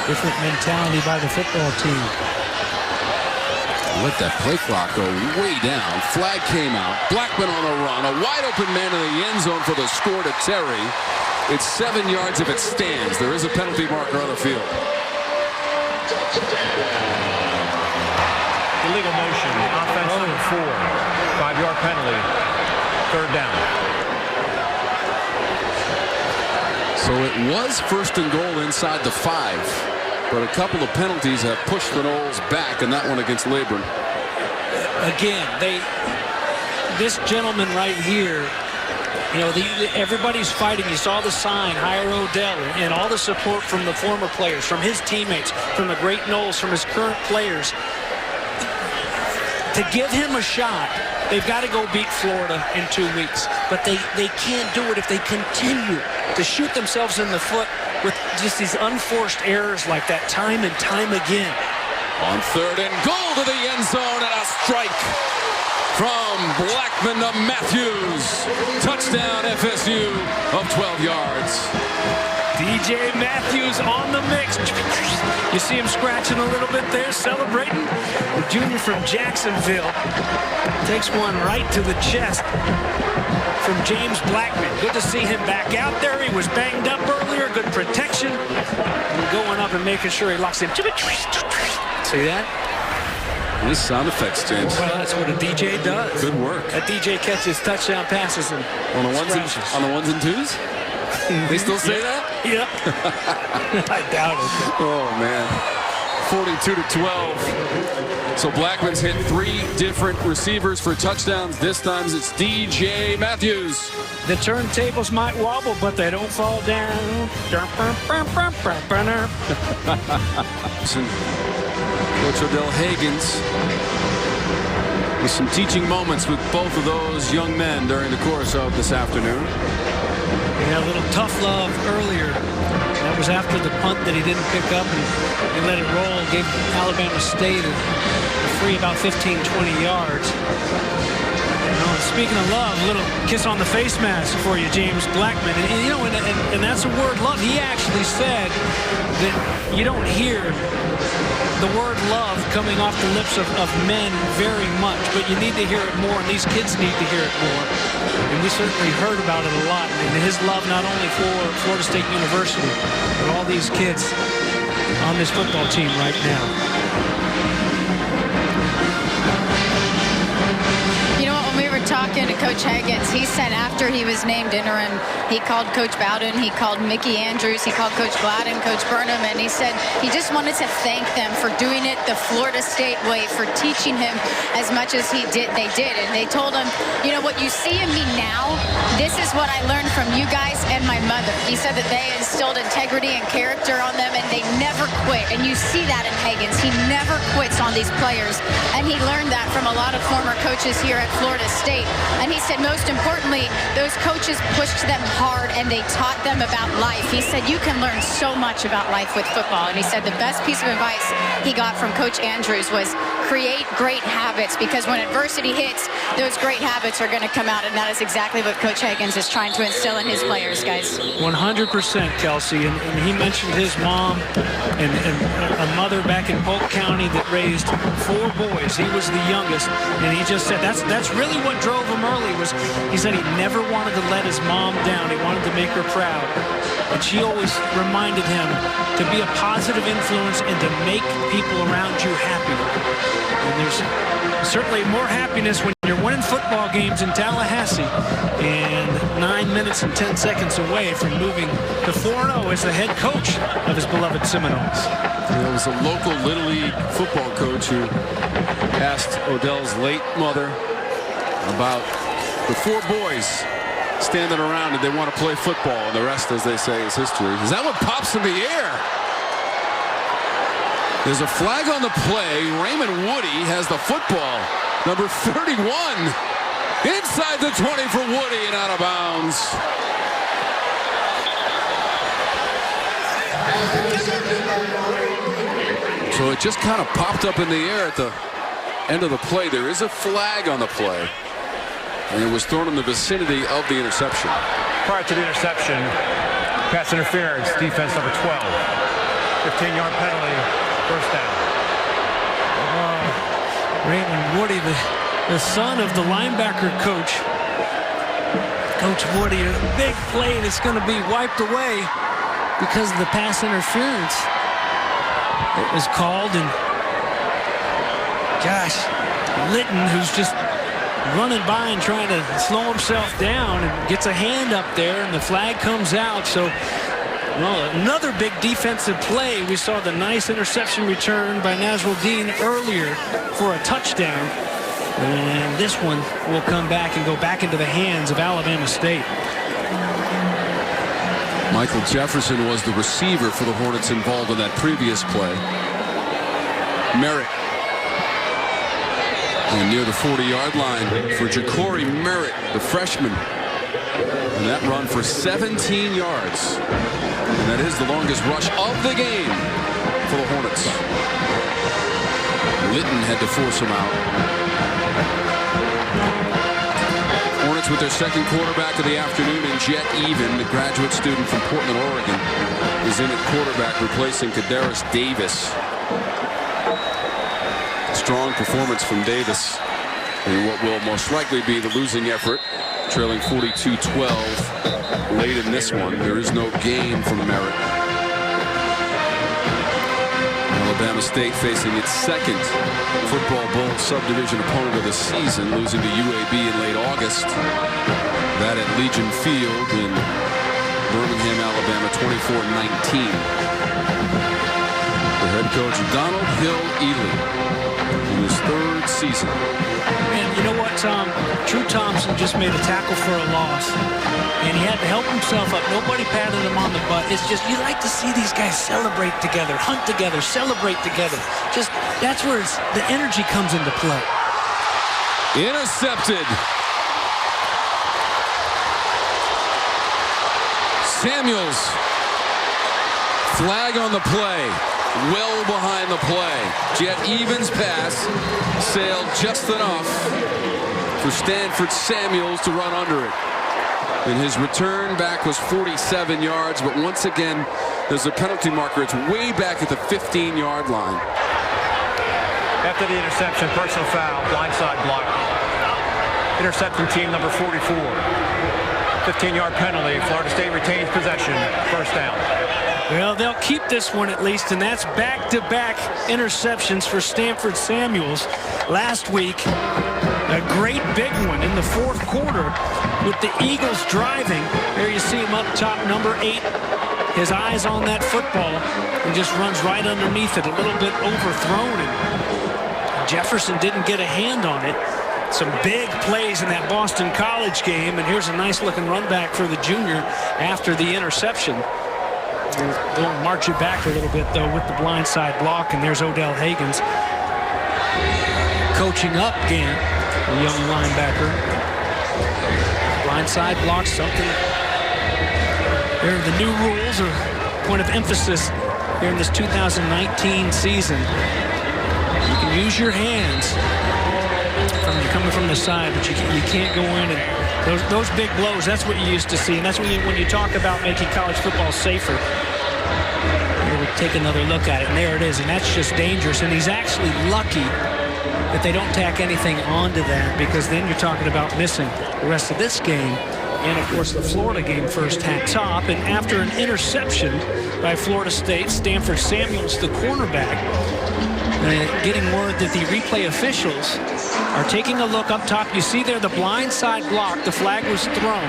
Different mentality by the football team. Let that play clock go way down. Flag came out. Blackman on the run. A wide open man in the end zone for the score to Terry. It's 7 yards if it stands. There is a penalty marker on the field. Illegal motion. Offense number 4. 5-yard penalty. Third down. So it was first and goal inside the 5. But a couple of penalties have pushed the Noles back, and that one against Laburn. Again, this gentleman right here, you know, everybody's fighting. You saw the sign, hire Odell, and all the support from the former players, from his teammates, from the great Noles, from his current players. To give him a shot, they've got to go beat Florida in 2 weeks. But they can't do it if they continue to shoot themselves in the foot with just these unforced errors like that time and time again. On third and goal to the end zone, and a strike from Blackman to Matthews. Touchdown FSU of 12 yards. DJ Matthews on the mix. You see him scratching a little bit there, celebrating. The junior from Jacksonville takes one right to the chest from James Blackman. Good to see him back out there. He was banged up earlier. Good protection. And going up and making sure he locks in. See that? Nice sound effects, James. Well, that's what a DJ does. Good work. A DJ catches touchdown passes and on the ones and twos? They still say that? Yep. I doubt it. Oh, man. 42-12. So Blackman's hit 3 different receivers for touchdowns. This time it's DJ Matthews. The turntables might wobble, but they don't fall down. Coach Odell Hagens with some teaching moments with both of those young men during the course of this afternoon. Yeah, a little tough love earlier. That was after the punt that he didn't pick up and let it roll. Gave Alabama State a free about 15, 20 yards. Speaking of love, a little kiss on the face mask for you, James Blackman. And that's a word, love. He actually said that you don't hear the word love coming off the lips of men very much, but you need to hear it more, and these kids need to hear it more. And we certainly heard about it a lot. And his love not only for Florida State University, but all these kids on this football team right now. Talking to Coach Higgins, he said after he was named interim, he called Coach Bowden, he called Mickey Andrews, he called Coach Gladden, Coach Burnham, and he said he just wanted to thank them for doing it the Florida State way, for teaching him as much as they did. And they told him, you know, what you see in me now, this is what I learned from you guys and my mother. He said that they instilled integrity and character on them, and they never quit. And you see that in Higgins. He never quits on these players, and he learned that from a lot of former coaches here at Florida State. And he said most importantly, those coaches pushed them hard and they taught them about life. He said you can learn so much about life with football. And he said the best piece of advice he got from Coach Andrews was create great habits, because when adversity hits, those great habits are going to come out. And that is exactly what Coach Higgins is trying to instill in his players, guys. 100%, Kelsey. And he mentioned his mom and a mother back in Polk County that raised 4 boys. He was the youngest. And he just said that's really what drove him early. He said he never wanted to let his mom down. He wanted to make her proud. And she always reminded him to be a positive influence and to make people around you happy. And there's certainly more happiness when you're winning football games in Tallahassee and 9 minutes and 10 seconds away from moving to 4-0 as the head coach of his beloved Seminoles. There was a local Little League football coach who asked Odell's late mother about the 4 boys standing around and they want to play football, and the rest, as they say, is history. Is that what pops in the air? There's a flag on the play. Raymond Woody has the football. Number 31 inside the 20 for Woody and out of bounds. So it just kind of popped up in the air at the end of the play. There is a flag on the play, and it was thrown in the vicinity of the interception. Prior to the interception, pass interference, defense number 12. 15-yard penalty, first down. Raymond Woody, the son of the linebacker coach. Coach Woody, a big play that's going to be wiped away because of the pass interference. It was called, and gosh, Litton, who's just running by and trying to slow himself down, and gets a hand up there, and the flag comes out. So, well, another big defensive play. We saw the nice interception return by Nasruddin earlier for a touchdown. And this one will come back and go back into the hands of Alabama State. Michael Jefferson was the receiver for the Hornets involved in that previous play. Merritt. And near the 40-yard line for Ja'Cory Merritt, the freshman. And that run for 17 yards. And that is the longest rush of the game for the Hornets. Litton had to force him out. Hornets with their second quarterback of the afternoon in Jet Even, the graduate student from Portland, Oregon, is in at quarterback, replacing Kadarius Davis. Strong performance from Davis in what will most likely be the losing effort, trailing 42-12 late in this one. There is no gain from Merritt. Alabama State facing its second Football Bowl subdivision opponent of the season, losing to UAB in late August. That at Legion Field in Birmingham, Alabama, 24-19. The head head coach Donald Hill Ely in his 3rd season. And you know what, Tom? Drew Thompson just made a tackle for a loss, and he had to help himself up. Nobody patted him on the butt. It's just, you like to see these guys celebrate together, hunt together, celebrate together. Just, that's where the energy comes into play. Intercepted. Samuels. Flag on the play. Well behind the play. Jet Evans' pass sailed just enough for Stanford Samuels to run under it. And his return back was 47 yards, but once again, there's a penalty marker. It's way back at the 15-yard line. After the interception, personal foul, blindside block. Intercepting team number 44. 15-yard penalty. Florida State retains possession. First down. Well, they'll keep this one at least, and that's back-to-back interceptions for Stanford Samuels. Last week, a great big one in the 4th quarter with the Eagles driving. There you see him up top, number 8. His eyes on that football and just runs right underneath it, a little bit overthrown. And Jefferson didn't get a hand on it. Some big plays in that Boston College game, and here's a nice-looking run back for the junior after the interception. They'll march it back a little bit, though, with the blindside block, and there's Odell Higgins coaching up Gant, a young linebacker. Blindside block, something. There are the new rules, or point of emphasis here in this 2019 season. You can use your hands coming from the side, but you can't go in and those big blows. That's what you used to see, and that's when you talk about making college football safer. Here we take another look at it, and there it is, and that's just dangerous. And he's actually lucky that they don't tack anything onto that, because then you're talking about missing the rest of this game. And, of course, the Florida game first hat top. And after an interception by Florida State, Stanford Samuels, the cornerback, getting word that the replay officials are taking a look up top. You see there the blindside block. The flag was thrown.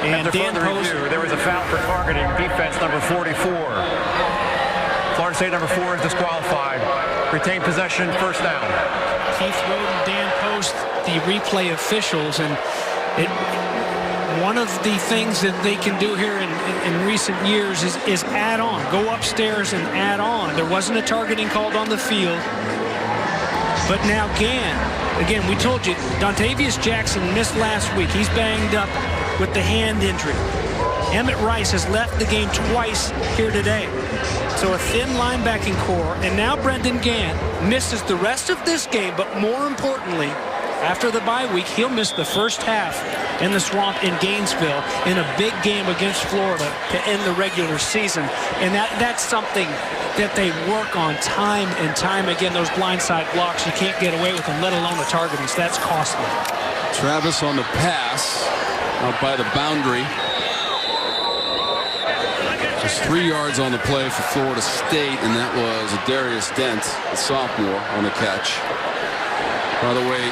And after further review, there was a foul for targeting defense number 44. Florida State number 4 is disqualified. Retain possession, first down. Keith Roden, Dan Post, the replay officials, and one of the things that they can do here in recent years is add on. Go upstairs and add on. There wasn't a targeting called on the field. But now Gant, again, we told you, Dontavius Jackson missed last week. He's banged up with the hand injury. Emmett Rice has left the game twice here today. So a thin linebacking core. And now Brendan Gant misses the rest of this game, but more importantly, after the bye week, he'll miss the first half in the Swamp in Gainesville in a big game against Florida to end the regular season. And that's something that they work on time and time again. Those blindside blocks, you can't get away with them, let alone the targeting. So that's costly. Travis on the pass out by the boundary. Just 3 yards on the play for Florida State, and that was Darius Dent, the sophomore, on the catch. By the way,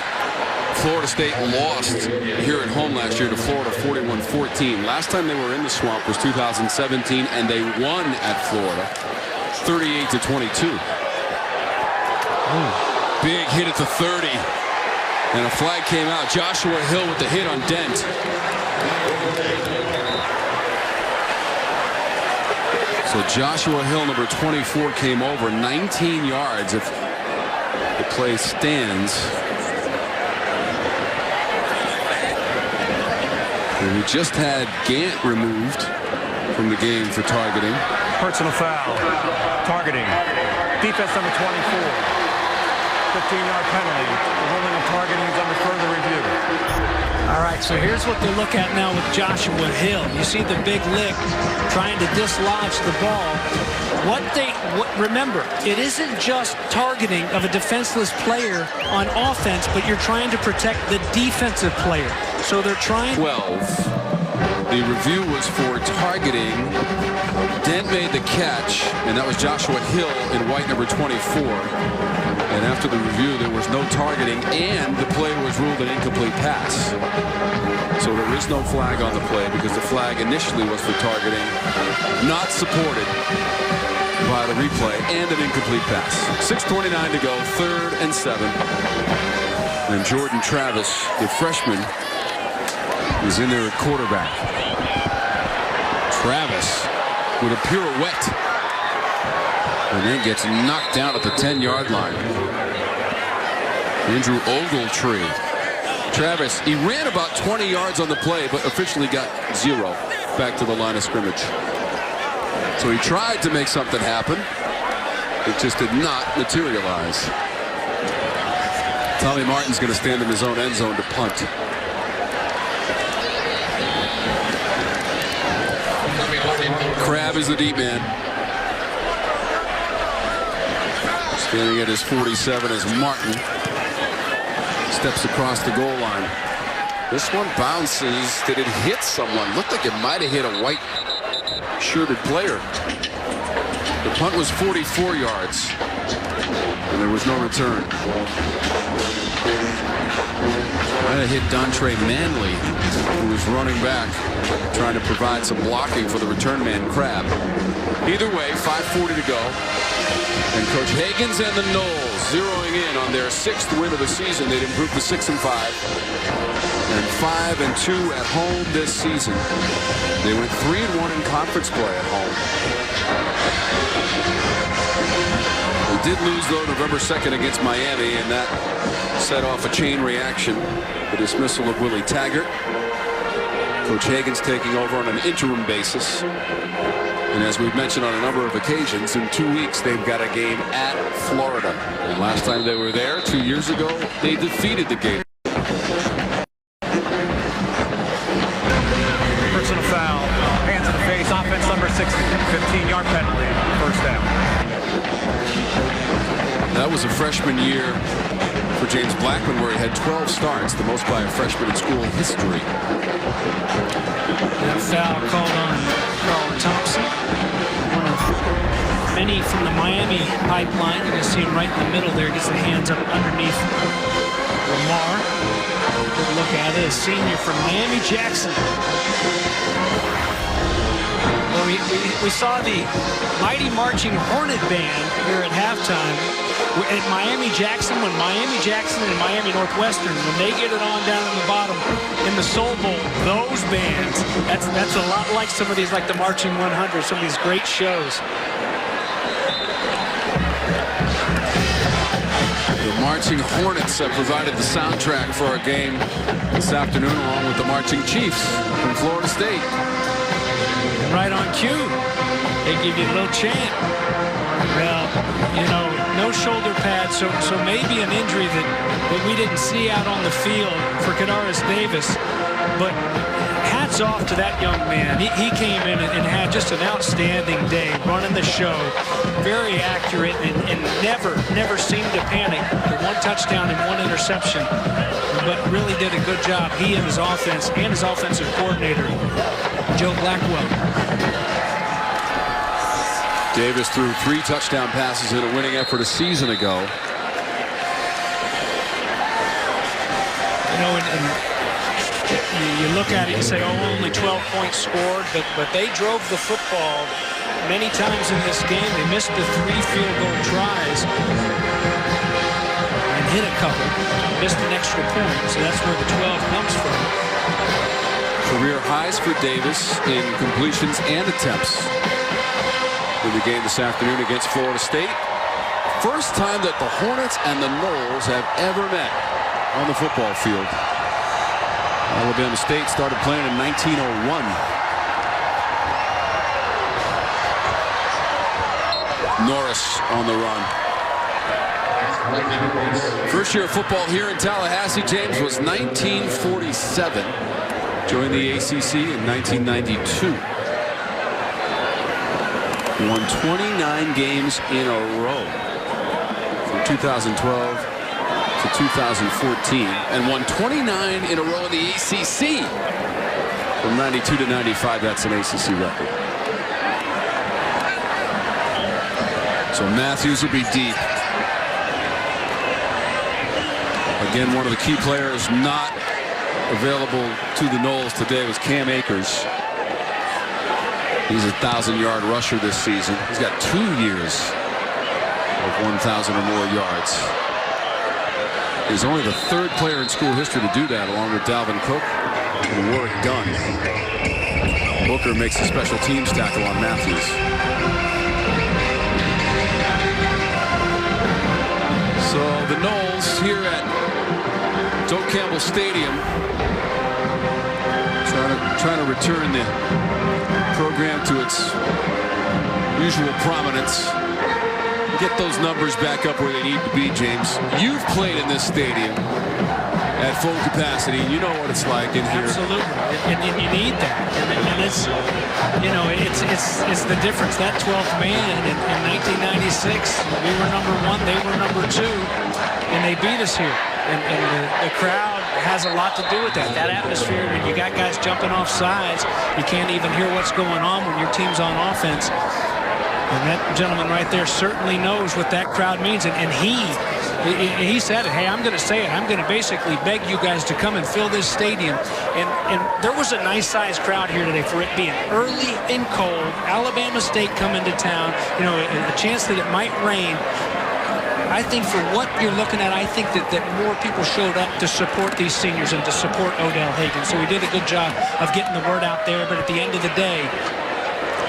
Florida State lost here at home last year to Florida 41-14. Last time they were in the Swamp was 2017, and they won at Florida 38-22. Big hit at the 30, and a flag came out. Joshua Hill with the hit on Dent. So Joshua Hill, number 24, came over 19 yards if the play stands. And we just had Gant removed from the game for targeting. Personal foul. Targeting. Defense number 24. 15-yard penalty. The ruling of targeting is under further review. All right, so here's what they look at now with Joshua Hill. You see the big lick trying to dislodge the ball. Remember, it isn't just targeting of a defenseless player on offense, but you're trying to protect the defensive player. So they're trying. 12. The review was for targeting. Dent made the catch, and that was Joshua Hill in white number 24. And after the review, there was no targeting, and the play was ruled an incomplete pass. So there is no flag on the play because the flag initially was for targeting, not supported. by the replay and an incomplete pass. 6:29 to go, 3rd and 7. And Jordan Travis, the freshman, is in there at quarterback. Travis with a pirouette and then gets knocked down at the 10-yard line. Andrew Ogletree. Travis, he ran about 20 yards on the play, but officially got 0 back to the line of scrimmage. So he tried to make something happen. It just did not materialize. Tommy Martin's going to stand in his own end zone to punt. Crabb is the deep man. Standing at his 47 is Martin. Steps across the goal line. This one bounces. Did it hit someone? Looked like it might have hit a white shirted player. The punt was 44 yards. And there was no return. Might have hit Dontre Manley, who was running back, trying to provide some blocking for the return man, Crabb. Either way, 5:40 to go. And Coach Higgins and the Noles zeroing in on their 6th win of the season. They'd improved to 6-5 and 5-2 at home this season. They went 3-1 in conference play at home. They did lose, though, November 2nd against Miami, and that set off a chain reaction. The dismissal of Willie Taggart. Coach Higgins taking over on an interim basis. And as we've mentioned on a number of occasions, in 2 weeks they've got a game at Florida. And last time they were there, 2 years ago, they defeated the game. Personal foul. Hands in the face. Offense number 60. 15-yard penalty. 1st down. That was a freshman year for James Blackman, where he had 12 starts, the most by a freshman in school history. That foul called on Carl Thompson, one of many from the Miami pipeline. You can see him right in the middle there. Gets the hands up underneath Lamar. Good look at it. A senior from Miami Jackson. Well, we saw the mighty marching Hornet Band here at halftime at Miami Jackson. When Miami Jackson and Miami Northwestern, when they get it on down in the bottom in the Soul Bowl, those bands, that's a lot like some of these, like the Marching 100, some of these great shows. The Marching Hornets have provided the soundtrack for our game this afternoon, along with the Marching Chiefs from Florida State. And right on cue, they give you a little chant. Well, you know, no shoulder pad, so maybe an injury that we didn't see out on the field for Kadaris Davis. But hats off to that young man. He came in and had just an outstanding day, running the show, very accurate, and never seemed to panic. 1 touchdown and 1 interception, but really did a good job, he and his offense and his offensive coordinator, Joe Blackwell. Davis threw 3 touchdown passes in a winning effort a season ago. You know, and you look at it and say, oh, only 12 points scored, but they drove the football many times in this game. They missed the 3 field goal tries and hit a couple, missed an extra point, so that's where the 12 comes from. Career highs for Davis in completions and attempts in the game this afternoon against Florida State. First time that the Hornets and the Noles have ever met on the football field. Alabama State started playing in 1901. Norris on the run. First year of football here in Tallahassee, James, was 1947. Joined the ACC in 1992. Won 29 games in a row from 2012 to 2014, and won 29 in a row in the ACC from 92 to 95. That's an ACC record. So Matthews will be deep. Again, one of the key players not available to the Noles today was Cam Akers. He's a 1,000-yard rusher this season. He's got 2 years of 1,000 or more yards. He's only the 3rd player in school history to do that, along with Dalvin Cook and Warwick Dunn. Booker makes a special teams tackle on Matthews. So the Noles here at Joe Campbell Stadium trying to return the program to its usual prominence. Get those numbers back up where they need to be, James. You've played in this stadium at full capacity. You know what it's like in here. Absolutely, and you need that. And it's, you know, it's the difference. That 12th man in 1996, we were number 1, they were number 2, and they beat us here. And the crowd has a lot to do with that. That atmosphere, when you got guys jumping off sides, you can't even hear what's going on when your team's on offense. And that gentleman right there certainly knows what that crowd means. And he said it. Hey, I'm going to say it. I'm going to basically beg you guys to come and fill this stadium. And there was a nice-sized crowd here today for it being early and cold. Alabama State coming to town. You know, a chance that it might rain. I think for what you're looking at, I think that more people showed up to support these seniors and to support Odell Hagan. So we did a good job of getting the word out there. But at the end of the day,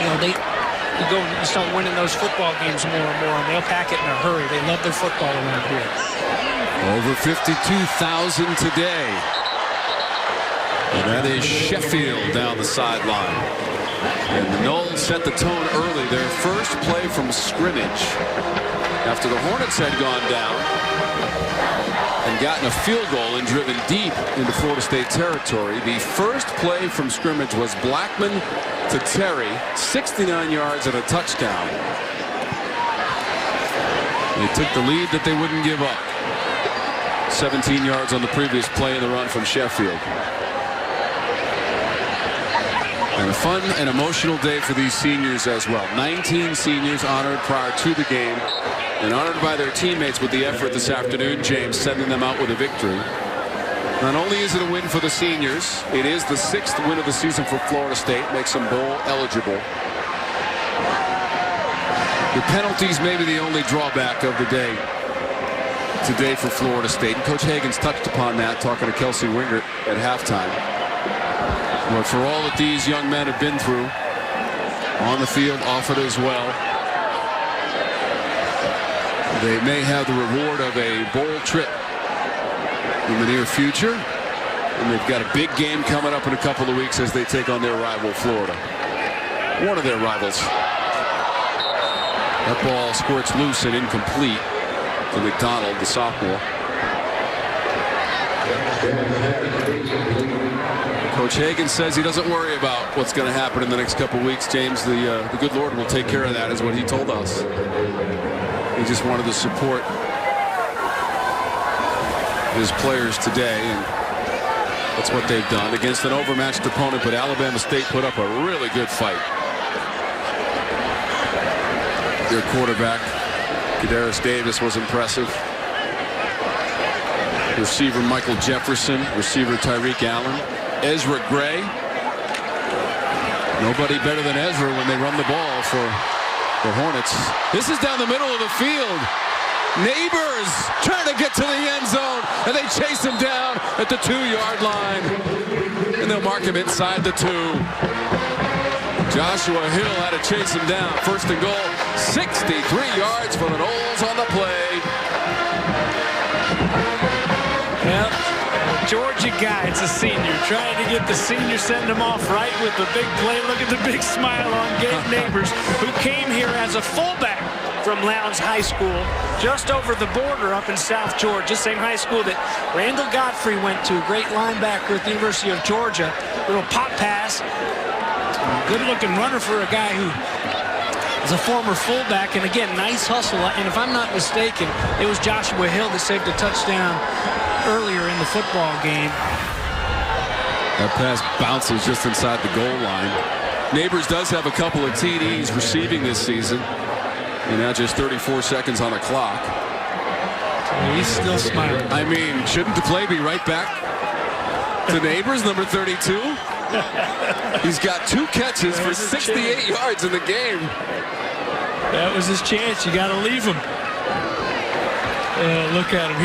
you know, you go and start winning those football games more and more, and they'll pack it in a hurry. They love their football around here. Over 52,000 today. And that is Sheffield down the sideline. And the Noles set the tone early. Their first play from scrimmage after the Hornets had gone down and gotten a field goal and driven deep into Florida State territory. The first play from scrimmage was Blackman to Terry, 69 yards and a touchdown. They took the lead that they wouldn't give up. 17 yards on the previous play in the run from Sheffield. And a fun and emotional day for these seniors as well. 19 seniors honored prior to the game and honored by their teammates with the effort this afternoon, James, sending them out with a victory. Not only is it a win for the seniors, it is the 6th win of the season for Florida State, makes them bowl eligible. The penalties may be the only drawback of the day today for Florida State. And Coach Hagan's touched upon that, talking to Kelsey Wingert at halftime. But for all that these young men have been through, on the field, off it as well, they may have the reward of a bowl trip in the near future. And they've got a big game coming up in a couple of weeks as they take on their rival, Florida. One of their rivals. That ball squirts loose and incomplete to McDonald, the sophomore. Coach Hagan says he doesn't worry about what's going to happen in the next couple of weeks, James. The good Lord will take care of that, is what he told us. He just wanted to support his players today, and that's what they've done against an overmatched opponent. But Alabama State put up a really good fight. Their quarterback, Kadarius Davis, was impressive. Receiver Michael Jefferson, receiver Tyreek Allen, Ezra Gray. Nobody better than Ezra when they run the ball for the Hornets. This is down the middle of the field. Neighbors trying to get to the end zone, and they chase him down at the 2-yard line. And they'll mark him inside the 2. Joshua Hill had to chase him down. First and goal, 63 yards for the Noles on the play. Yep. Georgia guy, it's a senior, trying to get the senior, send him off right with the big play. Look at the big smile on Gabe Neighbors, who came here as a fullback from Lowndes High School, just over the border up in South Georgia, same high school that Randall Godfrey went to, great linebacker at the University of Georgia. Little pop pass. Good-looking runner for a guy who is a former fullback, and again, nice hustle. And if I'm not mistaken, it was Joshua Hill that saved a touchdown earlier in the football game. That pass bounces just inside the goal line. Neighbors does have a couple of TDs receiving this season. And now just 34 seconds on the clock. He's still smiling. I mean, shouldn't the play be right back to Neighbors, number 32? He's got 2 catches for 68 yards in the game. That was his chance. You got to leave him. Look at him.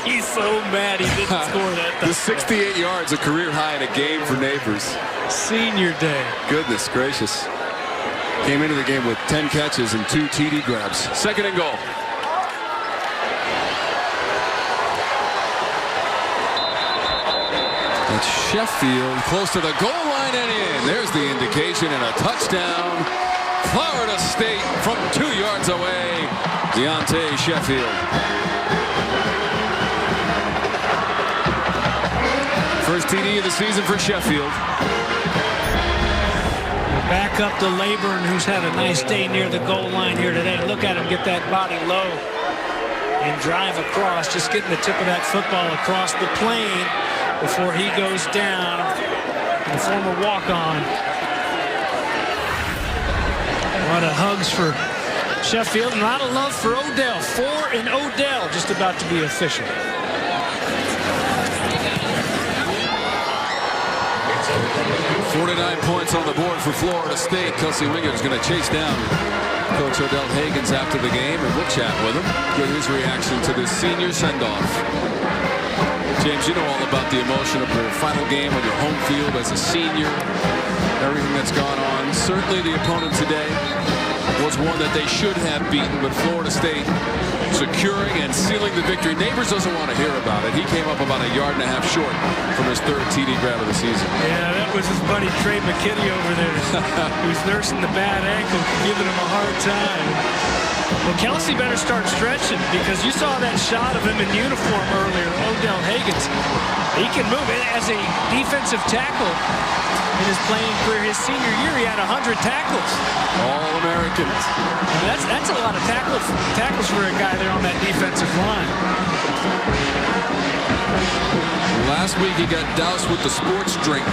He's so mad he didn't score that touchdown. The 68 yards, a career high in a game for Neighbors. Senior day. Goodness gracious. Came into the game with 10 catches and 2 TD grabs. 2nd and goal. That's Sheffield close to the goal line and in. There's the indication and a touchdown. Florida State from 2 yards away. Deontay Sheffield. First TD of the season for Sheffield. Back up to Laburn, who's had a nice day near the goal line here today. Look at him get that body low and drive across, just getting the tip of that football across the plane before he goes down. The former walk-on. A lot of hugs for Sheffield, and a lot of love for Odell. 4 and Odell just about to be official. 49 points on the board for Florida State. Kelsey Winger is going to chase down Coach Odell Hagens after the game, and we'll chat with him, get his reaction to this senior send-off. James, you know all about the emotion of your final game on your home field as a senior, everything that's gone on. Certainly the opponent today was one that they should have beaten, but Florida State securing and sealing the victory. Neighbors doesn't want to hear about it. He came up about a yard and a half short from his 3rd TD grab of the season. Yeah, that was his buddy Trey McKinney over there who's nursing the bad ankle, giving him a hard time. Well, Kelsey better start stretching, because you saw that shot of him in uniform earlier, Odell Hagens. He can move it as a defensive tackle. In his playing career, his senior year, he had 100 tackles. All-Americans. That's a lot of tackles for a guy there on that defensive line. Last week he got doused with the sports drink.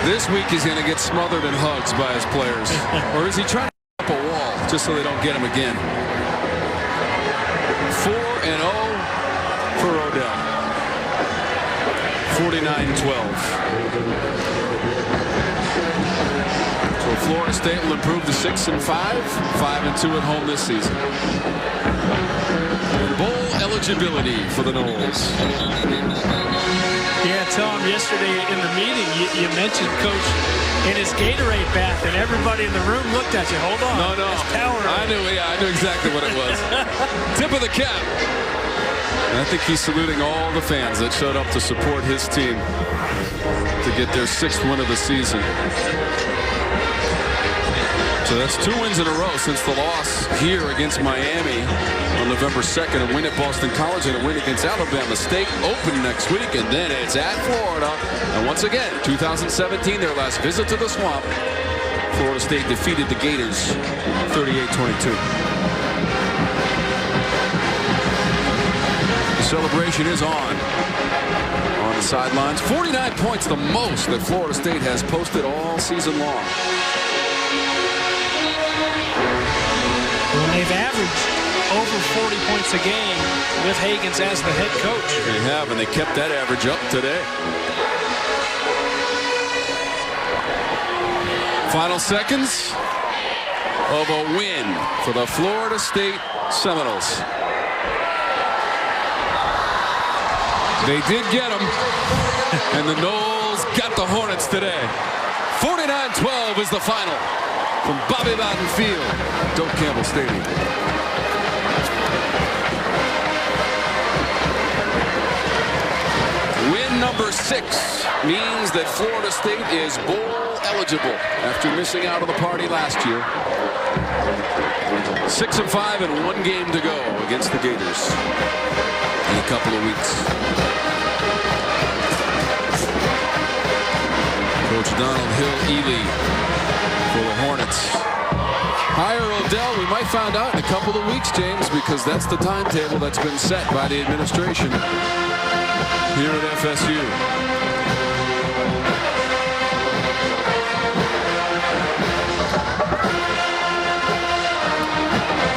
This week he's going to get smothered in hugs by his players. Or is he trying to up a wall just so they don't get him again? 4 and 0 for Odell. 49-12. So Florida State will improve to 6 and 5, 5 and 2 at home this season. Bowl eligibility for the Noles. Yeah, Tom, yesterday in the meeting, you mentioned Coach in his Gatorade bath, and everybody in the room looked at you. Hold on. No. I knew exactly what it was. Tip of the cap. And I think he's saluting all the fans that showed up to support his team to get their 6th win of the season. So that's 2 wins in a row since the loss here against Miami on November 2nd, a win at Boston College and a win against Alabama State. Open next week, and then it's at Florida. And once again, 2017, their last visit to the Swamp, Florida State defeated the Gators 38-22. The celebration is on the sidelines. 49 points, the most that Florida State has posted all season long. Well, they've averaged over 40 points a game with Hagens as the head coach. They have, and they kept that average up today. Final seconds of a win for the Florida State Seminoles. They did get them, and the Noles got the Hornets today. 49-12 is the final from Bobby Bowden Field, Doak Campbell Stadium. Win number 6 means that Florida State is bowl eligible after missing out on the party last year. 6 and 5 and 1 game to go against the Gators in a couple of weeks. Coach Donald Hill-Ely for the Hornets. Hire Odell, we might find out in a couple of weeks, James, because that's the timetable that's been set by the administration here at FSU.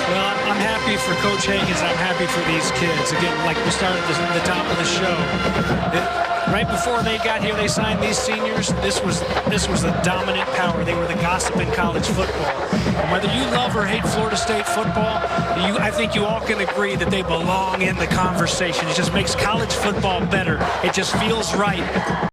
Well, I'm happy for Coach Higgins. I'm happy for these kids. Again, like we started at the top of the show, right before they got here, they signed these seniors. This was the dominant power. They were the gossip in college football. And whether you love or hate Florida State football, I think you all can agree that they belong in the conversation. It just makes college football better. It just feels right.